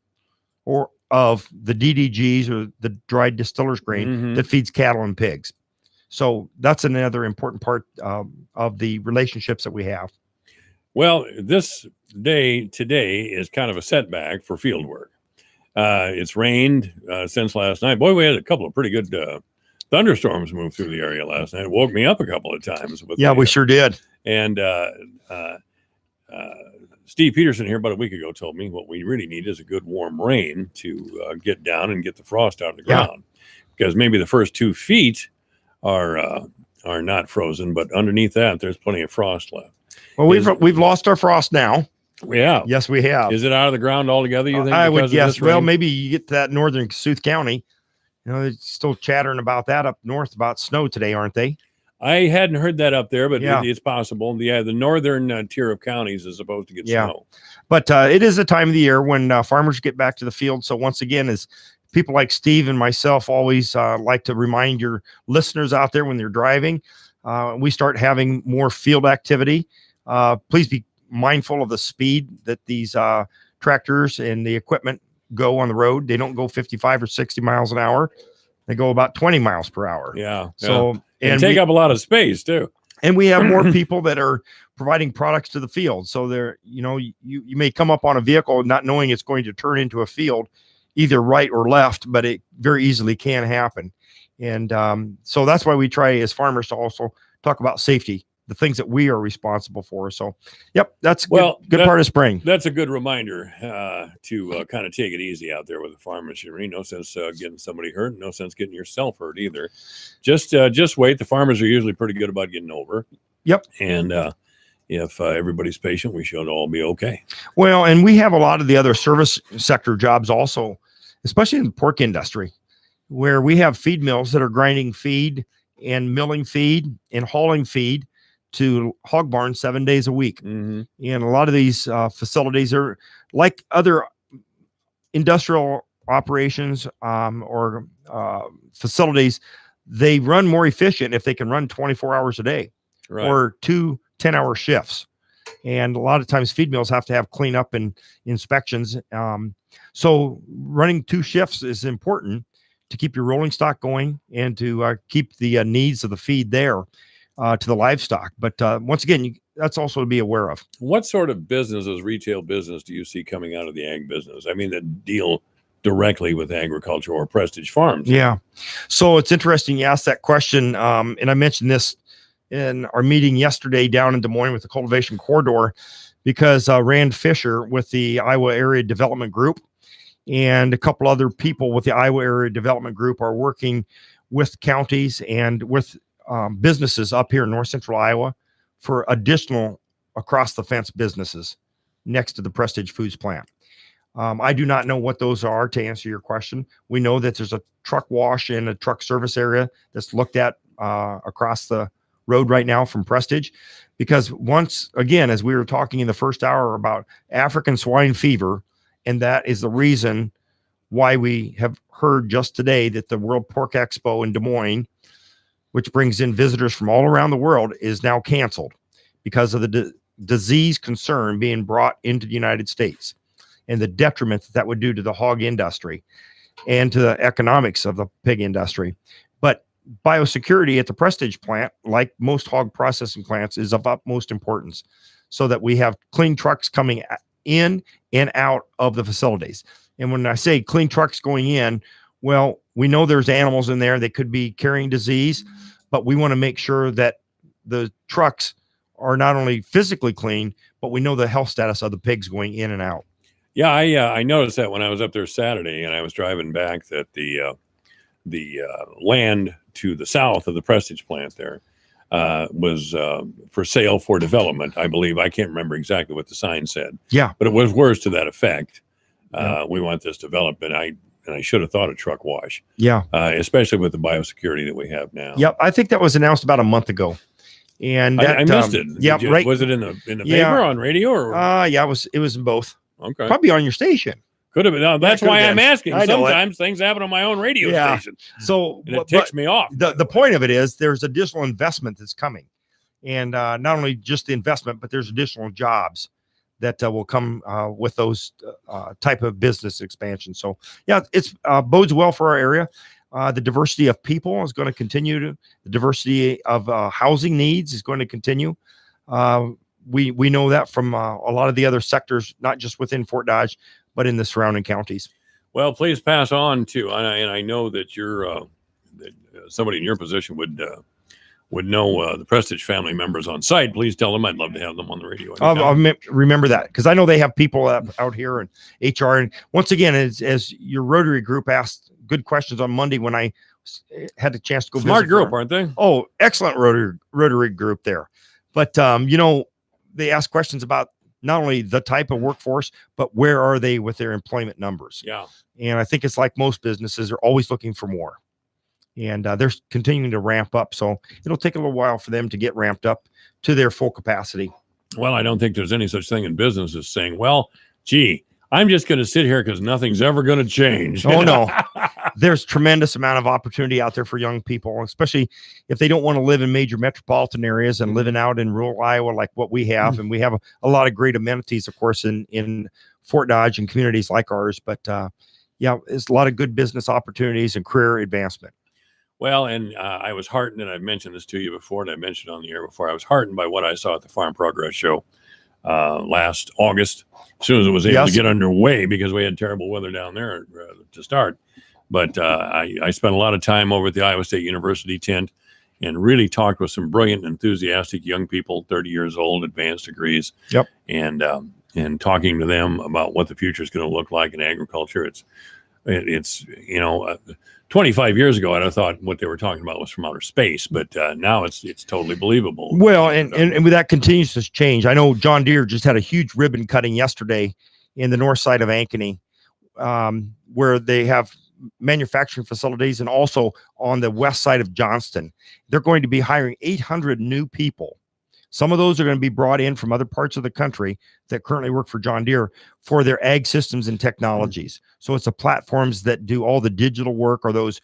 or of the DDGs or the dried distillers grain that feeds cattle and pigs. So that's another important part of the relationships that we have. Well, this day today is kind of a setback for field work. It's rained since last night. Boy, we had a couple of pretty good thunderstorms move through the area last night. It woke me up a couple of times. We sure did. And Steve Peterson here about a week ago told me what we really need is a good warm rain to get down and get the frost out of the ground. Because maybe the first 2 feet are not frozen, but underneath that there's plenty of frost left. Well, we've lost our frost now. Yeah. Yes, we have. Is it out of the ground altogether, you think? I would guess. Well, rain? maybe you get to that northern Kasuth County. They're still chattering about that up north about snow today, aren't they? I hadn't heard that up there, but it's possible. Yeah, the northern tier of counties is supposed to get snow. But it is a time of the year when farmers get back to the field. So once again, as people like Steve and myself always like to remind your listeners out there when they're driving, we start having more field activity. Please be mindful of the speed that these tractors and the equipment go on the road. They don't go 55 or 60 miles an hour. They go about 20 miles per hour. Yeah. So and take up a lot of space too. And we have more people that are providing products to the field. So there, you may come up on a vehicle not knowing it's going to turn into a field, either right or left, but it very easily can happen. And so that's why we try as farmers to also talk about safety, the things that we are responsible for. So, yep, that's good part of spraying. That's a good reminder to kind of take it easy out there with the farm machinery. No sense getting somebody hurt. No sense getting yourself hurt either. Just wait. The farmers are usually pretty good about getting over. Yep. And if everybody's patient, we should all be okay. Well, and we have a lot of the other service sector jobs also, especially in the pork industry, where we have feed mills that are grinding feed and milling feed and hauling feed to hog barns 7 days a week. Mm-hmm. And a lot of these facilities are like other industrial operations or facilities. They run more efficient if they can run 24 hours a day or 2 10-hour shifts. And a lot of times feed mills have to have cleanup and inspections. So running 2 shifts is important to keep your rolling stock going and to keep the needs of the feed there to the livestock. But once again, that's also to be aware of. What sort of businesses, retail business, do you see coming out of the ag business? I mean, that deal directly with agriculture or Prestige Farms. Yeah. So it's interesting you asked that question. And I mentioned this in our meeting yesterday down in Des Moines with the Cultivation Corridor, because Rand Fisher with the Iowa Area Development Group and a couple other people with the Iowa Area Development Group are working with counties and with businesses up here in north central Iowa for additional across the fence businesses next to the Prestige Foods plant. I do not know what those are, to answer your question. We know that there's a truck wash and a truck service area that's looked at across the road right now from Prestige, because once again, as we were talking in the first hour about African swine fever, and that is the reason why we have heard just today that the World Pork Expo in Des Moines, which brings in visitors from all around the world, is now canceled because of the disease concern being brought into the United States and the detriment that would do to the hog industry and to the economics of the pig industry. But biosecurity at the Prestige plant, like most hog processing plants, is of utmost importance so that we have clean trucks coming in and out of the facilities. And when I say clean trucks going in, well, we know there's animals in there that could be carrying disease, but we want to make sure that the trucks are not only physically clean, but we know the health status of the pigs going in and out. Yeah, I noticed that when I was up there Saturday and I was driving back, that the land to the south of the Prestige plant there was for sale for development, I believe. I can't remember exactly what the sign said. Yeah. But it was words to that effect. We want this development. I should have thought of truck wash. Yeah. Especially with the biosecurity that we have now. Yep. I think that was announced about a month ago. And that, I missed it. Yeah. Right. Was it in the paper, on radio, or? Yeah, it was in both. Okay. Probably on your station. Could have been. No, that's why I'm asking. I know sometimes things happen on my own radio station. So and it ticks me off. The point of it is there's additional investment that's coming. And not only just the investment, but there's additional jobs that will come with those type of business expansion. So yeah, it's bodes well for our area. The diversity of people is going to continue. The diversity of housing needs is going to continue. We know that from a lot of the other sectors, not just within Fort Dodge, but in the surrounding counties. Well, please pass on to, and I know that you're that somebody in your position would know the Prestige family members on site. Please tell them I'd love to have them on the radio. I'll remember that, because I know they have people out here in HR. And once again, as your Rotary group asked good questions on Monday when I had a chance to go Smart visit group, aren't they? Oh, excellent Rotary group there. But, they ask questions about not only the type of workforce, but where are they with their employment numbers? Yeah. And I think it's like most businesses are always looking for more. And they're continuing to ramp up. So it'll take a little while for them to get ramped up to their full capacity. Well, I don't think there's any such thing in business as saying, well, gee, I'm just going to sit here because nothing's ever going to change. Oh, no. There's tremendous amount of opportunity out there for young people, especially if they don't want to live in major metropolitan areas and living out in rural Iowa like what we have. And we have a lot of great amenities, of course, in Fort Dodge and communities like ours. But yeah, there's a lot of good business opportunities and career advancement. Well, and I was heartened, and I mentioned this to you before, and I mentioned on the air before, I was heartened by what I saw at the Farm Progress Show last August, as soon as it was able to get underway, because we had terrible weather down there to start. But I spent a lot of time over at the Iowa State University tent and really talked with some brilliant, enthusiastic young people, 30 years old, advanced degrees. Yep. And talking to them about what the future is going to look like in agriculture. It's 25 years ago, I'd have thought what they were talking about was from outer space, but now it's totally believable. Well, and that continues to change. I know John Deere just had a huge ribbon cutting yesterday in the north side of Ankeny, where they have manufacturing facilities, and also on the west side of Johnston. They're going to be hiring 800 new people. Some of those are going to be brought in from other parts of the country that currently work for John Deere for their ag systems and technologies. So it's the platforms that do all the digital work, or those,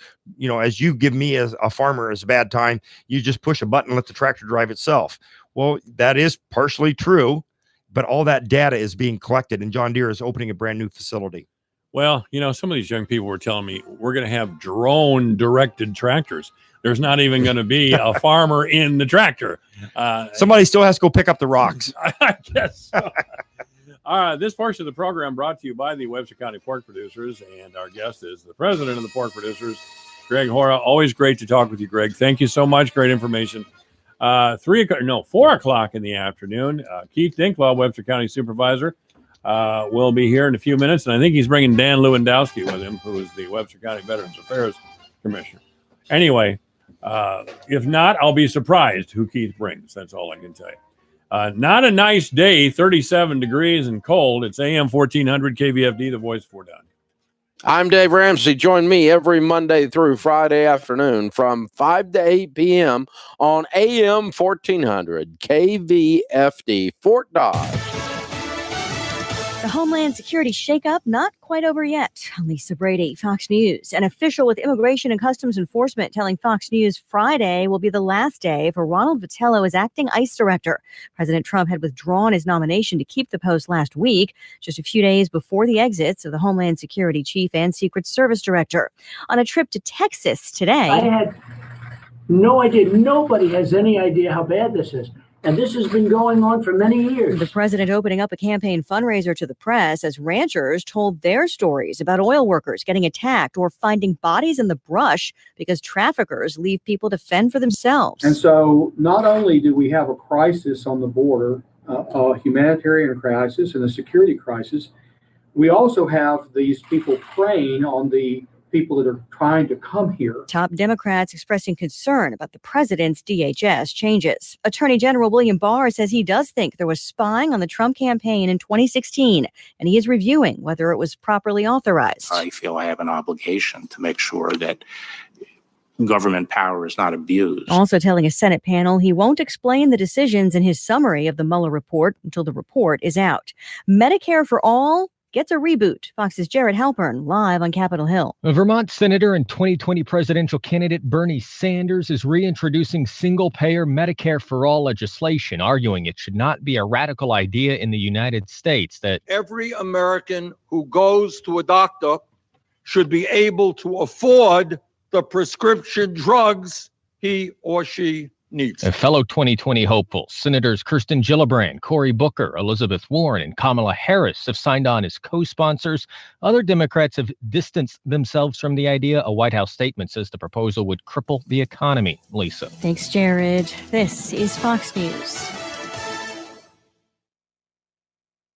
as you give me as a farmer as a bad time, you just push a button and let the tractor drive itself. Well, that is partially true, but all that data is being collected, and John Deere is opening a brand new facility. Well, some of these young people were telling me we're going to have drone-directed tractors. There's not even going to be a farmer in the tractor. Somebody still has to go pick up the rocks. I guess so. This portion of the program brought to you by the Webster County Pork Producers, and our guest is the president of the Pork Producers, Greg Hora. Always great to talk with you, Greg. Thank you so much. Great information. 4 o'clock in the afternoon. Keith Dinklaw, Webster County Supervisor, will be here in a few minutes, and I think he's bringing Dan Lewandowski with him, who is the Webster County Veterans Affairs Commissioner. Anyway, if not, I'll be surprised who Keith brings. That's all I can tell you. Not a nice day, 37 degrees and cold. It's AM 1400 KVFD, the voice for Dodge. I'm Dave Ramsey. Join me every Monday through Friday afternoon from 5 to 8 p.m. on AM 1400 KVFD, Fort Dodge. The Homeland Security shakeup not quite over yet. Lisa Brady, Fox News. An official with Immigration and Customs Enforcement telling Fox News Friday will be the last day for Ronald Vitello as acting ICE director. President Trump had withdrawn his nomination to keep the post last week, just a few days before the exits of the Homeland Security chief and Secret Service director. On a trip to Texas today. I had no idea. Nobody has any idea how bad this is. And this has been going on for many years. The president opening up a campaign fundraiser to the press as ranchers told their stories about oil workers getting attacked or finding bodies in the brush because traffickers leave people to fend for themselves. And so not only do we have a crisis on the border, a humanitarian crisis and a security crisis, we also have these people preying on the people that are trying to come here. Top Democrats expressing concern about the president's DHS changes. Attorney General William Barr says he does think there was spying on the Trump campaign in 2016, and he is reviewing whether it was properly authorized. I feel I have an obligation to make sure that government power is not abused. Also telling a Senate panel he won't explain the decisions in his summary of the Mueller report until the report is out. Medicare for all gets a reboot. Fox's Jared Halpern live on Capitol Hill. Vermont Senator and 2020 presidential candidate Bernie Sanders is reintroducing single-payer Medicare for all legislation, arguing it should not be a radical idea in the United States. That every American who goes to a doctor should be able to afford the prescription drugs he or she needs. A fellow 2020 hopefuls, Senators Kirsten Gillibrand, Cory Booker, Elizabeth Warren, and Kamala Harris have signed on as co-sponsors. Other Democrats have distanced themselves from the idea. A White House statement says the proposal would cripple the economy. Lisa. Thanks, Jared. This is Fox News.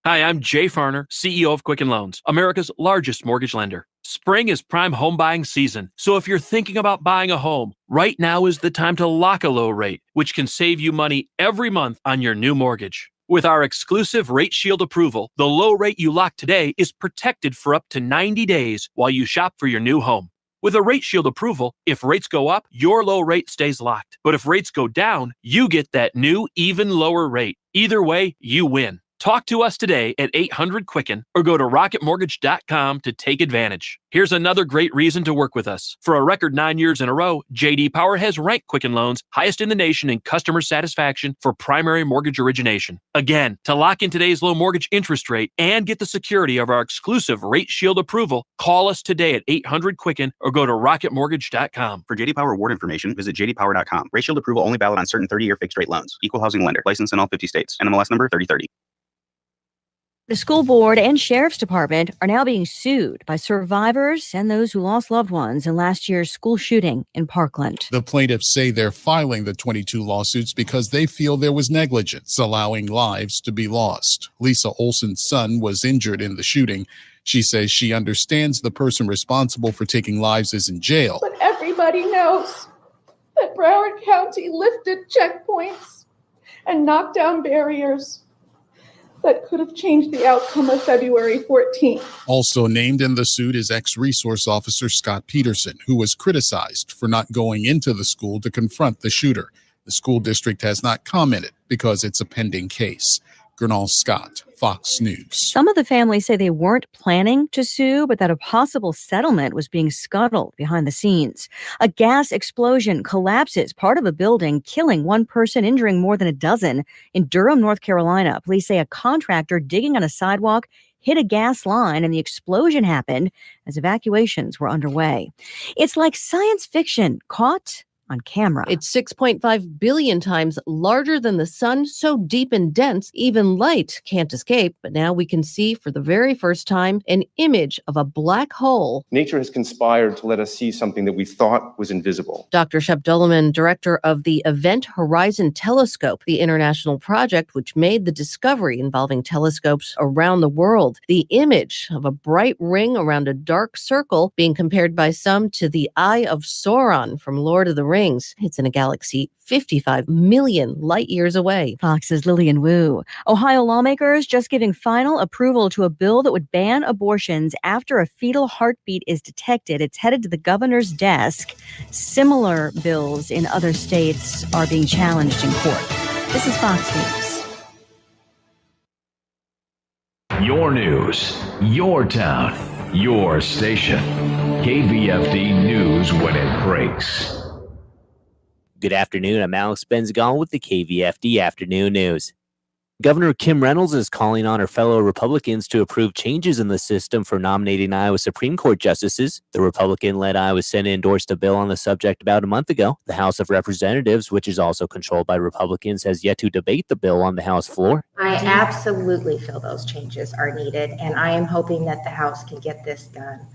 Hi, I'm Jay Farner, CEO of Quicken Loans, America's largest mortgage lender. Spring is prime home buying season, so if you're thinking about buying a home, right now is the time to lock a low rate, which can save you money every month on your new mortgage. With our exclusive Rate Shield approval, the low rate you lock today is protected for up to 90 days while you shop for your new home. With a Rate Shield approval, if rates go up, your low rate stays locked. But if rates go down, you get that new, even lower rate. Either way, you win. Talk to us today at 800-QUICKEN or go to rocketmortgage.com to take advantage. Here's another great reason to work with us. For a record 9 years in a row, J.D. Power has ranked Quicken Loans highest in the nation in customer satisfaction for primary mortgage origination. Again, to lock in today's low mortgage interest rate and get the security of our exclusive Rate Shield approval, call us today at 800-QUICKEN or go to rocketmortgage.com. For J.D. Power award information, visit jdpower.com. Rate Shield approval only valid on certain 30-year fixed-rate loans. Equal housing lender. License in all 50 states. NMLS number 3030. The school board and sheriff's department are now being sued by survivors and those who lost loved ones in last year's school shooting in Parkland. The plaintiffs say they're filing the 22 lawsuits because they feel there was negligence, allowing lives to be lost. Lisa Olson's son was injured in the shooting. She says she understands the person responsible for taking lives is in jail. But everybody knows that Broward County lifted checkpoints and knocked down barriers that could have changed the outcome of February 14th. Also named in the suit is ex-resource officer Scott Peterson, who was criticized for not going into the school to confront the shooter. The school district has not commented because it's a pending case. Gernal Scott, Fox News. Some of the families say they weren't planning to sue, but that a possible settlement was being scuttled behind the scenes. A gas explosion collapses part of a building, killing one person, injuring more than a dozen in Durham, North Carolina. Police say a contractor digging on a sidewalk hit a gas line and the explosion happened as evacuations were underway. It's like science fiction caught on camera. It's 6.5 billion times larger than the sun, so deep and dense, even light can't escape. But now we can see for the very first time an image of a black hole. Nature has conspired to let us see something that we thought was invisible. Dr. Shep Doleman, director of the Event Horizon Telescope, the international project which made the discovery involving telescopes around the world. The image of a bright ring around a dark circle being compared by some to the Eye of Sauron from Lord of the Rings. It's in a galaxy 55 million light years away. Fox's Lillian Wu. Ohio lawmakers just giving final approval to a bill that would ban abortions after a fetal heartbeat is detected. It's headed to the governor's desk. Similar bills in other states are being challenged in court. This is Fox News. Your news, your town, your station. KVFD News when it breaks. Good afternoon. I'm Alex Benzagal with the KVFD Afternoon News. Governor Kim Reynolds is calling on her fellow Republicans to approve changes in the system for nominating Iowa Supreme Court justices. The Republican-led Iowa Senate endorsed a bill on the subject about a month ago. The House of Representatives, which is also controlled by Republicans, has yet to debate the bill on the House floor. I absolutely feel those changes are needed, and I am hoping that the House can get this done.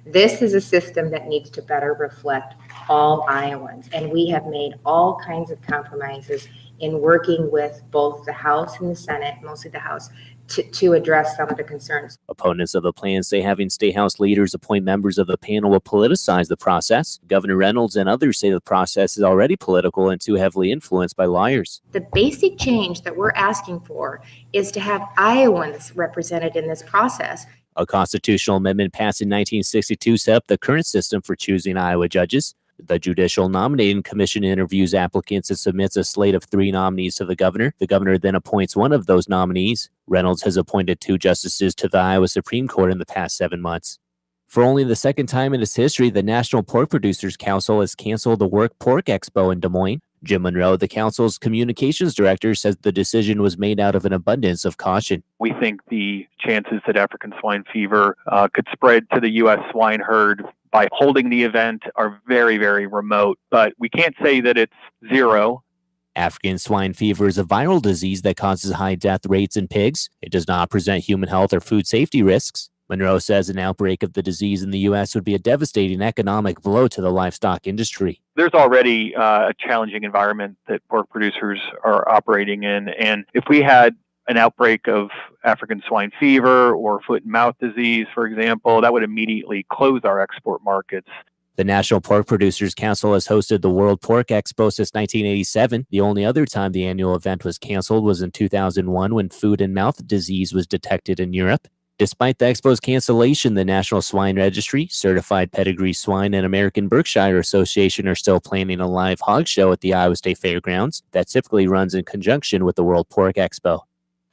This is a system that needs to better reflect all Iowans, and we have made all kinds of compromises in working with both the House and the Senate, mostly the House, to address some of the concerns. Opponents of the plan say having State House leaders appoint members of the panel will politicize the process. Governor Reynolds and others say the process is already political and too heavily influenced by lawyers. The basic change that we're asking for is to have Iowans represented in this process. A constitutional amendment passed in 1962 set up the current system for choosing Iowa judges. The Judicial Nominating Commission interviews applicants and submits a slate of 3 nominees to the governor. The governor then appoints one of those nominees. Reynolds has appointed 2 justices to the Iowa Supreme Court in the past 7 months. For only the second time in its history, the National Pork Producers Council has canceled the Work Pork Expo in Des Moines. Jim Monroe, the council's communications director, says the decision was made out of an abundance of caution. We think the chances that African swine fever could spread to the U.S. swine herd by holding the event are very, very remote, but we can't say that it's zero. African swine fever is a viral disease that causes high death rates in pigs. It does not present human health or food safety risks. Monroe says an outbreak of the disease in the U.S. would be a devastating economic blow to the livestock industry. There's already a challenging environment that pork producers are operating in, and if we had an outbreak of African swine fever or foot and mouth disease, for example, that would immediately close our export markets. The National Pork Producers Council has hosted the World Pork Expo since 1987. The only other time the annual event was canceled was in 2001 when foot and mouth disease was detected in Europe. Despite the expo's cancellation, the National Swine Registry, Certified Pedigree Swine, and American Berkshire Association are still planning a live hog show at the Iowa State Fairgrounds that typically runs in conjunction with the World Pork Expo.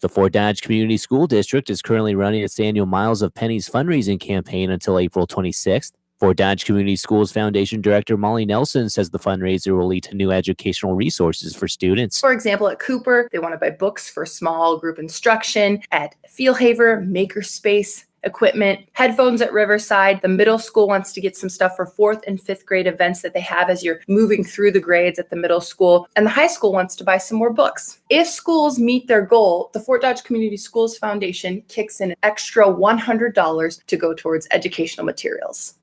The Fort Dodge Community School District is currently running its annual Miles of Pennies fundraising campaign until April 26th. Fort Dodge Community Schools Foundation Director Molly Nelson says the fundraiser will lead to new educational resources for students. For example, at Cooper, they want to buy books for small group instruction. At Fieldhaver, Makerspace, equipment, headphones at Riverside. The middle school wants to get some stuff for 4th and 5th grade events that they have as you're moving through the grades at the middle school. And the high school wants to buy some more books. If schools meet their goal, the Fort Dodge Community Schools Foundation kicks in an extra $100 to go towards educational materials.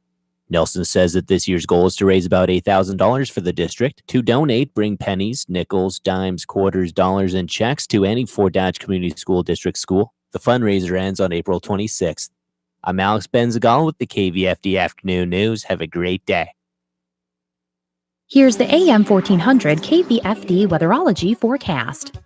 Nelson says that this year's goal is to raise about $8,000 for the district. To donate, bring pennies, nickels, dimes, quarters, dollars, and checks to any Fort Dodge Community School District school. The fundraiser ends on April 26th. I'm Alex Benzagal with the KVFD Afternoon News. Have a great day. Here's the AM 1400 KVFD weatherology forecast.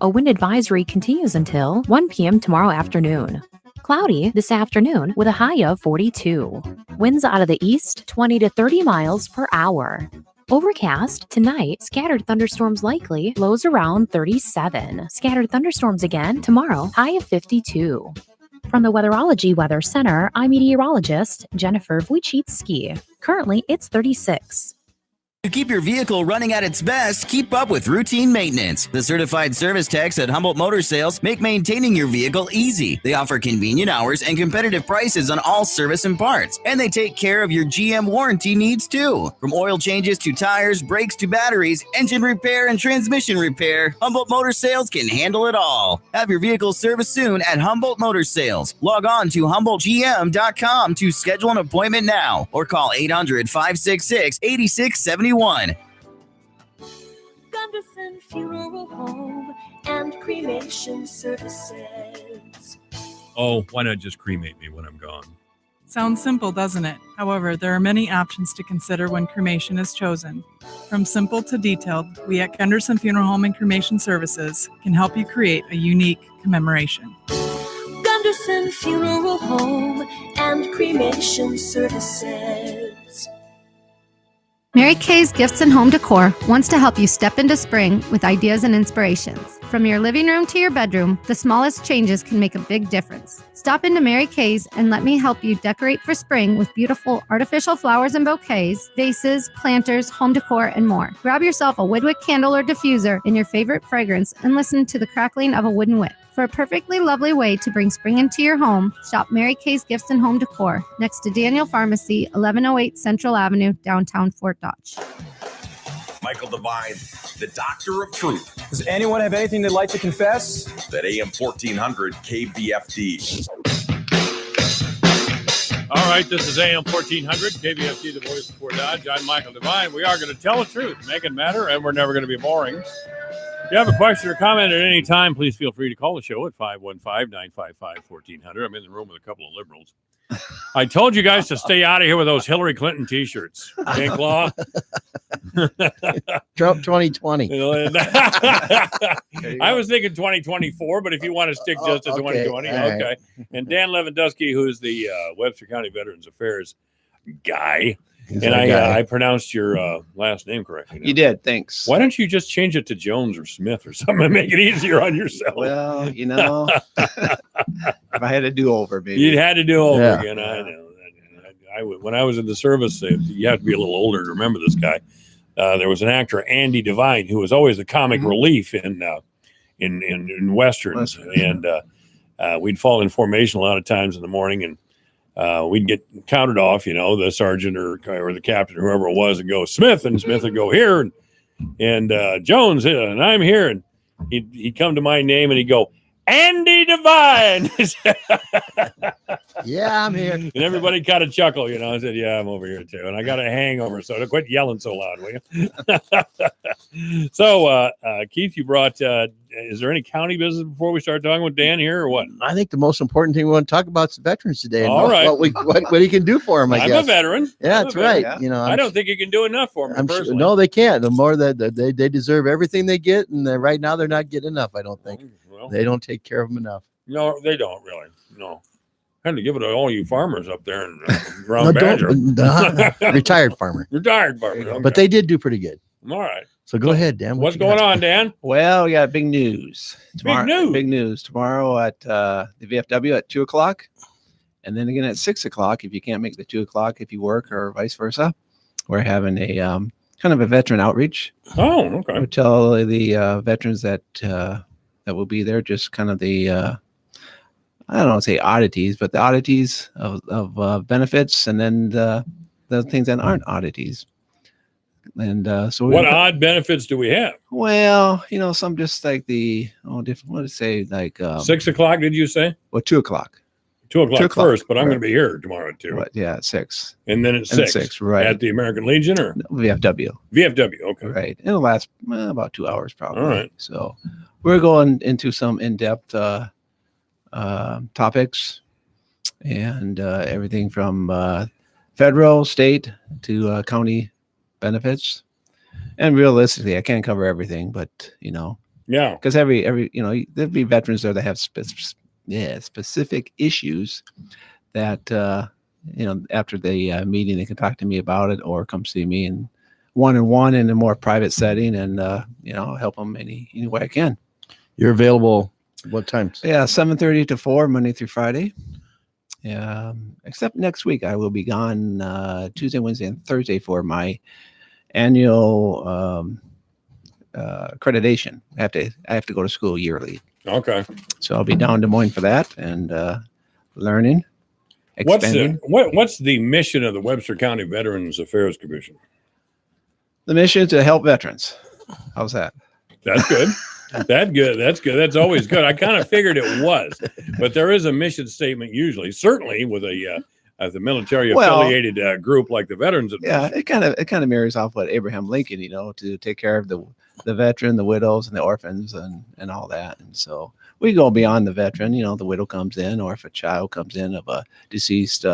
A wind advisory continues until 1 p.m. tomorrow afternoon. Cloudy this afternoon with a high of 42. Winds out of the east 20 to 30 miles per hour. Overcast tonight, scattered thunderstorms likely, lows around 37. Scattered thunderstorms again tomorrow, high of 52. From the Weatherology Weather Center, I'm meteorologist Jennifer Wojcicki. Currently, it's 36. To keep your vehicle running at its best, keep up with routine maintenance. The certified service techs at Humboldt Motor Sales make maintaining your vehicle easy. They offer convenient hours and competitive prices on all service and parts. And they take care of your GM warranty needs too. From oil changes to tires, brakes to batteries, engine repair and transmission repair, Humboldt Motor Sales can handle it all. Have your vehicle serviced soon at Humboldt Motor Sales. Log on to HumboldtGM.com to schedule an appointment now or call 800-566-8671. Gunderson Funeral Home and Cremation Services. Oh, why not just cremate me when I'm gone? Sounds simple, doesn't it? However, there are many options to consider when cremation is chosen. From simple to detailed, we at Gunderson Funeral Home and Cremation Services can help you create a unique commemoration. Gunderson Funeral Home and Cremation Services. Mary Kay's Gifts and Home Decor wants to help you step into spring with ideas and inspirations. From your living room to your bedroom, the smallest changes can make a big difference. Stop into Mary Kay's and let me help you decorate for spring with beautiful artificial flowers and bouquets, vases, planters, home decor, and more. Grab yourself a Woodwick candle or diffuser in your favorite fragrance and listen to the crackling of a wooden wick. For a perfectly lovely way to bring spring into your home, shop Mary Kay's Gifts and Home Decor next to Daniel Pharmacy, 1108 Central Avenue, downtown Fort Dodge. Michael Devine, the Doctor of Truth. Does anyone have anything they'd like to confess? That AM 1400 KVFD. All right, this is AM 1400, KVFD, the voice of Fort Dodge. I'm Michael Devine. We are going to tell the truth, make it matter, and we're never going to be boring. If you have a question or comment at any time, please feel free to call the show at 515-955-1400. I'm in the room with a couple of liberals. I told you guys to stay out of here with those Hillary Clinton T-shirts. Pink Law. Trump 2020. I was thinking 2024, but if you want to stick just to 2020, okay. Right. And Dan Lewandowski, who's the Webster County Veterans Affairs guy. He's and our guy. I pronounced your last name correctly. You did. Thanks. Why don't you just change it to Jones or Smith or something and make it easier on yourself? Well, you know, if I had a do-over, maybe. You'd had to do over Yeah. again. I know. When I was in the service, you have to be a little older to remember this guy. There was an actor, Andy Devine, who was always the comic relief in westerns, and we'd fall in formation a lot of times in the morning, and we'd get counted off, the sergeant or the captain, whoever it was, and go Smith, and Smith would go here, and Jones, and I'm here, and he'd come to my name, and he'd go, Andy Devine. Yeah, I'm here. And everybody kind of chuckle, I said, yeah, I'm over here too. And I got a hangover, so don't quit yelling so loud, will you? So, Keith, you brought, is there any county business before we start talking with Dan here or what? I think the most important thing we want to talk about is veterans today. And All right. What he can do for them, I'm guess. a veteran. Yeah, I'm that's a veteran. right. I don't think you can do enough for me I'm sure, personally. no, they can't. The more that they deserve everything they get, and right now they're not getting enough. I don't think they don't take care of them enough. No, they don't really. No. I had to give it to all you farmers up there in around Badger. Retired farmer. Retired farmer. Okay. But they did do pretty good. All right. So go ahead, Dan. What's going on, Dan? Well, we got big news. news. Big news. Tomorrow at the VFW at 2 o'clock. And then again at 6 o'clock, if you can't make the 2 o'clock, if you work or vice versa, we're having a kind of a veteran outreach. Oh, okay. We'll tell the veterans that will be there, just kind of the, I don't want to say oddities, but the oddities of benefits, and then the things that aren't oddities. And so what odd benefits do we have? Well, some just like different, what to say, like 6 o'clock, did you say? Well, 2 o'clock. 2 o'clock, 2 o'clock, first, but I'm right. going to be here tomorrow at 2. Right, yeah, at 6. And then at And 6. 6, right. At the American Legion or? VFW. VFW, okay. Right. It'll last about 2 hours probably. All right. So we're going into some in-depth topics and everything from federal, state to county benefits. And realistically, I can't cover everything, but yeah, because every there'll be veterans there that have specific issues that after the meeting they can talk to me about it or come see me and one-on-one in a more private setting, and help them any way I can. You're available what times? Yeah, 7:30 to 4 Monday through Friday. Except next week I will be gone Tuesday, Wednesday, and Thursday for my annual accreditation. I have to go to school yearly. Okay. So I'll be down in Des Moines for that and learning, expanding. What's the mission of the Webster County Veterans Affairs Commission? The mission is to help veterans. How's that? That's good. That's good. That's good. That's always good. I kind of figured it was, but there is a mission statement usually, certainly with a military affiliated group like the Veterans. Yeah, it kind of mirrors off what Abraham Lincoln, to take care of the veteran, the widows, and the orphans, and all that. And so we go beyond the veteran. The widow comes in, or if a child comes in of a deceased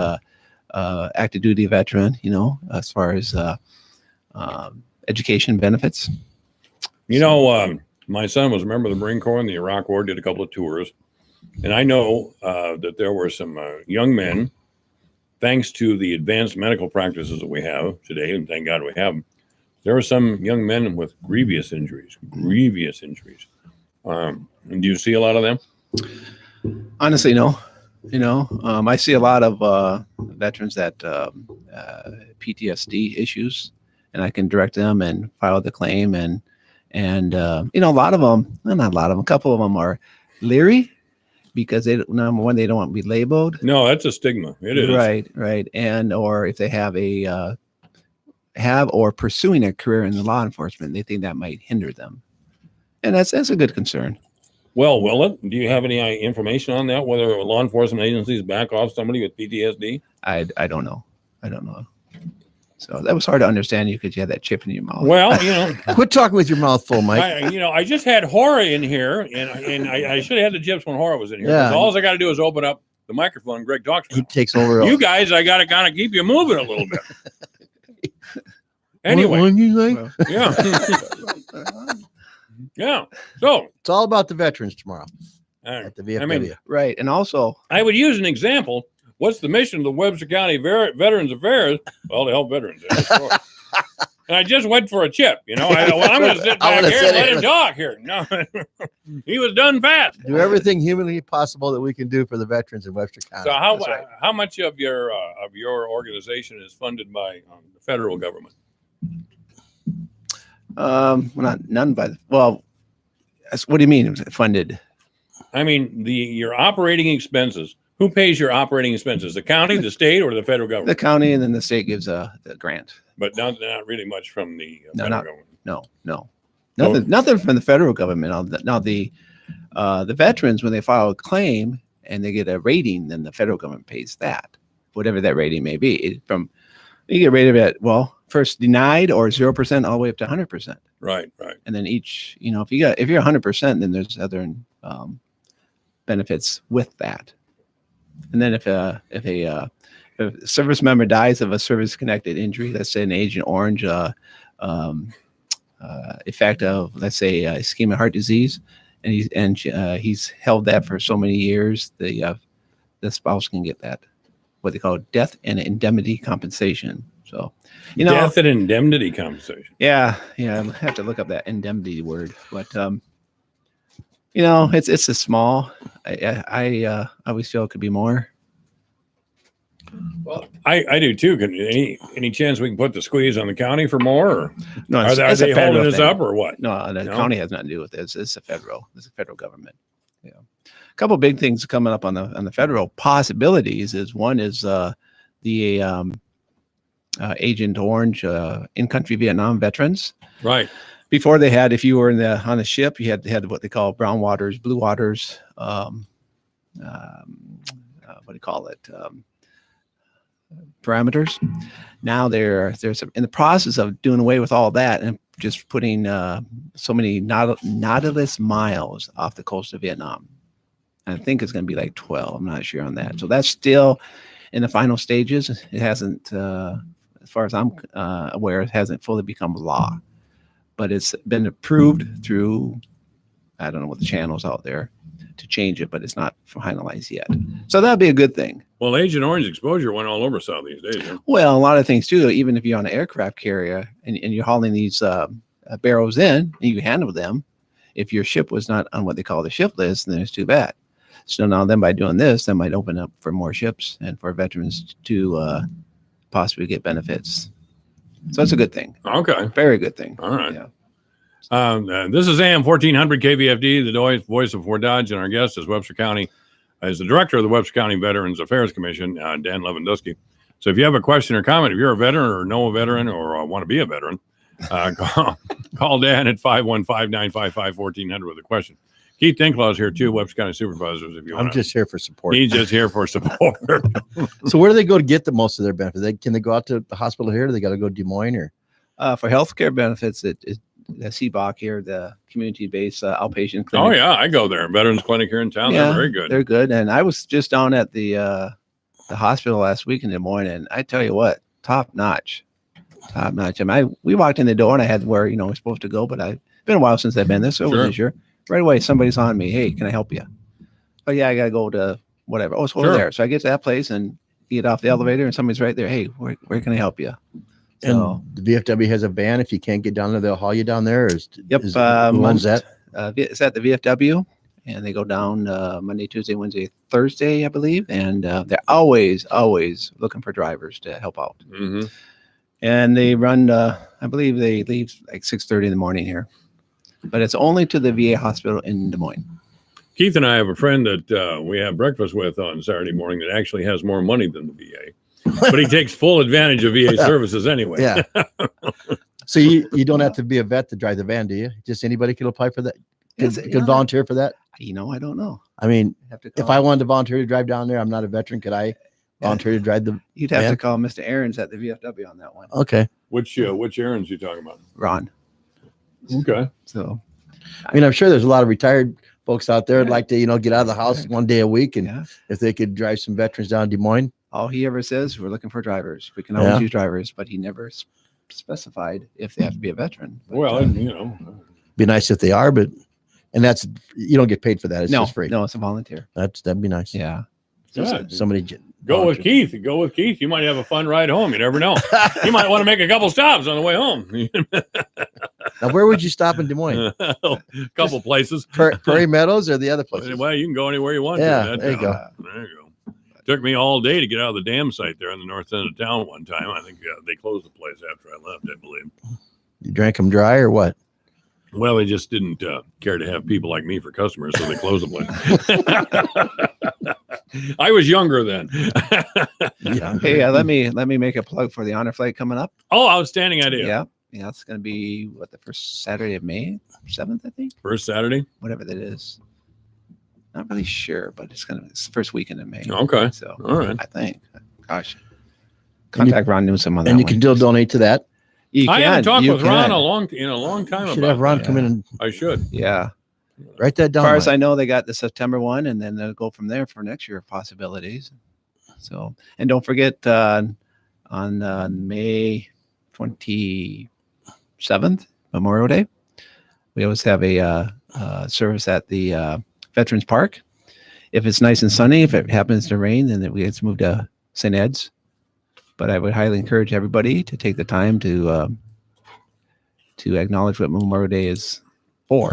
active duty veteran, as far as education benefits. My son was a member of the Marine Corps in the Iraq War, did a couple of tours. And I know that there were some young men, thanks to the advanced medical practices that we have today, and thank God we have them, there were some young men with grievous injuries. And do you see a lot of them? Honestly, no. I see a lot of veterans that PTSD issues, and I can direct them and file the claim. And a lot of them, not a lot of them, a couple of them are leery because number one, they don't want to be labeled. No, that's a stigma. It is. Right. And, or if they have or pursuing a career in the law enforcement, they think that might hinder them. And that's a good concern. Well, will it? Do you have any information on that? Whether law enforcement agencies back off somebody with PTSD? I don't know. So that was hard to understand you because you had that chip in your mouth. Well, quit talking with your mouth full, Mike. I just had Hora in here, and I should have had the chips when Hora was in here. Yeah. All I got to do is open up the microphone and Greg talks. He takes over. You guys, I got to kind of keep you moving a little bit. Anyway. Yeah. Yeah. So it's all about the veterans tomorrow at the VFW. Right. And also, I would use an example. What's the mission of the Webster County Veterans Affairs? Well, to help veterans. And I just went for a chip. I'm going to sit back here and let him talk here. No, he was done fast. Do everything humanly possible that we can do for the veterans in Webster County. So how much of your organization is funded by the federal government? None by what do you mean funded? I mean your operating expenses. Who pays your operating expenses? The county, the state, or the federal government? The county, and then the state gives the grant. But not really much from the federal government. No. Nothing from the federal government. Now the veterans, when they file a claim and they get a rating, then the federal government pays that, whatever that rating may be. You get rated at first denied or 0% all the way up to 100%. Right. And then each, if you're 100%, then there's other benefits with that. And then if a service member dies of a service-connected injury, let's say an Agent Orange effect of, let's say, ischemic heart disease, and he's held that for so many years, the spouse can get that, what they call death and indemnity compensation. So, you know, death and indemnity compensation. yeah, I have to look up that indemnity word, but you know, it's a small. I always feel it could be more. Well, I do too. Can any chance we can put the squeeze on the county for more? Or No, are they a holding federal us thing. up or what? No, the No? county has nothing to do with this. It's a federal government. Yeah, a couple big things coming up on the federal possibilities is one is the Agent Orange in-country Vietnam veterans. Right. Before they had, if you were on a ship, you had what they call brown waters, blue waters. What do you call it? Parameters. Now they're in the process of doing away with all that and just putting so many nautilus miles off the coast of Vietnam. And I think it's going to be like 12. I'm not sure on that. So that's still in the final stages. It hasn't, as far as I'm aware, it hasn't fully become law, but it's been approved through, I don't know what the channels out there to change it, but it's not finalized yet. So that'd be a good thing. Well, Agent Orange exposure went all over South these days. Huh? Well, a lot of things too, even if you're on an aircraft carrier and you're hauling these barrels in and you handle them, if your ship was not on what they call the ship list, then it's too bad. So now then by doing this, that might open up for more ships and for veterans to possibly get benefits. So it's a good thing. Okay. Very good thing. All right. Yeah. This is AM 1400 KVFD, the voice of Fort Dodge, and our guest is Webster County, as the director of the Webster County Veterans Affairs Commission, Dan Lewandowski. So if you have a question or comment, if you're a veteran or know a veteran or want to be a veteran, call Dan at 515-955-1400 with a question. Keith Dinklaw is here too, Webster County Supervisors. If you want, I'm just here for support. He's just here for support. So where do they go to get the most of their benefits? Can they go out to the hospital here? Or they got to go to Des Moines or? For healthcare benefits, the CBOC here, the community-based outpatient clinic. Oh yeah, I go there. Veterans Clinic here in town. They're very good. They're good. And I was just down at the hospital last week in Des Moines, and I tell you what, top notch. I mean, we walked in the door and I had where we're supposed to go, but it's been a while since I've been there, so I wasn't sure. Right away, somebody's on me. Hey, can I help you? Oh yeah, I gotta go to whatever. Oh, it's over there. So I get to that place and get off the elevator, and somebody's right there. Hey, where can I help you? So, and the VFW has a van. If you can't get down there, they'll haul you down there. Yep. Who owns that? It's at the VFW, and they go down Monday, Tuesday, Wednesday, Thursday, I believe. And they're always looking for drivers to help out. Mm-hmm. And they run. I believe they leave like 6:30 in the morning here, but it's only to the VA hospital in Des Moines. Keith and I have a friend that we have breakfast with on Saturday morning that actually has more money than the VA. But he takes full advantage of VA services anyway. Yeah. So you don't have to be a vet to drive the van, do you? Just anybody can apply for that? Could volunteer for that? I don't know. I mean, if I wanted to volunteer to drive down there, I'm not a veteran. Could I volunteer to drive the You'd have van? to call Mr. Aarons at the VFW on that one. Okay. Which errands you talking about? Ron. Okay. So, I mean, I'm sure there's a lot of retired folks out there who'd like to, get out of the house one day a week. And if they could drive some veterans down Des Moines. All he ever says, we're looking for drivers. We can always use drivers, but he never specified if they have to be a veteran. But, well, be nice if they are, but that's you don't get paid for that. It's just free. No, it's a volunteer. That'd be nice. Yeah. Somebody go with Keith. Go with Keith. You might have a fun ride home. You never know. You might want to make a couple stops on the way home. Now, where would you stop in Des Moines? A couple places. Prairie Meadows or the other places? Well, you can go anywhere you want. Yeah, there you go. There you go. Took me all day to get out of the dam site there on the north end of town one time. I think they closed the place after I left, I believe. You drank them dry or what? Well, they just didn't care to have people like me for customers, so they closed the place. I was younger then. Hey, let me make a plug for the honor flight coming up. Oh, outstanding idea. Yeah, it's going to be the first Saturday of May, 7th, I think. First Saturday, whatever that is. Not really sure, but it's the first weekend in May. Okay. So all right. I think. Gosh. Contact Ron Newsom on that. And you can still donate to that. I haven't talked with Ron in a long time. You should have Ron come in and I should. Yeah. Write that down. As far as I know, they got the September one, and then they'll go from there for next year possibilities. So, and don't forget on May 27th, Memorial Day, we always have a service at the Veterans Park. If it's nice and sunny, if it happens to rain, then we get to move to St. Ed's. But I would highly encourage everybody to take the time to acknowledge what Memorial Day is for.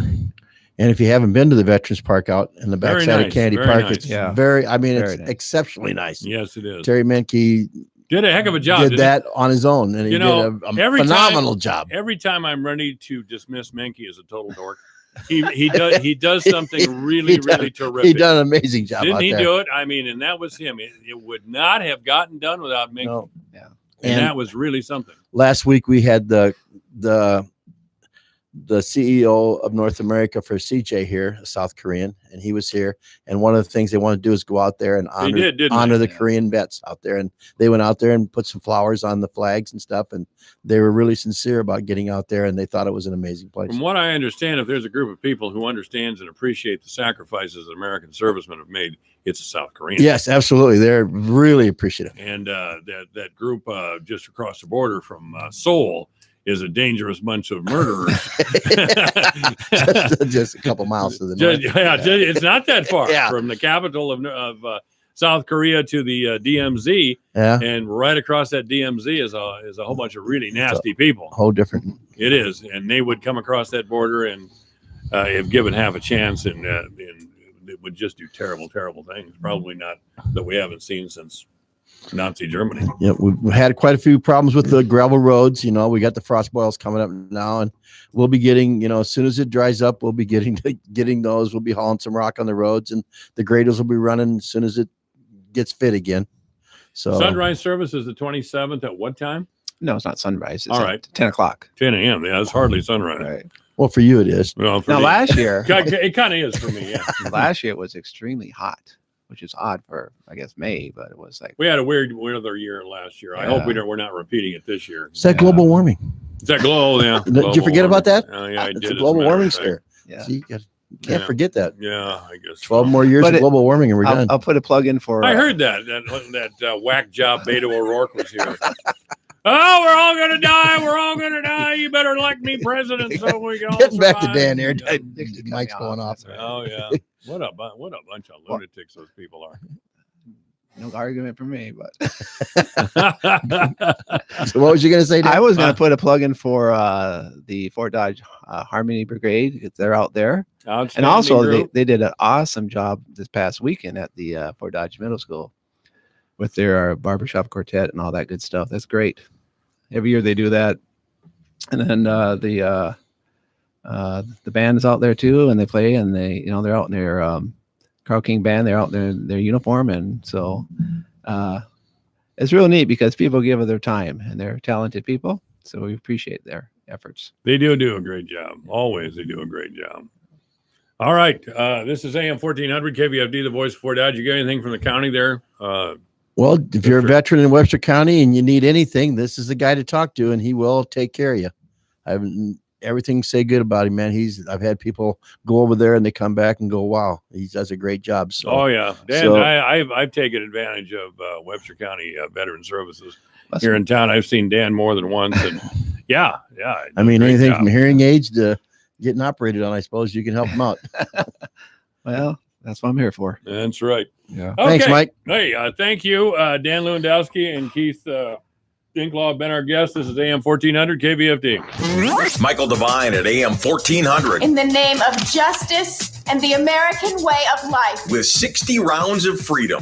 And if you haven't been to the Veterans Park out in the Very backside nice, of Kennedy very Park, nice. it's Yeah. very, I mean, Very it's nice. exceptionally nice. Yes, it is. Terry Menke Did a heck of a job. did didn't that on his own, and he You know, did a every phenomenal time, job. Every time I'm ready to dismiss Menke as a total dork, he does something really, He done- really terrific. He done an amazing job Didn't out he there. do it? I mean, and that was him. It would not have gotten done without Menke. No. Yeah. And, And that was really something. last week we had the CEO of North America for CJ here, a South Korean, and he was here. And one of the things they want to do is go out there and honor, did, didn't honor they? the Korean vets out there. And they went out there and put some flowers on the flags and stuff. And they were really sincere about getting out there, and they thought it was an amazing place. From what I understand, if there's a group of people who understands and appreciate the sacrifices that American servicemen have made, it's the South Koreans. Yes, absolutely. They're really appreciative. And that group just across the border from Seoul is a dangerous bunch of murderers. just a couple miles to the north. It's not that far Yeah. from the capital of South Korea to the DMZ. Yeah. And right across that DMZ is a whole bunch of really nasty people. Whole different. It is, and they would come across that border and if given half a chance, and it would just do terrible, terrible things. Probably not that we haven't seen since Nazi Germany. Yeah, we've had quite a few problems with the gravel roads. You know, we got the frost boils coming up now, and we'll be getting, as soon as it dries up, we'll be getting those. We'll be hauling some rock on the roads, and the graders will be running as soon as it gets fit again. So Sunrise service is the 27th at what time? No, it's not sunrise. It's All at right. 10 o'clock. 10 a.m. Yeah, it's hardly sunrise. Right. well, for you it is. Well, for Now, me- last year, it kind of is for me. Yeah, last year it was extremely hot, which is odd for, I guess, May, but it was like, we had a weird weather year last year. I hope we're not repeating it this year. Is that global warming? Is that glow? Yeah. Did you forget about that? Oh, yeah, I It's did. a as a global matter of warming fact. scare. yeah. See, you can't Yeah. forget that. Yeah, I guess. 12 more years But of global warming, and we're done. I'll put a plug in for. I heard that whack job Beto O'Rourke was here. Oh, we're all gonna die. We're all gonna die. You better elect me president so we can all Getting back to survive. Dan here. Yeah. Mike's going off. Oh yeah. What a bunch of lunatics those people are. No argument for me, but So what was you going to say, Dan? I was going to put a plug in for the Fort Dodge Harmony Brigade. They're out there. Outstanding And also, group. they did an awesome job this past weekend at the Fort Dodge Middle School with their barbershop quartet and all that good stuff. That's great. Every year they do that. And then the band is out there too, and they play, and they're out in their Carl King band. They're out there in their uniform, and so it's real neat because people give of their time, and they're talented people. So we appreciate their efforts. They do a great job. Always they do a great job. All right. This is AM 1400 KVFD, the voice of Fort Dodge. You got anything from the county there? Well, if you're a veteran in Webster County and you need anything, this is the guy to talk to, and he will take care of you. Everything say good about him, man. I've had people go over there and they come back and go, wow, he does a great job. So, Oh yeah, Dan. so- I've taken advantage of Webster County Veteran Services here in town. I've seen Dan more than once, and yeah. I mean, great anything job. from hearing aids to getting operated on, I suppose you can help him out. Well, that's what I'm here for. That's right. Yeah. Thanks, Mike. Hey, thank you, Dan Lewandowski and Keith Dinklaw have been our guests. This is AM 1400 KVFD. Michael Devine at AM 1400 In the name of justice and the American way of life. with 60 rounds of freedom.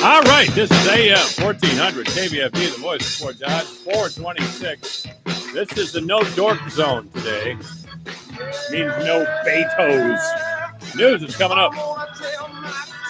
All right, this is AM 1400 KVFD, the voice of Fort Dodge, 426. This is the no dork zone today. Means no Betos. News is coming up.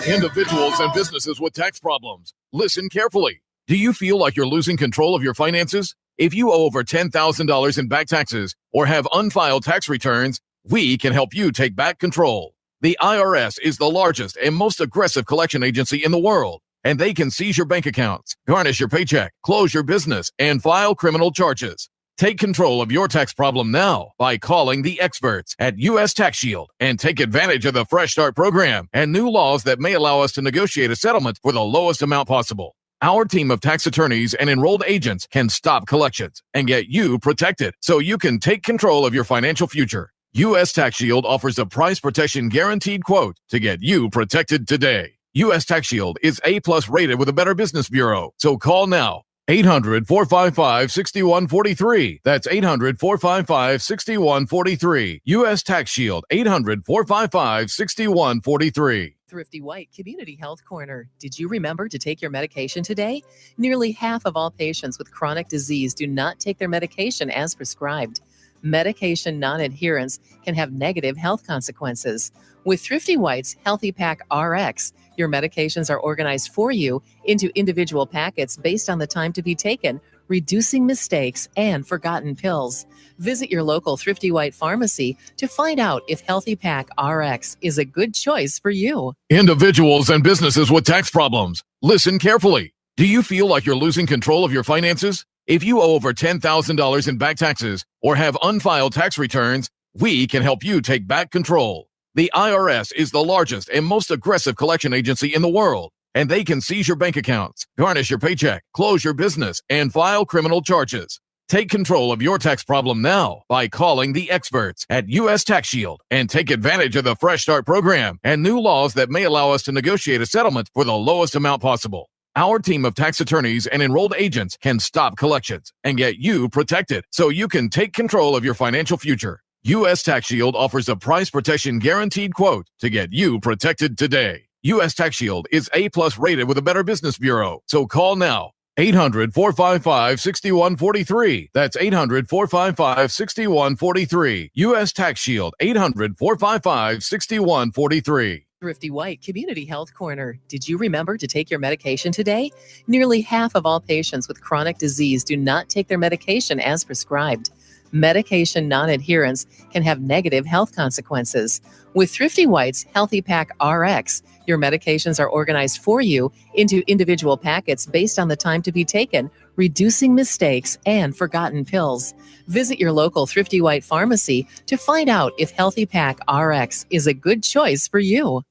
Individuals and businesses with tax problems. Listen carefully. Do you feel like you're losing control of your finances? If you owe over $10,000 in back taxes or have unfiled tax returns, we can help you take back control. The IRS is the largest and most aggressive collection agency in the world, and they can seize your bank accounts, garnish your paycheck, close your business, and file criminal charges. Take control of your tax problem now by calling the experts at U.S. Tax Shield and take advantage of the Fresh Start program and new laws that may allow us to negotiate a settlement for the lowest amount possible. Our team of tax attorneys and enrolled agents can stop collections and get you protected so you can take control of your financial future. U.S. Tax Shield offers a price protection guaranteed quote to get you protected today. U.S. Tax Shield is A+ rated with the Better Business Bureau. So call now 800-455-6143. That's 800-455-6143. U.S. Tax Shield, 800-455-6143. Thrifty White Community Health Corner. Did you remember to take your medication today? Nearly half of all patients with chronic disease do not take their medication as prescribed. Medication non-adherence can have negative health consequences. With Thrifty White's Healthy Pack RX, your medications are organized for you into individual packets based on the time to be taken, reducing mistakes and forgotten pills. Visit your local Thrifty White pharmacy to find out if Healthy Pack RX is a good choice for you. Individuals and businesses with tax problems, listen carefully. Do you feel like you're losing control of your finances? If you owe over $10,000 in back taxes or have unfiled tax returns, we can help you take back control. The IRS is the largest and most aggressive collection agency in the world, and they can seize your bank accounts, garnish your paycheck, close your business, and file criminal charges. Take control of your tax problem now by calling the experts at U.S. Tax Shield and take advantage of the Fresh Start program and new laws that may allow us to negotiate a settlement for the lowest amount possible. Our team of tax attorneys and enrolled agents can stop collections and get you protected so you can take control of your financial future. U.S. Tax Shield offers a price protection guaranteed quote to get you protected today. U.S. Tax Shield is A+ rated with a Better Business Bureau. So call now. 800-455-6143. That's 800-455-6143. U.S. Tax Shield, 800-455-6143. Thrifty White Community Health Corner. Did you remember to take your medication today? Nearly half of all patients with chronic disease do not take their medication as prescribed. Medication non-adherence can have negative health consequences. With Thrifty White's Healthy Pack RX, your medications are organized for you into individual packets based on the time to be taken, reducing mistakes and forgotten pills. Visit your local Thrifty White pharmacy to find out if Healthy Pack RX is a good choice for you.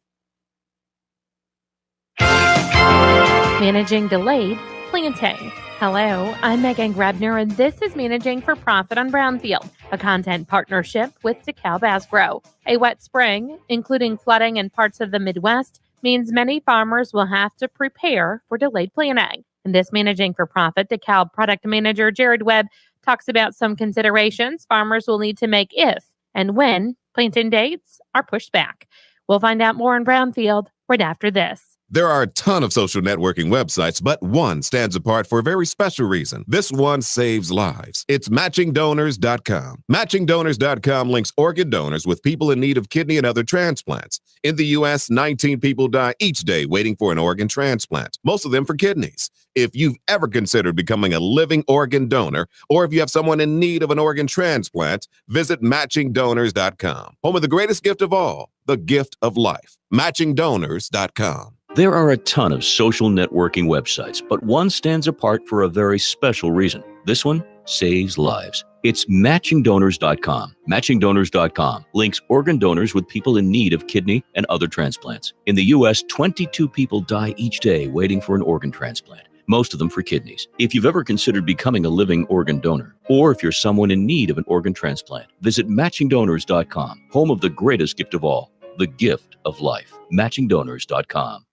Managing delayed planting. Hello, I'm Megan Grebner, and this is Managing for Profit on Brownfield, a content partnership with DeKalb Asgrow. A wet spring, including flooding in parts of the Midwest, means many farmers will have to prepare for delayed planting. In this Managing for Profit, DeKalb product manager Jared Webb talks about some considerations farmers will need to make if and when planting dates are pushed back. We'll find out more on Brownfield right after this. There are a ton of social networking websites, but one stands apart for a very special reason. This one saves lives. It's MatchingDonors.com. MatchingDonors.com links organ donors with people in need of kidney and other transplants. In the U.S., 19 people die each day waiting for an organ transplant, most of them for kidneys. If you've ever considered becoming a living organ donor, or if you have someone in need of an organ transplant, visit MatchingDonors.com. Home of the greatest gift of all, the gift of life. MatchingDonors.com. There are a ton of social networking websites, but one stands apart for a very special reason. This one saves lives. It's MatchingDonors.com. MatchingDonors.com links organ donors with people in need of kidney and other transplants. In the U.S., 22 people die each day waiting for an organ transplant, most of them for kidneys. If you've ever considered becoming a living organ donor, or if you're someone in need of an organ transplant, visit MatchingDonors.com, home of the greatest gift of all, the gift of life. MatchingDonors.com.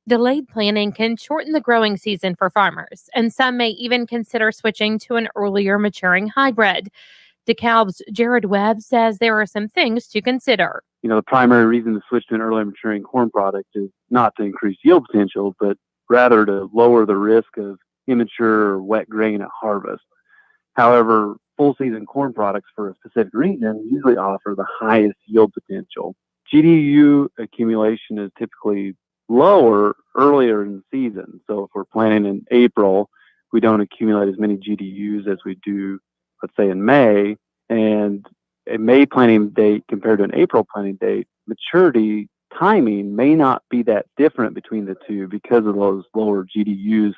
Delayed planting can shorten the growing season for farmers, and some may even consider switching to an earlier maturing hybrid. DeKalb's Jared Webb says there are some things to consider. The primary reason to switch to an early maturing corn product is not to increase yield potential, but rather to lower the risk of immature or wet grain at harvest. However, full season corn products for a specific region usually offer the highest yield potential. GDU accumulation is typically lower earlier in the season. So if we're planting in April, we don't accumulate as many GDUs as we do, let's say, in May. And a May planting date compared to an April planting date, maturity timing may not be that different between the two because of those lower GDUs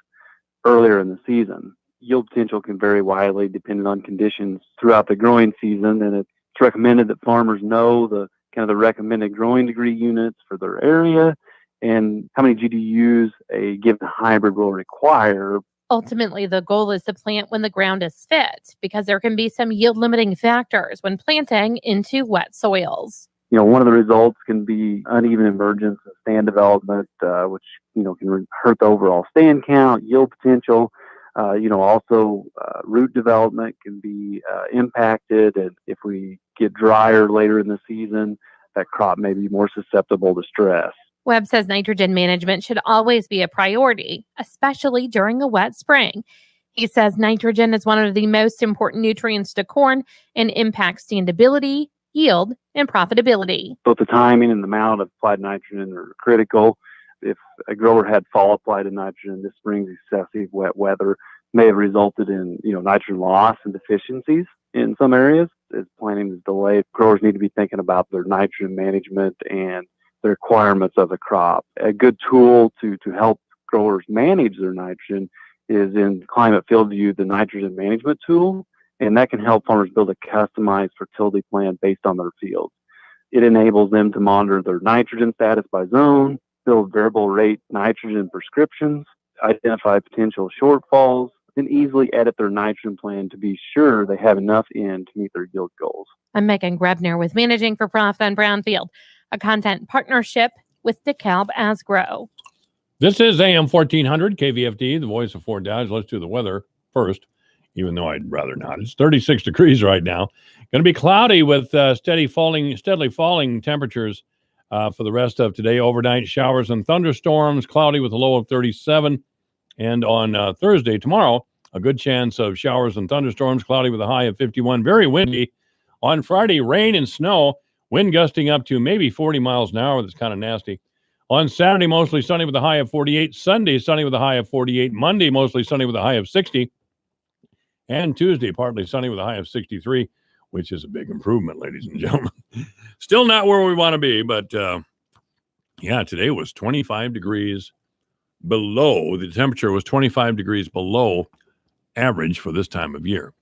earlier in the season. Yield potential can vary widely depending on conditions throughout the growing season, and it's recommended that farmers know the recommended growing degree units for their area and how many GDUs a given hybrid will require. Ultimately, the goal is to plant when the ground is fit, because there can be some yield limiting factors when planting into wet soils. One of the results can be uneven emergence and stand development, which can hurt the overall stand count, yield potential. Also root development can be impacted, and if we get drier later in the season, that crop may be more susceptible to stress. Webb says nitrogen management should always be a priority, especially during a wet spring. He says nitrogen is one of the most important nutrients to corn and impacts standability, yield, and profitability. Both the timing and the amount of applied nitrogen are critical. If a grower had fall applied nitrogen this spring's excessive wet weather may have resulted in nitrogen loss and deficiencies in some areas. As planting is delayed, growers need to be thinking about their nitrogen management and the requirements of the crop. A good tool to help growers manage their nitrogen is in Climate Field View, the nitrogen management tool, and that can help farmers build a customized fertility plan based on their fields. It enables them to monitor their nitrogen status by zone, build variable rate nitrogen prescriptions, identify potential shortfalls, and easily edit their nitrogen plan to be sure they have enough in to meet their yield goals. I'm Megan Grebner with Managing for Profit on Brownfield, a content partnership with DeKalb Asgrow. This is AM 1400 KVFD, the voice of Fort Dodge. Let's do the weather first, even though I'd rather not. It's 36 degrees right now. Going to be cloudy with steadily falling temperatures for the rest of today. Overnight showers and thunderstorms, cloudy with a low of 37. And on Thursday, tomorrow, a good chance of showers and thunderstorms, cloudy with a high of 51. Very windy. On Friday, rain and snow, wind gusting up to maybe 40 miles an hour. That's kind of nasty. On Saturday, mostly sunny with a high of 48. Sunday, sunny with a high of 48. Monday, mostly sunny with a high of 60. And Tuesday, partly sunny with a high of 63, which is a big improvement, ladies and gentlemen. Still not where we want to be, but today was 25 degrees below. The temperature was 25 degrees below average for this time of year.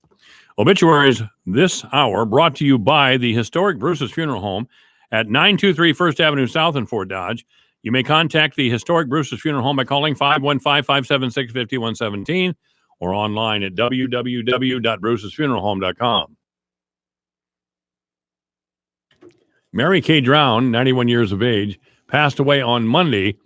Obituaries this hour brought to you by the historic Bruce's Funeral Home at 923 First Avenue South in Fort Dodge. You may contact the historic Bruce's Funeral Home by calling 515-576-5117 or online at www.brucesfuneralhome.com. Mary Kay Drown, 91 years of age, passed away on Monday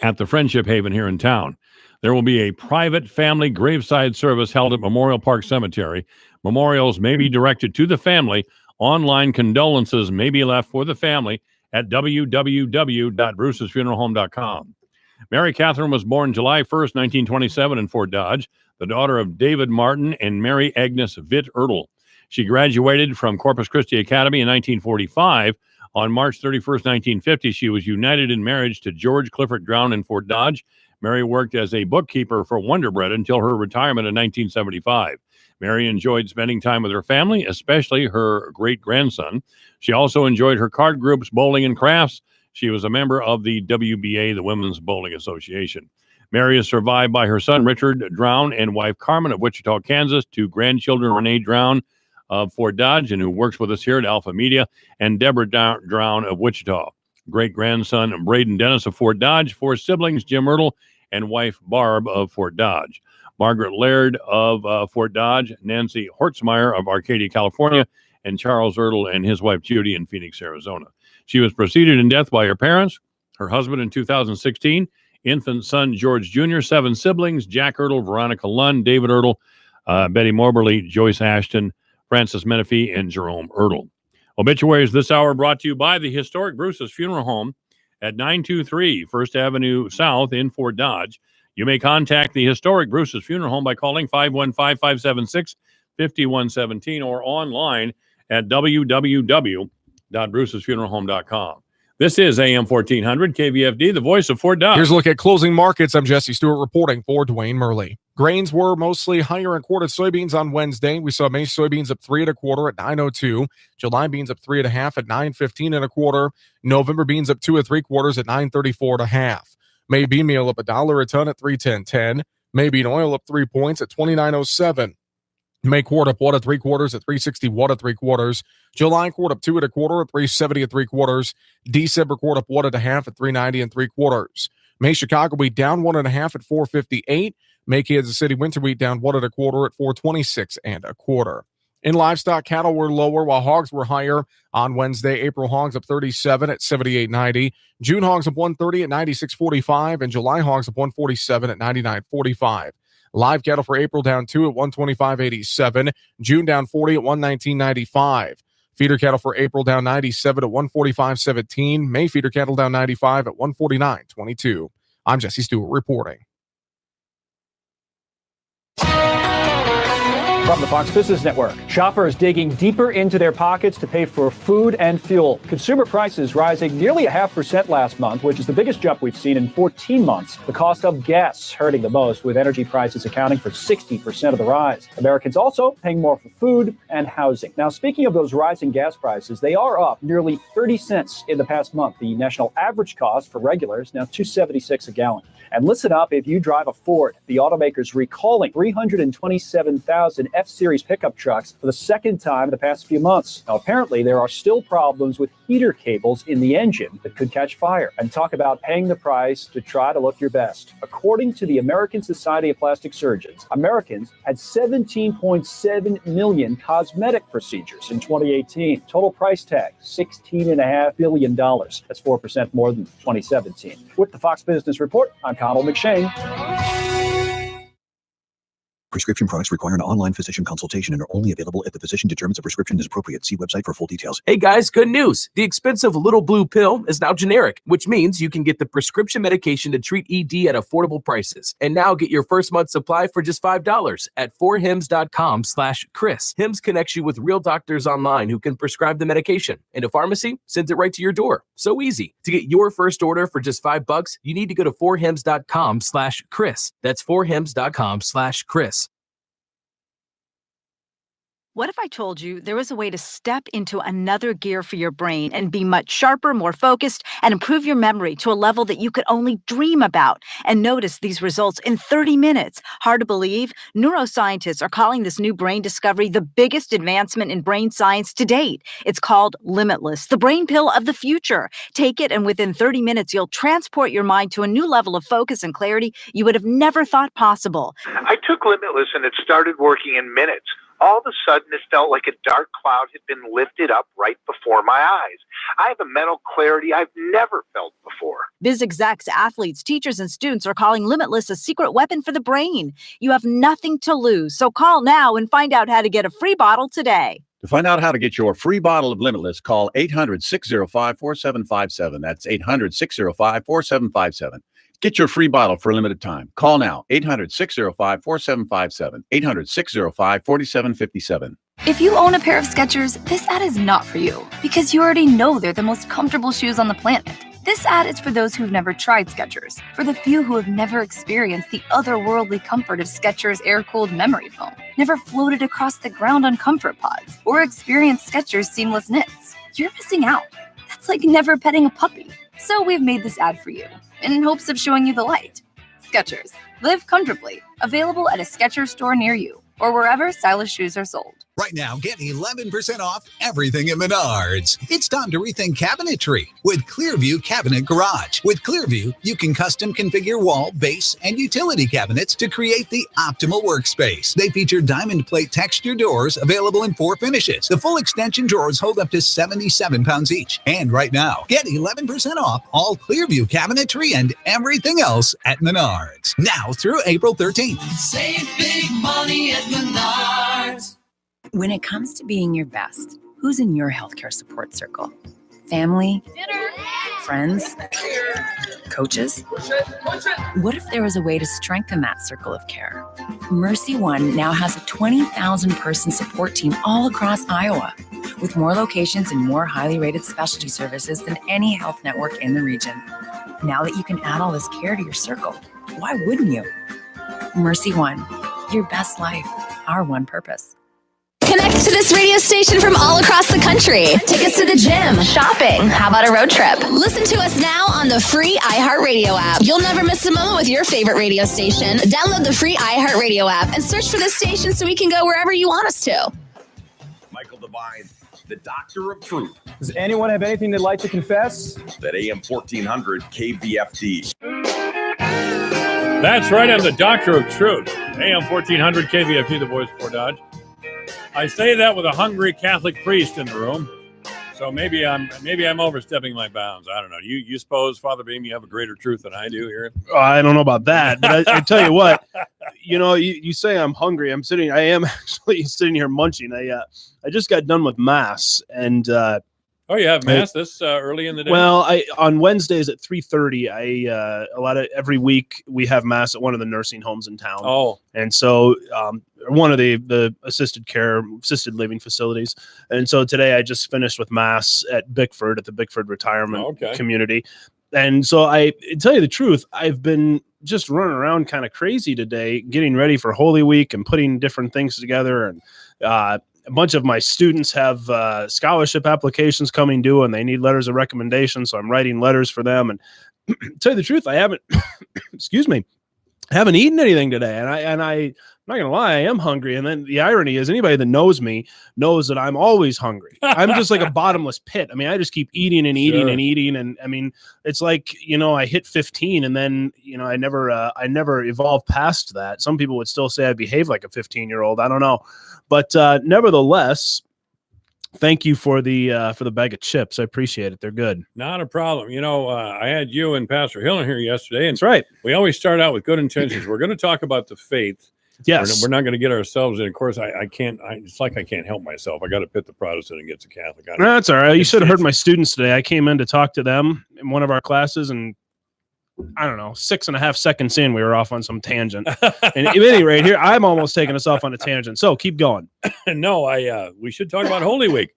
at the Friendship Haven here in town. There will be a private family graveside service held at Memorial Park Cemetery. Memorials may be directed to the family. Online condolences may be left for the family at www.brucesfuneralhome.com. Mary Catherine was born July 1st, 1927 in Fort Dodge, the daughter of David Martin and Mary Agnes Vitt Ertl. She graduated from Corpus Christi Academy in 1945. On March 31st, 1950, she was united in marriage to George Clifford Drown in Fort Dodge. Mary worked as a bookkeeper for Wonder Bread until her retirement in 1975. Mary enjoyed spending time with her family, especially her great-grandson. She also enjoyed her card groups, bowling, and crafts. She was a member of the WBA, the Women's Bowling Association. Mary is survived by her son, Richard Drown, and wife, Carmen, of Wichita, Kansas, two grandchildren, Renee Drown of Fort Dodge, and who works with us here at Alpha Media, and Deborah Drown of Wichita. Great-grandson, Braden Dennis of Fort Dodge, four siblings, Jim Ertl, and wife, Barb of Fort Dodge. Margaret Laird of Fort Dodge, Nancy Hortzmeyer of Arcadia, California, and Charles Ertl and his wife, Judy, in Phoenix, Arizona. She was preceded in death by her parents, her husband in 2016, infant son, George Jr., seven siblings, Jack Ertl, Veronica Lund, David Ertl, Betty Moberly, Joyce Ashton, Francis Menifee, and Jerome Ertl. Obituaries this hour brought to you by the historic Bruce's Funeral Home at 923 First Avenue South in Fort Dodge. You may contact the historic Bruce's Funeral Home by calling 515-576-5117 or online at www.brucesfuneralhome.com. This is AM 1400 KVFD, the voice of Fort Dodge. Here's a look at closing markets. I'm Jesse Stewart reporting for Dwayne Murley. Grains were mostly higher in quartered soybeans on Wednesday. We saw May soybeans up 3 1/4 at 9.02. July beans up 3 1/2 at 9.15 1/4. November beans up 2 3/4 at 9.34 1/2. May bean meal up $1 a ton at 3.10.10. May bean oil up 3 points at 29.07. May quart up 1 3/4 at 3.61 3/4. July quart up 2 1/4 at 3.70 3/4. December quart up 1 1/2 at 3.90 3/4. May Chicago wheat down 1 1/2 at 4.58. May Kansas City winter wheat down 1 1/4 at 4.26 1/4. In livestock, cattle were lower while hogs were higher. On Wednesday, April hogs up 37 at 78.90. June hogs up 130 at 96.45, and July hogs up 147 at 99.45. Live cattle for April down 2 at 125.87. June down 40 at 119.95. Feeder cattle for April down 97 at 145.17. May feeder cattle down 95 at 149.22. I'm Jesse Stewart reporting. From the Fox Business Network, shoppers digging deeper into their pockets to pay for food and fuel. Consumer prices rising nearly 0.5% last month, which is the biggest jump we've seen in 14 months. The cost of gas hurting the most, with energy prices accounting for 60% of the rise. Americans also paying more for food and housing. Now, speaking of those rising gas prices, they are up nearly 30 cents in the past month. The national average cost for regulars now $2.76 a gallon. And listen up, if you drive a Ford, the automaker's recalling 327,000 F-Series pickup trucks for the second time in the past few months. Now, apparently, there are still problems with heater cables in the engine that could catch fire. And talk about paying the price to try to look your best. According to the American Society of Plastic Surgeons, Americans had 17.7 million cosmetic procedures in 2018. Total price tag, $16.5 billion. That's 4% more than 2017. With the Fox Business Report, I'm Connell McShane. Prescription products require an online physician consultation and are only available if the physician determines a prescription is appropriate. See website for full details. Hey guys, good news. The expensive Little Blue pill is now generic, which means you can get the prescription medication to treat ED at affordable prices. And now get your first month's supply for just $5 at 4hims.com/Chris. Hims connects you with real doctors online who can prescribe the medication. And a pharmacy sends it right to your door. So easy. To get your first order for just $5, you need to go to 4hims.com/Chris. That's 4hims.com/Chris. What if I told you there was a way to step into another gear for your brain and be much sharper, more focused, and improve your memory to a level that you could only dream about, and notice these results in 30 minutes? Hard to believe? Neuroscientists are calling this new brain discovery the biggest advancement in brain science to date. It's called Limitless, the brain pill of the future. Take it, and within 30 minutes, you'll transport your mind to a new level of focus and clarity you would have never thought possible. I took Limitless and it started working in minutes. All of a sudden, it felt like a dark cloud had been lifted up right before my eyes. I have a mental clarity I've never felt before. Biz execs, athletes, teachers, and students are calling Limitless a secret weapon for the brain. You have nothing to lose, so call now and find out how to get a free bottle today. To find out how to get your free bottle of Limitless, call 800-605-4757. That's 800-605-4757. Get your free bottle for a limited time. Call now, 800-605-4757, 800-605-4757. If you own a pair of Skechers, this ad is not for you because you already know they're the most comfortable shoes on the planet. This ad is for those who've never tried Skechers, for the few who have never experienced the otherworldly comfort of Skechers air-cooled memory foam, never floated across the ground on comfort pods, or experienced Skechers seamless knits. You're missing out. That's like never petting a puppy. So we've made this ad for you, in hopes of showing you the light. Skechers. Live comfortably. Available at a Skechers store near you, or wherever stylish shoes are sold. Right now, get 11% off everything at Menards. It's time to rethink cabinetry with Clearview Cabinet Garage. With Clearview, you can custom configure wall, base, and utility cabinets to create the optimal workspace. They feature diamond plate texture doors available in 4 finishes. The full extension drawers hold up to 77 pounds each. And right now, get 11% off all Clearview cabinetry and everything else at Menards. Now through April 13th. Save big money at Menards. When it comes to being your best, who's in your healthcare support circle? Family? Friends? Coaches? What if there was a way to strengthen that circle of care? Mercy One now has a 20,000-person support team all across Iowa, with more locations and more highly rated specialty services than any health network in the region. Now that you can add all this care to your circle, why wouldn't you? Mercy One, your best life, our one purpose. Connect to this radio station from all across the country. Take us to the gym, shopping. How about a road trip? Listen to us now on the free iHeartRadio app. You'll never miss a moment with your favorite radio station. Download the free iHeartRadio app and search for this station so we can go wherever you want us to. Michael Devine, the Doctor of Truth. Does anyone have anything they'd like to confess? That AM 1400 KVFD. That's right, I'm the Doctor of Truth. AM 1400 KVFD, the voice for Dodge. I say that with a hungry Catholic priest in the room. So maybe I'm overstepping my bounds. I don't know. You suppose, Father Beam, you have a greater truth than I do here? I don't know about that, but I tell you what, you say I'm hungry. I am actually sitting here munching. I just got done with mass, and oh, you have mass this early in the day? Well, on Wednesdays at 3:30, every week we have mass at one of the nursing homes in town. Oh, and so one of the assisted living facilities. And so today I just finished with mass at Bickford at the Bickford Retirement Community. And so I tell you the truth, I've been just running around kind of crazy today, getting ready for Holy Week and putting different things together. And a bunch of my students have scholarship applications coming due, and they need letters of recommendation. So I'm writing letters for them. And to tell you the truth, I haven't, haven't eaten anything today. And I'm not going to lie, I am hungry. And then the irony is anybody that knows me knows that I'm always hungry. I'm just like a bottomless pit. I mean, I just keep eating and eating and eating. And I mean, it's like, I hit 15 and then, I never evolved past that. Some people would still say I behave like a 15-year-old. I don't know. But nevertheless, thank you for the bag of chips. I appreciate it. They're good. Not a problem. I had you and Pastor Hill in here yesterday. And that's right. We always start out with good intentions. We're going to talk about the faith. Yes. We're not going to get ourselves in. Of course, I can't. It's like I can't help myself. I got to pit the Protestant against the Catholic. No, that's all right. You should have heard my students today. I came in to talk to them in one of our classes, and I don't know, 6.5 seconds in, we were off on some tangent. And at any rate, here I'm almost taking us off on a tangent. So keep going. No, we should talk about Holy Week.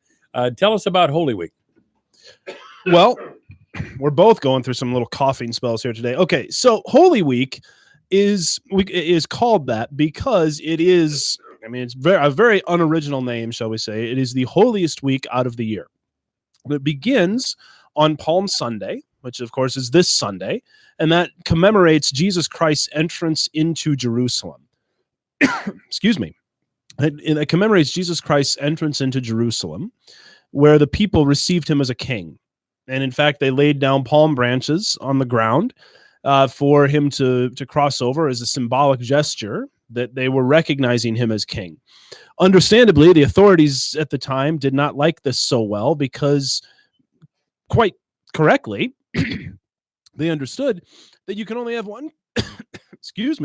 Tell us about Holy Week. Well, we're both going through some little coughing spells here today. Okay, so Holy Week is called that because it is, it's a very unoriginal name, shall we say. It is the holiest week out of the year. It begins on Palm Sunday, which of course is this Sunday, and that commemorates Jesus Christ's entrance into Jerusalem. Excuse me. It commemorates Jesus Christ's entrance into Jerusalem, where the people received him as a king. And in fact, they laid down palm branches on the ground for him to cross over as a symbolic gesture that they were recognizing him as king. Understandably, the authorities at the time did not like this so well because, quite correctly, they understood that you can only have one,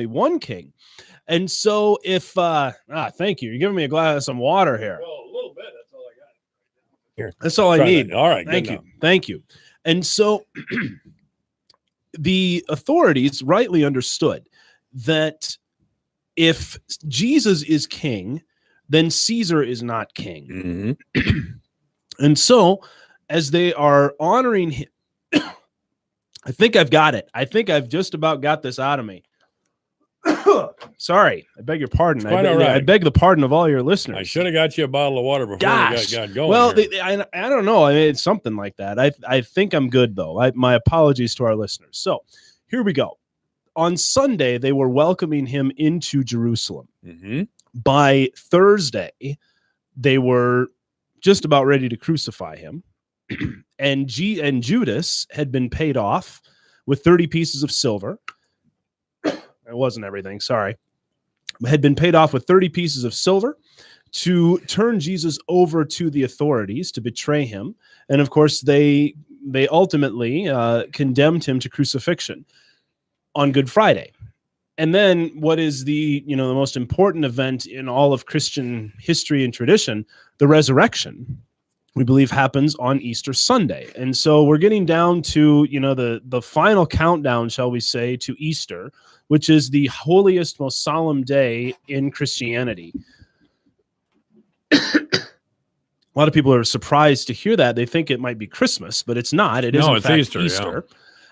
one king. And so if, thank you. You're giving me a glass of some water here. Well, a little bit. That's all I got. Here. That's all I need. All right. Thank you. Thank you. And so the authorities rightly understood that if Jesus is king, then Caesar is not king. Mm-hmm. And so as they are honoring him, I think I've got it. I think I've just about got this out of me. Sorry, I beg your pardon. I beg the pardon of all your listeners. I should have got you a bottle of water before we got going. Well, I don't know. It's something like that. I think I'm good, though. My apologies to our listeners. So here we go. On Sunday, they were welcoming him into Jerusalem. Mm-hmm. By Thursday, they were just about ready to crucify him. And Judas had been paid off with 30 pieces of silver. It wasn't everything, sorry. Had been paid off with 30 pieces of silver to turn Jesus over to the authorities to betray him. And of course, they ultimately condemned him to crucifixion on Good Friday. And then what is the most important event in all of Christian history and tradition, the resurrection, we believe happens on Easter Sunday. And so we're getting down to, the final countdown, shall we say, to Easter, which is the holiest, most solemn day in Christianity. A lot of people are surprised to hear that. They think it might be Christmas, but it's not. It is in fact Easter. Yeah.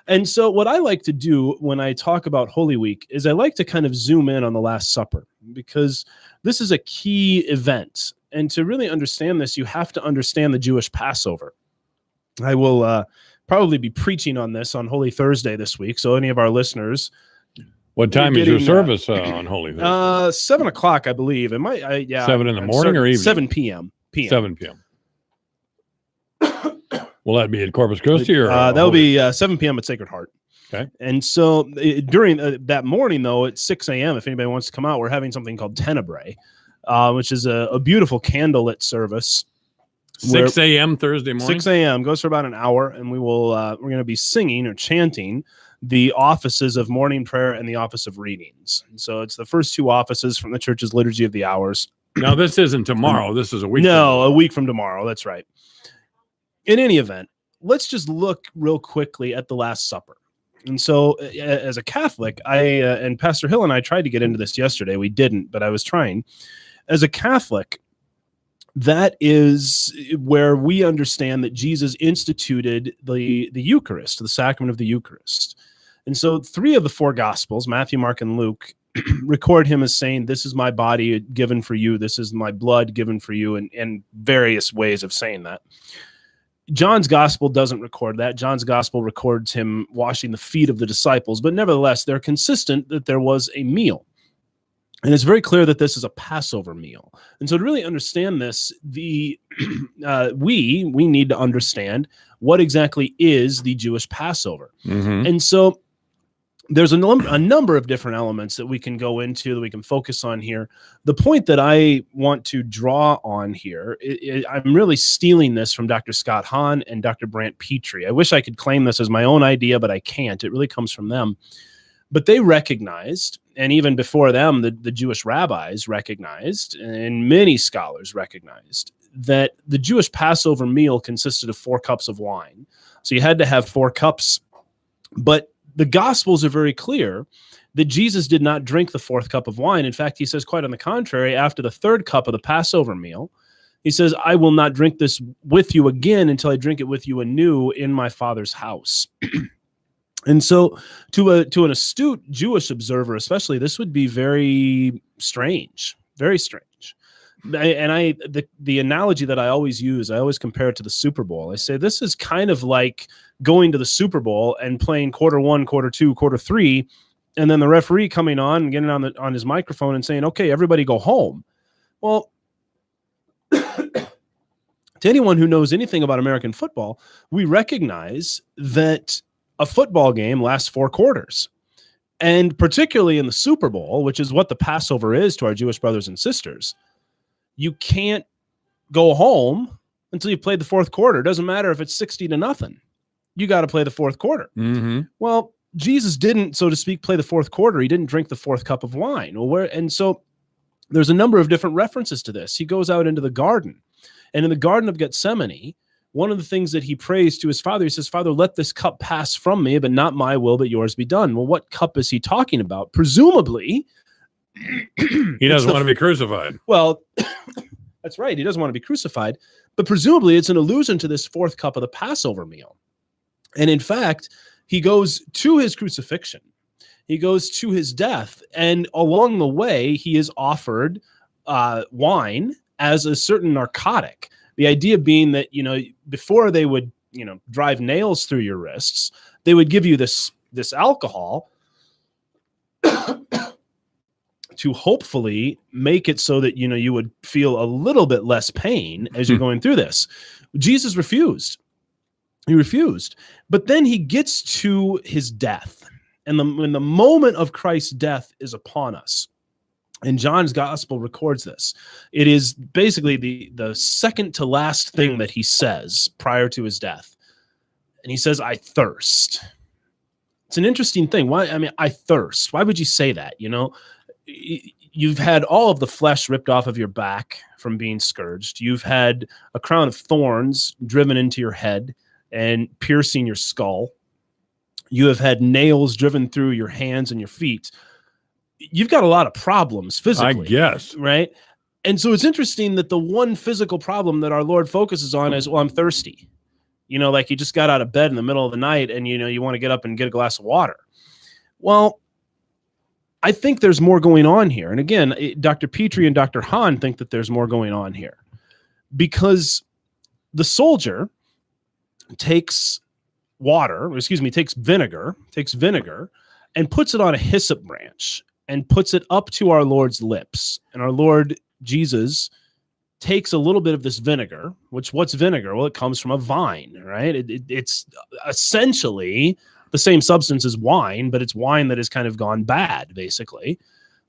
And so what I like to do when I talk about Holy Week is I like to kind of zoom in on the Last Supper, because this is a key event. And to really understand this, you have to understand the Jewish Passover. I will probably be preaching on this on Holy Thursday this week. So any of our listeners... What time is your service on Holy Thursday? 7:00, I believe. It might, 7 in the morning or evening? 7 p.m. 7 p.m. Will that be at Corpus Christi? Or that'll be 7 p.m. at Sacred Heart. Okay. And so during that morning, though, at 6 a.m., if anybody wants to come out, we're having something called Tenebrae, which is a beautiful candlelit service 6 a.m. Thursday morning. 6 a.m. goes for about an hour, and we're going to be singing or chanting the offices of morning prayer and the office of readings. And so it's the first two offices from the church's liturgy of the hours. Now, this isn't tomorrow. This is a week. A week from tomorrow. That's right. In any event, let's just look real quickly at the Last Supper. And so as a Catholic, and Pastor Hill and I tried to get into this yesterday. We didn't, but I was trying. As a Catholic, that is where we understand that Jesus instituted the Eucharist, the sacrament of the Eucharist. And so 3 of the 4 Gospels, Matthew, Mark, and Luke, record him as saying, this is my body given for you, this is my blood given for you, and various ways of saying that. John's Gospel doesn't record that. John's Gospel records him washing the feet of the disciples, but nevertheless, they're consistent that there was a meal. And it's very clear that this is a Passover meal. And so to really understand this, we need to understand what exactly is the Jewish Passover. Mm-hmm. And so there's a number of different elements that we can go into, that we can focus on here. The point that I want to draw on here, I'm really stealing this from Dr. Scott Hahn and Dr. Brant Petrie. I wish I could claim this as my own idea, but I can't. It really comes from them. But they recognized, and even before them, the Jewish rabbis recognized, and many scholars recognized, that the Jewish Passover meal consisted of 4 cups of wine. So you had to have 4 cups. But the Gospels are very clear that Jesus did not drink the 4th cup of wine. In fact, he says quite on the contrary, after the 3rd cup of the Passover meal, he says, I will not drink this with you again until I drink it with you anew in my Father's house. And so to an astute Jewish observer, especially, this would be very strange, very strange. And the analogy that I always use, I always compare it to the Super Bowl. I say this is kind of like going to the Super Bowl and playing quarter 1, quarter 2, quarter 3, and then the referee coming on and getting on his microphone and saying, okay, everybody go home. Well, to anyone who knows anything about American football, we recognize that a football game lasts 4 quarters. And particularly in the Super Bowl, which is what the Passover is to our Jewish brothers and sisters, you can't go home until you played the 4th quarter. It doesn't matter if it's 60-0. You got to play the 4th quarter. Mm-hmm. Well, Jesus didn't, so to speak, play the 4th quarter. He didn't drink the 4th cup of wine. And so there's a number of different references to this. He goes out into the garden, and in the Garden of Gethsemane, one of the things that he prays to his Father, he says, Father, let this cup pass from me, but not my will, but yours be done. Well, what cup is he talking about? Presumably, he doesn't want to be crucified. Well, that's right. He doesn't want to be crucified, but presumably it's an allusion to this 4th cup of the Passover meal. And in fact, he goes to his crucifixion. He goes to his death. And along the way, he is offered wine as a certain narcotic. The idea being that, before they would, drive nails through your wrists, they would give you this alcohol to hopefully make it so that, you would feel a little bit less pain as you're going through this. Jesus refused. He refused. But then he gets to his death. And when the moment of Christ's death is upon us, and John's Gospel records this, it is basically the second to last thing that he says prior to his death. And he says, I thirst. It's an interesting thing. Why? I mean, I thirst. Why would you say that? You've had all of the flesh ripped off of your back from being scourged. You've had a crown of thorns driven into your head and piercing your skull. You have had nails driven through your hands and your feet. You've got a lot of problems physically, I guess. Right? And so it's interesting that the one physical problem that our Lord focuses on is, well, I'm thirsty. Like you just got out of bed in the middle of the night and, you want to get up and get a glass of water. Well, I think there's more going on here. And again, Dr. Petrie and Dr. Hahn think that there's more going on here because the soldier takes vinegar and puts it on a hyssop branch and puts it up to our Lord's lips. And our Lord Jesus takes a little bit of this vinegar, what's vinegar? Well, it comes from a vine, right? It's essentially the same substance as wine, but it's wine that has kind of gone bad, basically.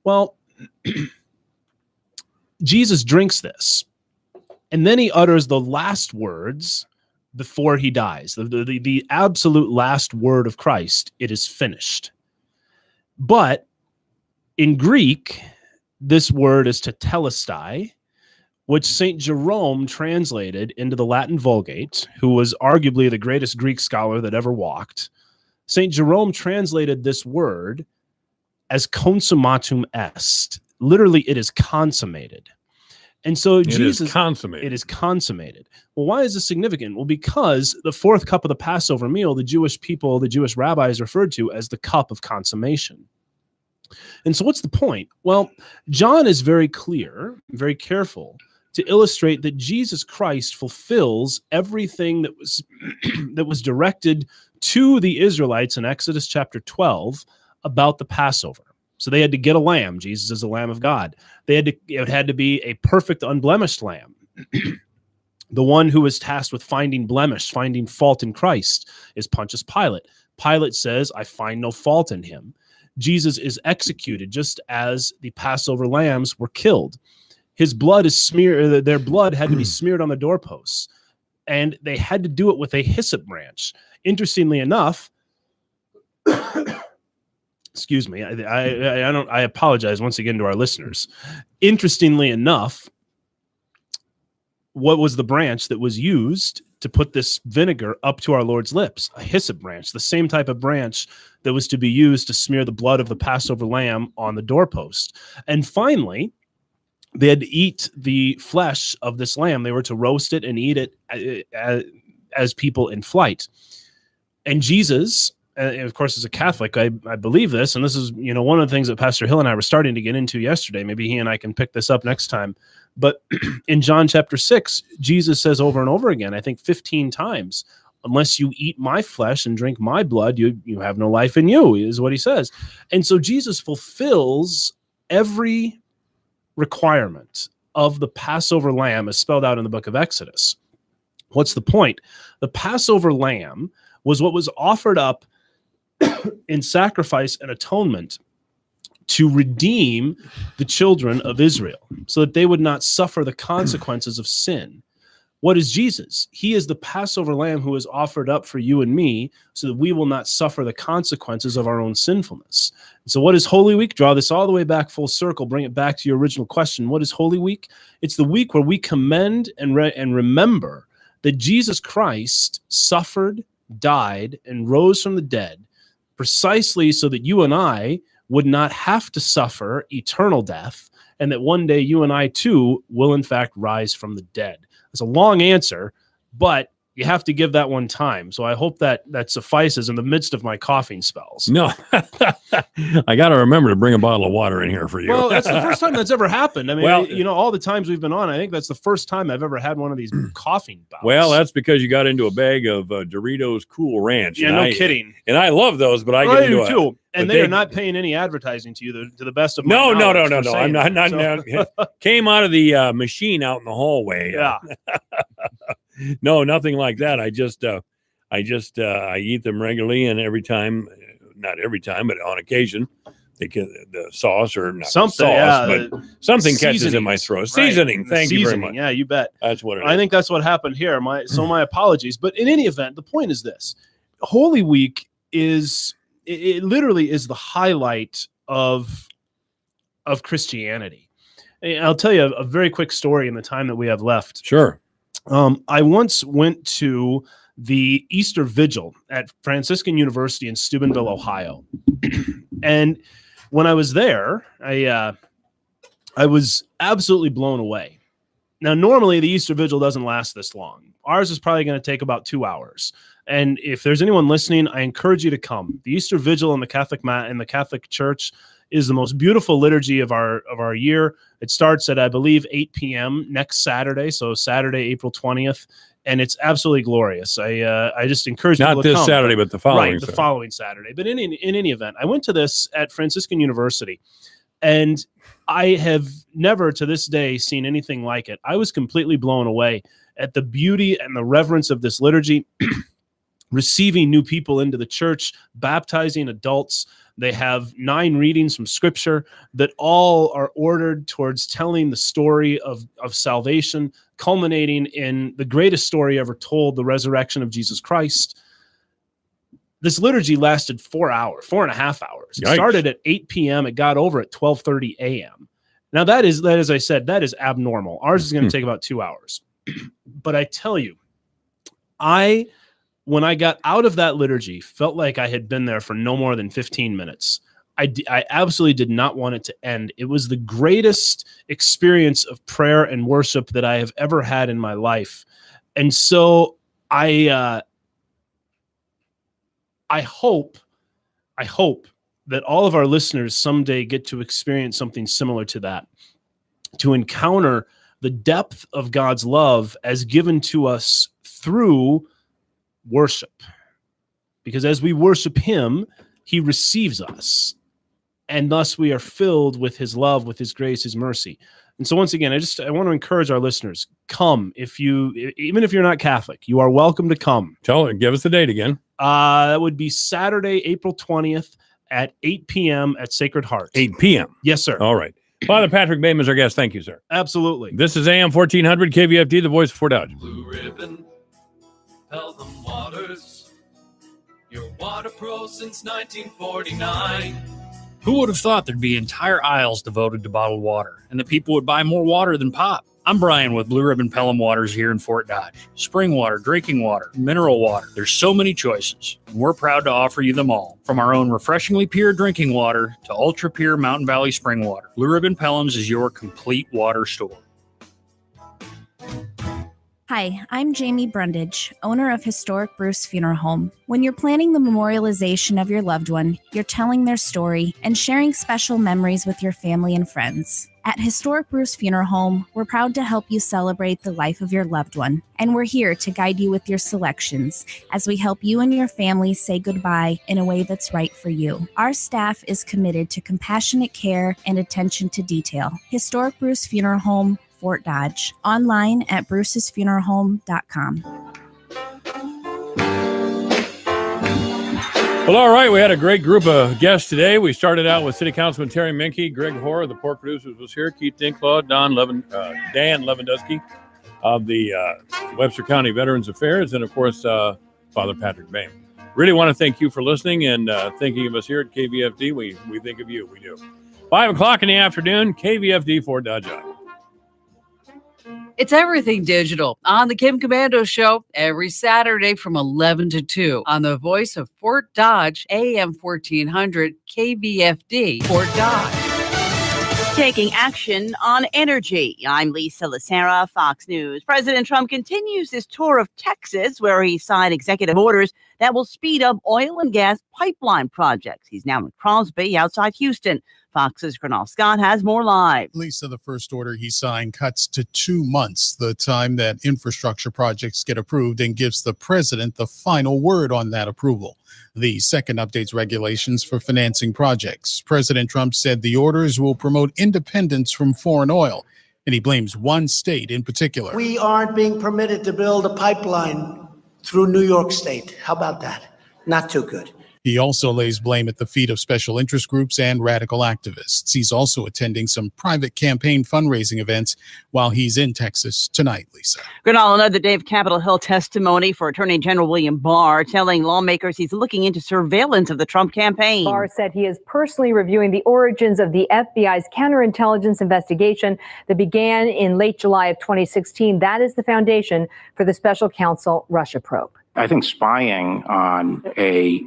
Well, Jesus drinks this. And then he utters the last words before he dies, the absolute last word of Christ. It is finished. But in Greek, this word is tetelestai, which St. Jerome translated into the Latin Vulgate, who was arguably the greatest Greek scholar that ever walked. St. Jerome translated this word as consummatum est. Literally, it is consummated. And so Jesus, it is consummated. Well, why is this significant? Well, because the fourth cup of the Passover meal, the Jewish people, the Jewish rabbis referred to as the cup of consummation. And so what's the point? Well, John is very clear, very careful to illustrate that Jesus Christ fulfills everything that was that was directed to the Israelites in Exodus chapter 12 about the Passover. So they had to get a lamb. Jesus is the Lamb of God. It had to be a perfect, unblemished lamb. The one who was tasked with finding blemish, finding fault in Christ is Pontius Pilate. Pilate says, I find no fault in him. Jesus is executed just as the Passover lambs were killed. His blood is smeared, their blood had to be smeared on the doorposts, and they had to do it with a hyssop branch. Interestingly enough, excuse me, I apologize once again to our listeners. Interestingly enough, what was the branch that was used to put this vinegar up to our Lord's lips? A hyssop branch, the same type of branch that was to be used to smear the blood of the Passover lamb on the doorpost. And finally, they had to eat the flesh of this lamb. They were to roast it and eat it as people in flight. And Jesus, of course, as a Catholic, I believe this, and this is, one of the things that Pastor Hill and I were starting to get into yesterday. Maybe he and I can pick this up next time. But in John chapter 6, Jesus says over and over again, I think 15 times, unless you eat my flesh and drink my blood, you have no life in you, is what he says. And so Jesus fulfills every requirement of the Passover lamb as spelled out in the book of Exodus. What's the point? The Passover lamb was what was offered up in sacrifice and atonement to redeem the children of Israel so that they would not suffer the consequences of sin. What is Jesus? He is the Passover lamb who is offered up for you and me so that we will not suffer the consequences of our own sinfulness. And so what is Holy Week? Draw this all the way back full circle, bring it back to your original question. What is Holy Week? It's the week where we commend and remember that Jesus Christ suffered, died, and rose from the dead precisely so that you and I would not have to suffer eternal death, and that one day you and I too will in fact rise from the dead. It's a long answer, but you have to give that one time. So I hope that suffices in the midst of my coughing spells. No, I got to remember to bring a bottle of water in here for you. Well, that's the first time that's ever happened. I mean, well, all the times we've been on, I think that's the first time I've ever had one of these coughing bouts. Well, that's because you got into a bag of Doritos Cool Ranch. Yeah, no kidding. And I love those, but I get into it too. And they are not paying any advertising to you, to the best of my knowledge. No. I'm not. Came out of the machine out in the hallway. Yeah. No, nothing like that. I eat them regularly, and every time, not every time, but on occasion, the sauce or not something, sauce, but something catches in my throat. Seasoning. Right. Thank you very much. Yeah, you bet. That's what it is. I think that's what happened here. My apologies. But in any event, the point is this: Holy Week it literally is the highlight of Christianity. And I'll tell you a very quick story in the time that we have left. Sure. I once went to the Easter Vigil at Franciscan University in Steubenville, Ohio. And when I was there, I was absolutely blown away. Now, normally the Easter Vigil doesn't last this long. Ours is probably going to take about 2 hours. And if there's anyone listening, I encourage you to come. The Easter Vigil in the Catholic Church is the most beautiful liturgy of our year. It starts at, I believe, 8 p.m. next Saturday, so Saturday, April 20th, and it's absolutely glorious. I just encourage people to come. Not this Saturday, but the following. Right, the following Saturday. But in any event, I went to this at Franciscan University, and I have never to this day seen anything like it. I was completely blown away at the beauty and the reverence of this liturgy. receiving new people into the church, baptizing adults. They have 9 readings from Scripture that all are ordered towards telling the story of salvation, culminating in the greatest story ever told, the resurrection of Jesus Christ. This liturgy lasted 4.5 hours. It Yikes. started at 8 p.m. It got over at 12:30 a.m. Now that is, as I said, that is abnormal. Ours is going to take about 2 hours. But I tell you, when I got out of that liturgy, felt like I had been there for no more than 15 minutes. I absolutely did not want it to end. It was the greatest experience of prayer and worship that I have ever had in my life. And so I hope that all of our listeners someday get to experience something similar to that, to encounter the depth of God's love as given to us through worship. Because as we worship him, he receives us, and thus we are filled with his love, with his grace, his mercy. And so once again, I want to encourage our listeners, come. Even if you're not Catholic, you are welcome to come. Give us the date again. That would be Saturday, April 20th at 8 p.m. at Sacred Heart. 8 p.m. Yes, sir. All right. Father Patrick Boehm is our guest. Thank you, sir. Absolutely. This is AM 1400 KVFD, the voice of Fort Dodge. Blue Ribbon, Pelham Waters, your water pro since 1949. Who would have thought there'd be entire aisles devoted to bottled water and that people would buy more water than pop? I'm Brian with Blue Ribbon Pelham Waters here in Fort Dodge. Spring water, drinking water, mineral water. There's so many choices, and we're proud to offer you them all. From our own refreshingly pure drinking water to ultra pure Mountain Valley spring water, Blue Ribbon Pelham's is your complete water store. Hi, I'm Jamie Brundage, owner of Historic Bruce Funeral Home. When you're planning the memorialization of your loved one, you're telling their story and sharing special memories with your family and friends. At Historic Bruce Funeral Home, we're proud to help you celebrate the life of your loved one, and we're here to guide you with your selections as we help you and your family say goodbye in a way that's right for you. Our staff is committed to compassionate care and attention to detail. Historic Bruce Funeral Home, Fort Dodge. Online at brucesfuneralhome.com. Well, all right. We had a great group of guests today. We started out with City Councilman Terry Minke, Greg Hoare, the pork producers was here, Keith Dinklaw, Dan Lewandowski of the Webster County Veterans Affairs, and of course, Father Patrick Boehm. Really want to thank you for listening and thinking of us here at KVFD. We think of you. We do. 5 o'clock in the afternoon, KVFD Fort Dodge. It's everything digital on the Kim Commando Show every Saturday from 11 to 2 on the voice of Fort Dodge, AM 1400 KVFD, Fort Dodge. Taking action on energy. I'm Lisa Lacera, Fox News. President Trump continues his tour of Texas, where he signed executive orders that will speed up oil and gas pipeline projects. He's now in Crosby outside Houston. Fox's Gernal Scott has more live. Lisa, the first order he signed cuts to 2 months the time that infrastructure projects get approved and gives the president the final word on that approval. The second updates regulations for financing projects. President Trump said the orders will promote independence from foreign oil, and he blames one state in particular. We aren't being permitted to build a pipeline through New York State. How about that? Not too good. He also lays blame at the feet of special interest groups and radical activists. He's also attending some private campaign fundraising events while he's in Texas tonight, Lisa. Gernal, another day of Capitol Hill testimony for Attorney General William Barr, telling lawmakers he's looking into surveillance of the Trump campaign. Barr said he is personally reviewing the origins of the FBI's counterintelligence investigation that began in late July of 2016. That is the foundation for the special counsel Russia probe. I think spying on a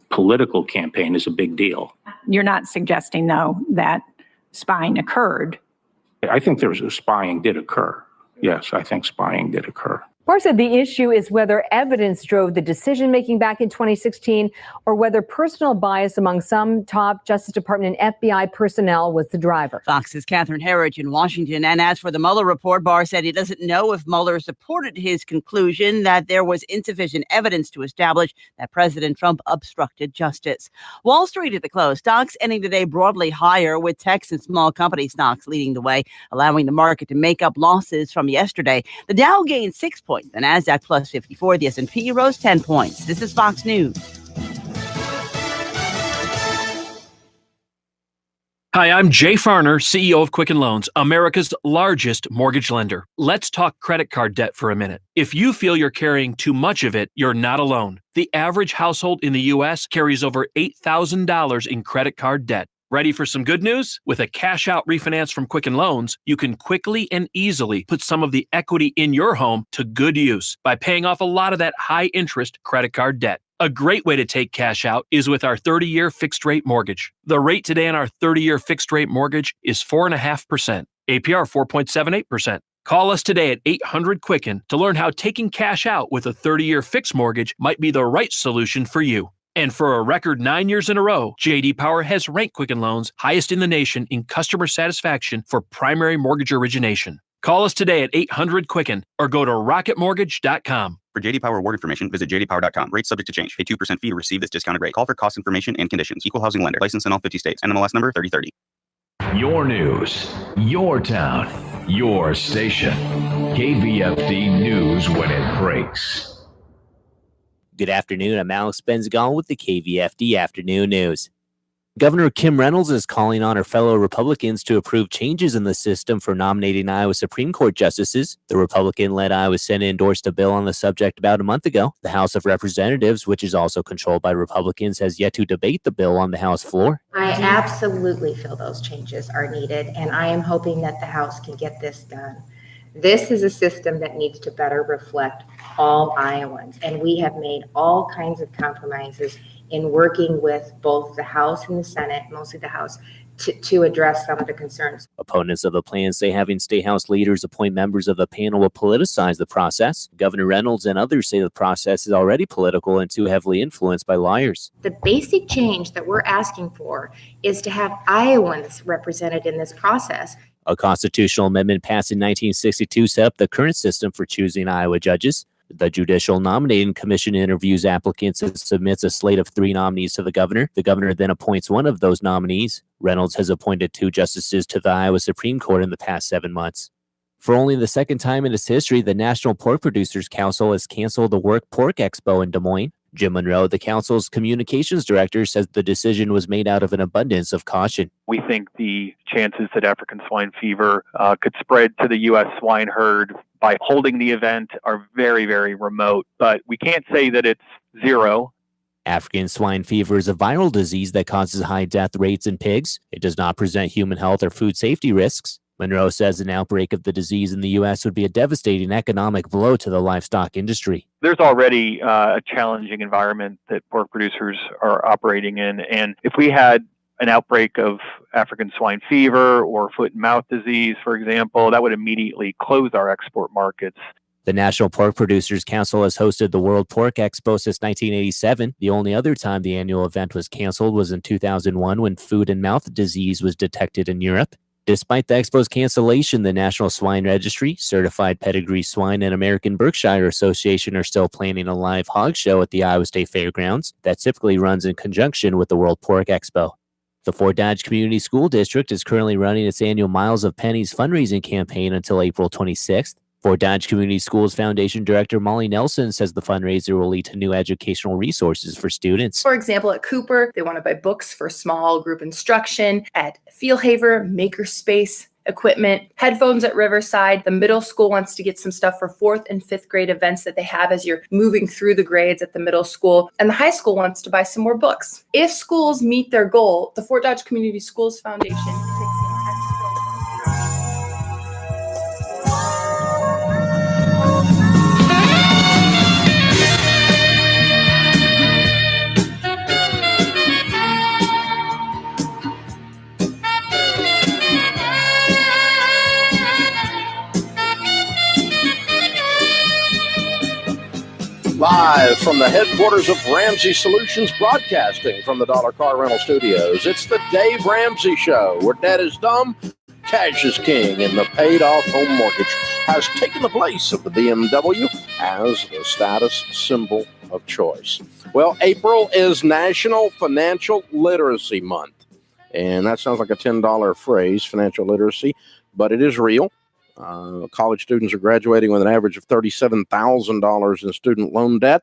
political campaign is a big deal. You're not suggesting, though, that spying occurred. I think spying did occur. Yes, I think spying did occur. Barr said the issue is whether evidence drove the decision-making back in 2016 or whether personal bias among some top Justice Department and FBI personnel was the driver. Fox's Catherine Herridge in Washington. And as for the Mueller report, Barr said he doesn't know if Mueller supported his conclusion that there was insufficient evidence to establish that President Trump obstructed justice. Wall Street at the close. Stocks ending today broadly higher, with tech and small company stocks leading the way, allowing the market to make up losses from yesterday. The Dow gained 6 points. points. The NASDAQ plus 54. The S&P rose 10 points. This is Fox News. Hi, I'm Jay Farner, CEO of Quicken Loans, America's largest mortgage lender. Let's talk credit card debt for a minute. If you feel you're carrying too much of it, you're not alone. The average household in the U.S. carries over $8,000 in credit card debt. Ready for some good news? With a cash-out refinance from Quicken Loans, you can quickly and easily put some of the equity in your home to good use by paying off a lot of that high-interest credit card debt. A great way to take cash out is with our 30-year fixed-rate mortgage. The rate today on our 30-year fixed-rate mortgage is 4.5%, APR 4.78%. Call us today at 800-QUICKEN to learn how taking cash out with a 30-year fixed mortgage might be the right solution for you. And for a record 9 years in a row, J.D. Power has ranked Quicken Loans highest in the nation in customer satisfaction for primary mortgage origination. Call us today at 800-QUICKEN or go to rocketmortgage.com. For J.D. Power award information, visit jdpower.com. Rates subject to change. Pay 2% fee to receive this discounted rate. Call for cost information and conditions. Equal housing lender. License in all 50 states. NMLS number 3030. Your news, your town, your station. KVFD News when it breaks. Good afternoon. I'm Alex Benzagon with the KVFD Afternoon News. Governor Kim Reynolds is calling on her fellow Republicans to approve changes in the system for nominating Iowa Supreme Court justices. The Republican-led Iowa Senate endorsed a bill on the subject about a month ago. The House of Representatives, which is also controlled by Republicans, has yet to debate the bill on the House floor. I absolutely feel those changes are needed, and I am hoping that the House can get this done. This is a system that needs to better reflect all Iowans, and we have made all kinds of compromises in working with both the House and the Senate, mostly the House, to address some of the concerns. Opponents of the plan say having State House leaders appoint members of the panel will politicize the process. Governor Reynolds and others say the process is already political and too heavily influenced by lawyers. The basic change that we're asking for is to have Iowans represented in this process. A constitutional amendment passed in 1962 set up the current system for choosing Iowa judges. The Judicial Nominating Commission interviews applicants and submits a slate of 3 nominees to the governor. The governor then appoints one of those nominees. Reynolds has appointed 2 justices to the Iowa Supreme Court in the past 7 months. For only the second time in its history, the National Pork Producers Council has canceled the Work Pork Expo in Des Moines. Jim Monroe, the council's communications director, says the decision was made out of an abundance of caution. We think the chances that African swine fever could spread to the U.S. swine herd by holding the event are very, very remote, but we can't say that it's zero. African swine fever is a viral disease that causes high death rates in pigs. It does not present human health or food safety risks. Monroe says an outbreak of the disease in the U.S. would be a devastating economic blow to the livestock industry. There's already a challenging environment that pork producers are operating in, and if we had an outbreak of African swine fever or foot and mouth disease, for example, that would immediately close our export markets. The National Pork Producers Council has hosted the World Pork Expo since 1987. The only other time the annual event was canceled was in 2001 when foot and mouth disease was detected in Europe. Despite the Expo's cancellation, the National Swine Registry, Certified Pedigree Swine, and American Berkshire Association are still planning a live hog show at the Iowa State Fairgrounds that typically runs in conjunction with the World Pork Expo. The Fort Dodge Community School District is currently running its annual Miles of Pennies fundraising campaign until April 26th. Fort Dodge Community Schools Foundation Director Molly Nelson says the fundraiser will lead to new educational resources for students. For example, at Cooper, they want to buy books for small group instruction. At Fieldhaver, Makerspace, equipment, headphones at Riverside. The middle school wants to get some stuff for 4th and 5th grade events that they have as you're moving through the grades at the middle school. And the high school wants to buy some more books. If schools meet their goal, the Fort Dodge Community Schools Foundation Live from the headquarters of Ramsey Solutions Broadcasting from the Dollar Car Rental Studios, it's the Dave Ramsey Show, where debt is dumb, cash is king, and the paid-off home mortgage has taken the place of the BMW as the status symbol of choice. Well, April is National Financial Literacy Month, and that sounds like a $10 phrase, financial literacy, but it is real. College students are graduating with an average of $37,000 in student loan debt.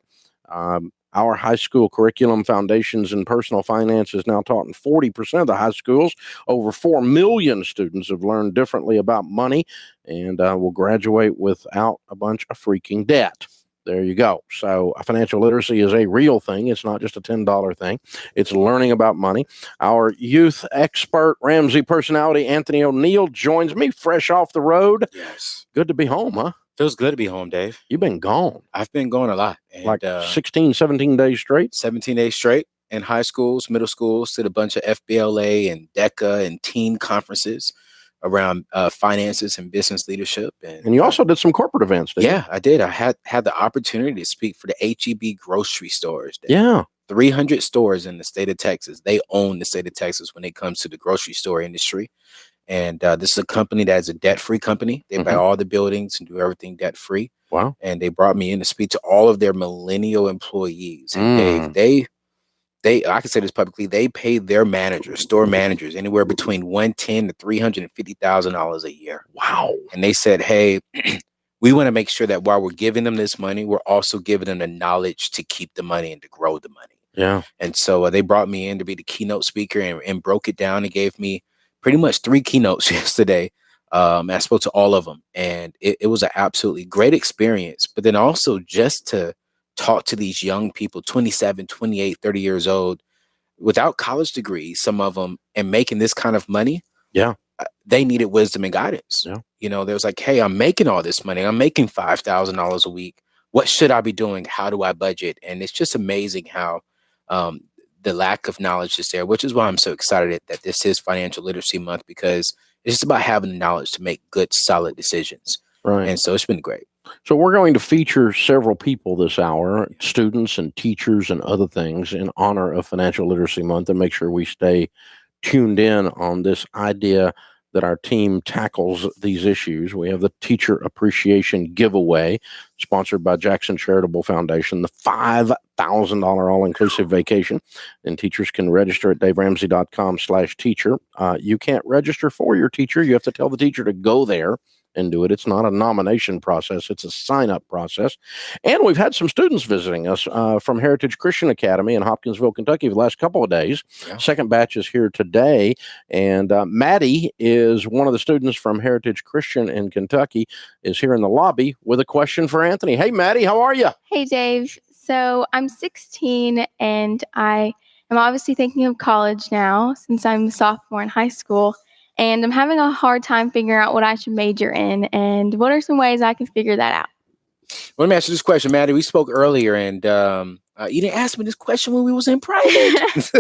Our high school curriculum, Foundations in Personal Finance, is now taught in 40% of the high schools. Over 4 million students have learned differently about money and will graduate without a bunch of freaking debt. There you go. So financial literacy is a real thing. It's not just a $10 thing. It's learning about money. Our youth expert, Ramsey personality, Anthony O'Neill, joins me fresh off the road. Yes. Good to be home, huh? Feels good to be home, Dave. You've been gone. I've been gone a lot. And, like 16, 17 days straight? 17 days straight in high schools, middle schools, did a bunch of FBLA and DECA and team conferences around finances and business leadership. And you also did some corporate events, didn't you? Yeah, I did. I had the opportunity to speak for the HEB grocery stores. Dave. Yeah. 300 stores in the state of Texas. They own the state of Texas when it comes to the grocery store industry. And this is a company that is a debt-free company. They buy all the buildings and do everything debt-free. Wow. And they brought me in to speak to all of their millennial employees. And Dave, they I can say this publicly, they paid their managers, store managers, anywhere between $110,000 to $350,000 a year. Wow. And they said, hey, we want to make sure that while we're giving them this money, we're also giving them the knowledge to keep the money and to grow the money. Yeah. And so they brought me in to be the keynote speaker and broke it down and gave me pretty much 3 keynotes yesterday. I spoke to all of them, and it was an absolutely great experience. But then also just to talk to these young people, 27, 28, 30 years old, without college degrees, some of them, and making this kind of money. Yeah. They needed wisdom and guidance. Yeah. You know, there was like, hey, I'm making all this money. I'm making $5,000 a week. What should I be doing? How do I budget? And it's just amazing how the lack of knowledge is there, which is why I'm so excited that this is Financial Literacy Month, because it's just about having the knowledge to make good, solid decisions. Right. And so it's been great. So we're going to feature several people this hour, students and teachers and other things, in honor of Financial Literacy Month, and make sure we stay tuned in on this idea that our team tackles these issues. We have the Teacher Appreciation Giveaway, sponsored by Jackson Charitable Foundation, the $5,000 all-inclusive vacation. And teachers can register at daveramsey.com/teacher. You can't register for your teacher. You have to tell the teacher to go there and do it. It's not a nomination process. It's a sign-up process. And we've had some students visiting us from Heritage Christian Academy in Hopkinsville, Kentucky, the last couple of days. Yeah. Second batch is here today. And Maddie is one of the students from Heritage Christian in Kentucky, is here in the lobby with a question for Anthony. Hey, Maddie, how are you? Hey, Dave. So I'm 16, and I am obviously thinking of college now since I'm a sophomore in high school. And I'm having a hard time figuring out what I should major in, and what are some ways I can figure that out? Let me ask you this question, Maddie. We spoke earlier, and you didn't ask me this question when we was in private.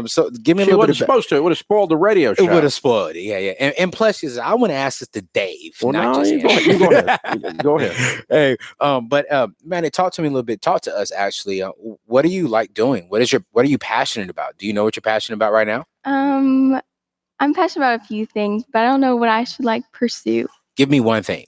So give me a little bit. Supposed to. It would have spoiled the radio show. It would have spoiled it. Yeah, yeah. And plus, I want to ask this to Dave. Well, not no, just you go ahead. Go ahead. Hey, but Maddie, talk to me a little bit. Talk to us actually. What do you like doing? What are you passionate about? Do you know what you're passionate about right now? I'm passionate about a few things, but I don't know what I should pursue. Give me one thing.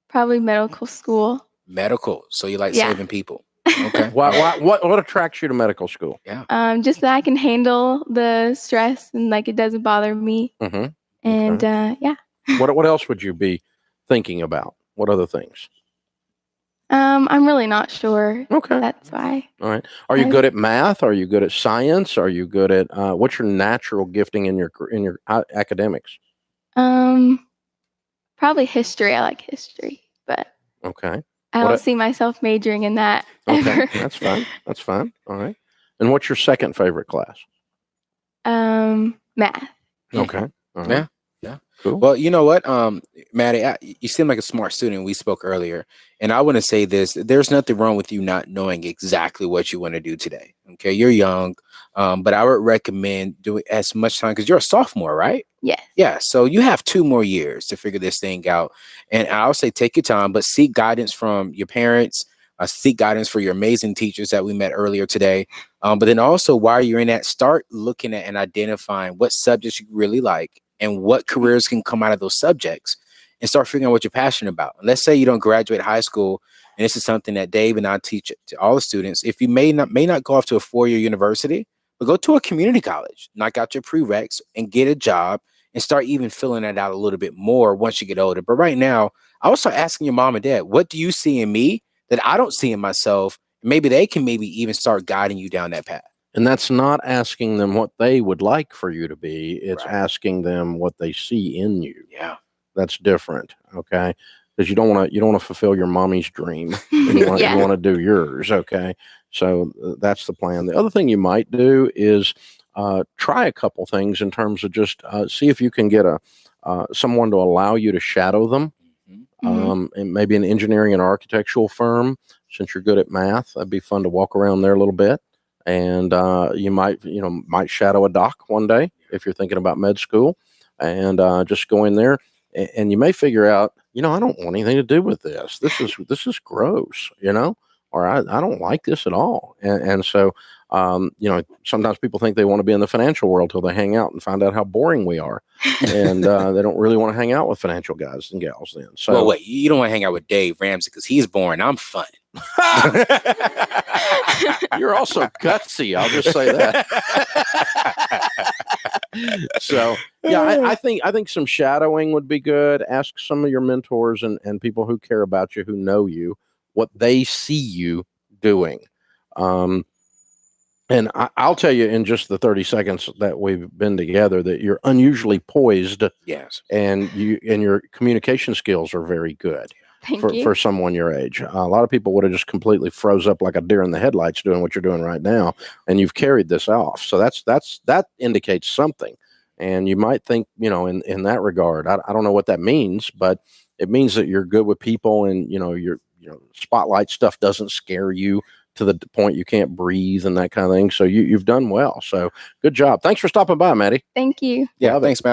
Probably medical school. Medical. So you like saving people. Okay. What attracts you to medical school? Yeah. Just that I can handle the stress and it doesn't bother me. Mm-hmm. And yeah. What else would you be thinking about? What other things? I'm really not sure. Okay. That's why. All right. Are you good at math? Are you good at science? Are you good at what's your natural gifting in your academics? Probably history. I like history, but okay. I don't see myself majoring in that ever. That's fine. That's fine. All right. And what's your second favorite class? Math. Okay. All right. Yeah. Yeah. Cool. Well, you know what, Maddie, you seem like a smart student. We spoke earlier, and I want to say this: there's nothing wrong with you not knowing exactly what you want to do today. Okay, you're young, but I would recommend doing as much time because you're a sophomore, right? Yes. Yeah. So you have 2 more years to figure this thing out, and I'll say take your time, but seek guidance from your parents. Seek guidance for your amazing teachers that we met earlier today. But then also, while you're in that, start looking at and identifying what subjects you really like and what careers can come out of those subjects, and start figuring out what you're passionate about. And let's say you don't graduate high school, and this is something that Dave and I teach to all the students. If you may not go off to a 4-year university, but go to a community college, knock out your prereqs and get a job and start even filling that out a little bit more once you get older. But right now, I would start asking your mom and dad, what do you see in me that I don't see in myself? Maybe they can maybe even start guiding you down that path. And that's not asking them what they would like for you to be. It's asking them what they see in you. Yeah. That's different. Okay. Because you don't want to fulfill your mommy's dream. You want to do yours. Okay. So that's the plan. The other thing you might do is try a couple things in terms of just see if you can get someone to allow you to shadow them. And maybe an engineering and architectural firm, since you're good at math. That'd be fun to walk around there a little bit. And you might shadow a doc one day if you're thinking about med school, and just go in there, and you may figure out, I don't want anything to do with this. This is gross, or I don't like this at all. And so, sometimes people think they want to be in the financial world till they hang out and find out how boring we are, and they don't really want to hang out with financial guys and gals. Then, so well, wait, you don't want to hang out with Dave Ramsey because he's boring. I'm fun. You're also gutsy. I'll just say that. So yeah, I think some shadowing would be good. Ask some of your mentors and people who care about you, who know you, what they see you doing. And I'll tell you in just the 30 seconds that we've been together that you're unusually poised. Yes. And your communication skills are very good. For someone your age. A lot of people would have just completely froze up like a deer in the headlights doing what you're doing right now, and you've carried this off. So that indicates something. And you might think, in that regard, I don't know what that means, but it means that you're good with people, and your spotlight stuff doesn't scare you to the point you can't breathe and that kind of thing. So you've done well. So good job. Thanks for stopping by, Maddie. Thank you. Yeah, thanks, Matt.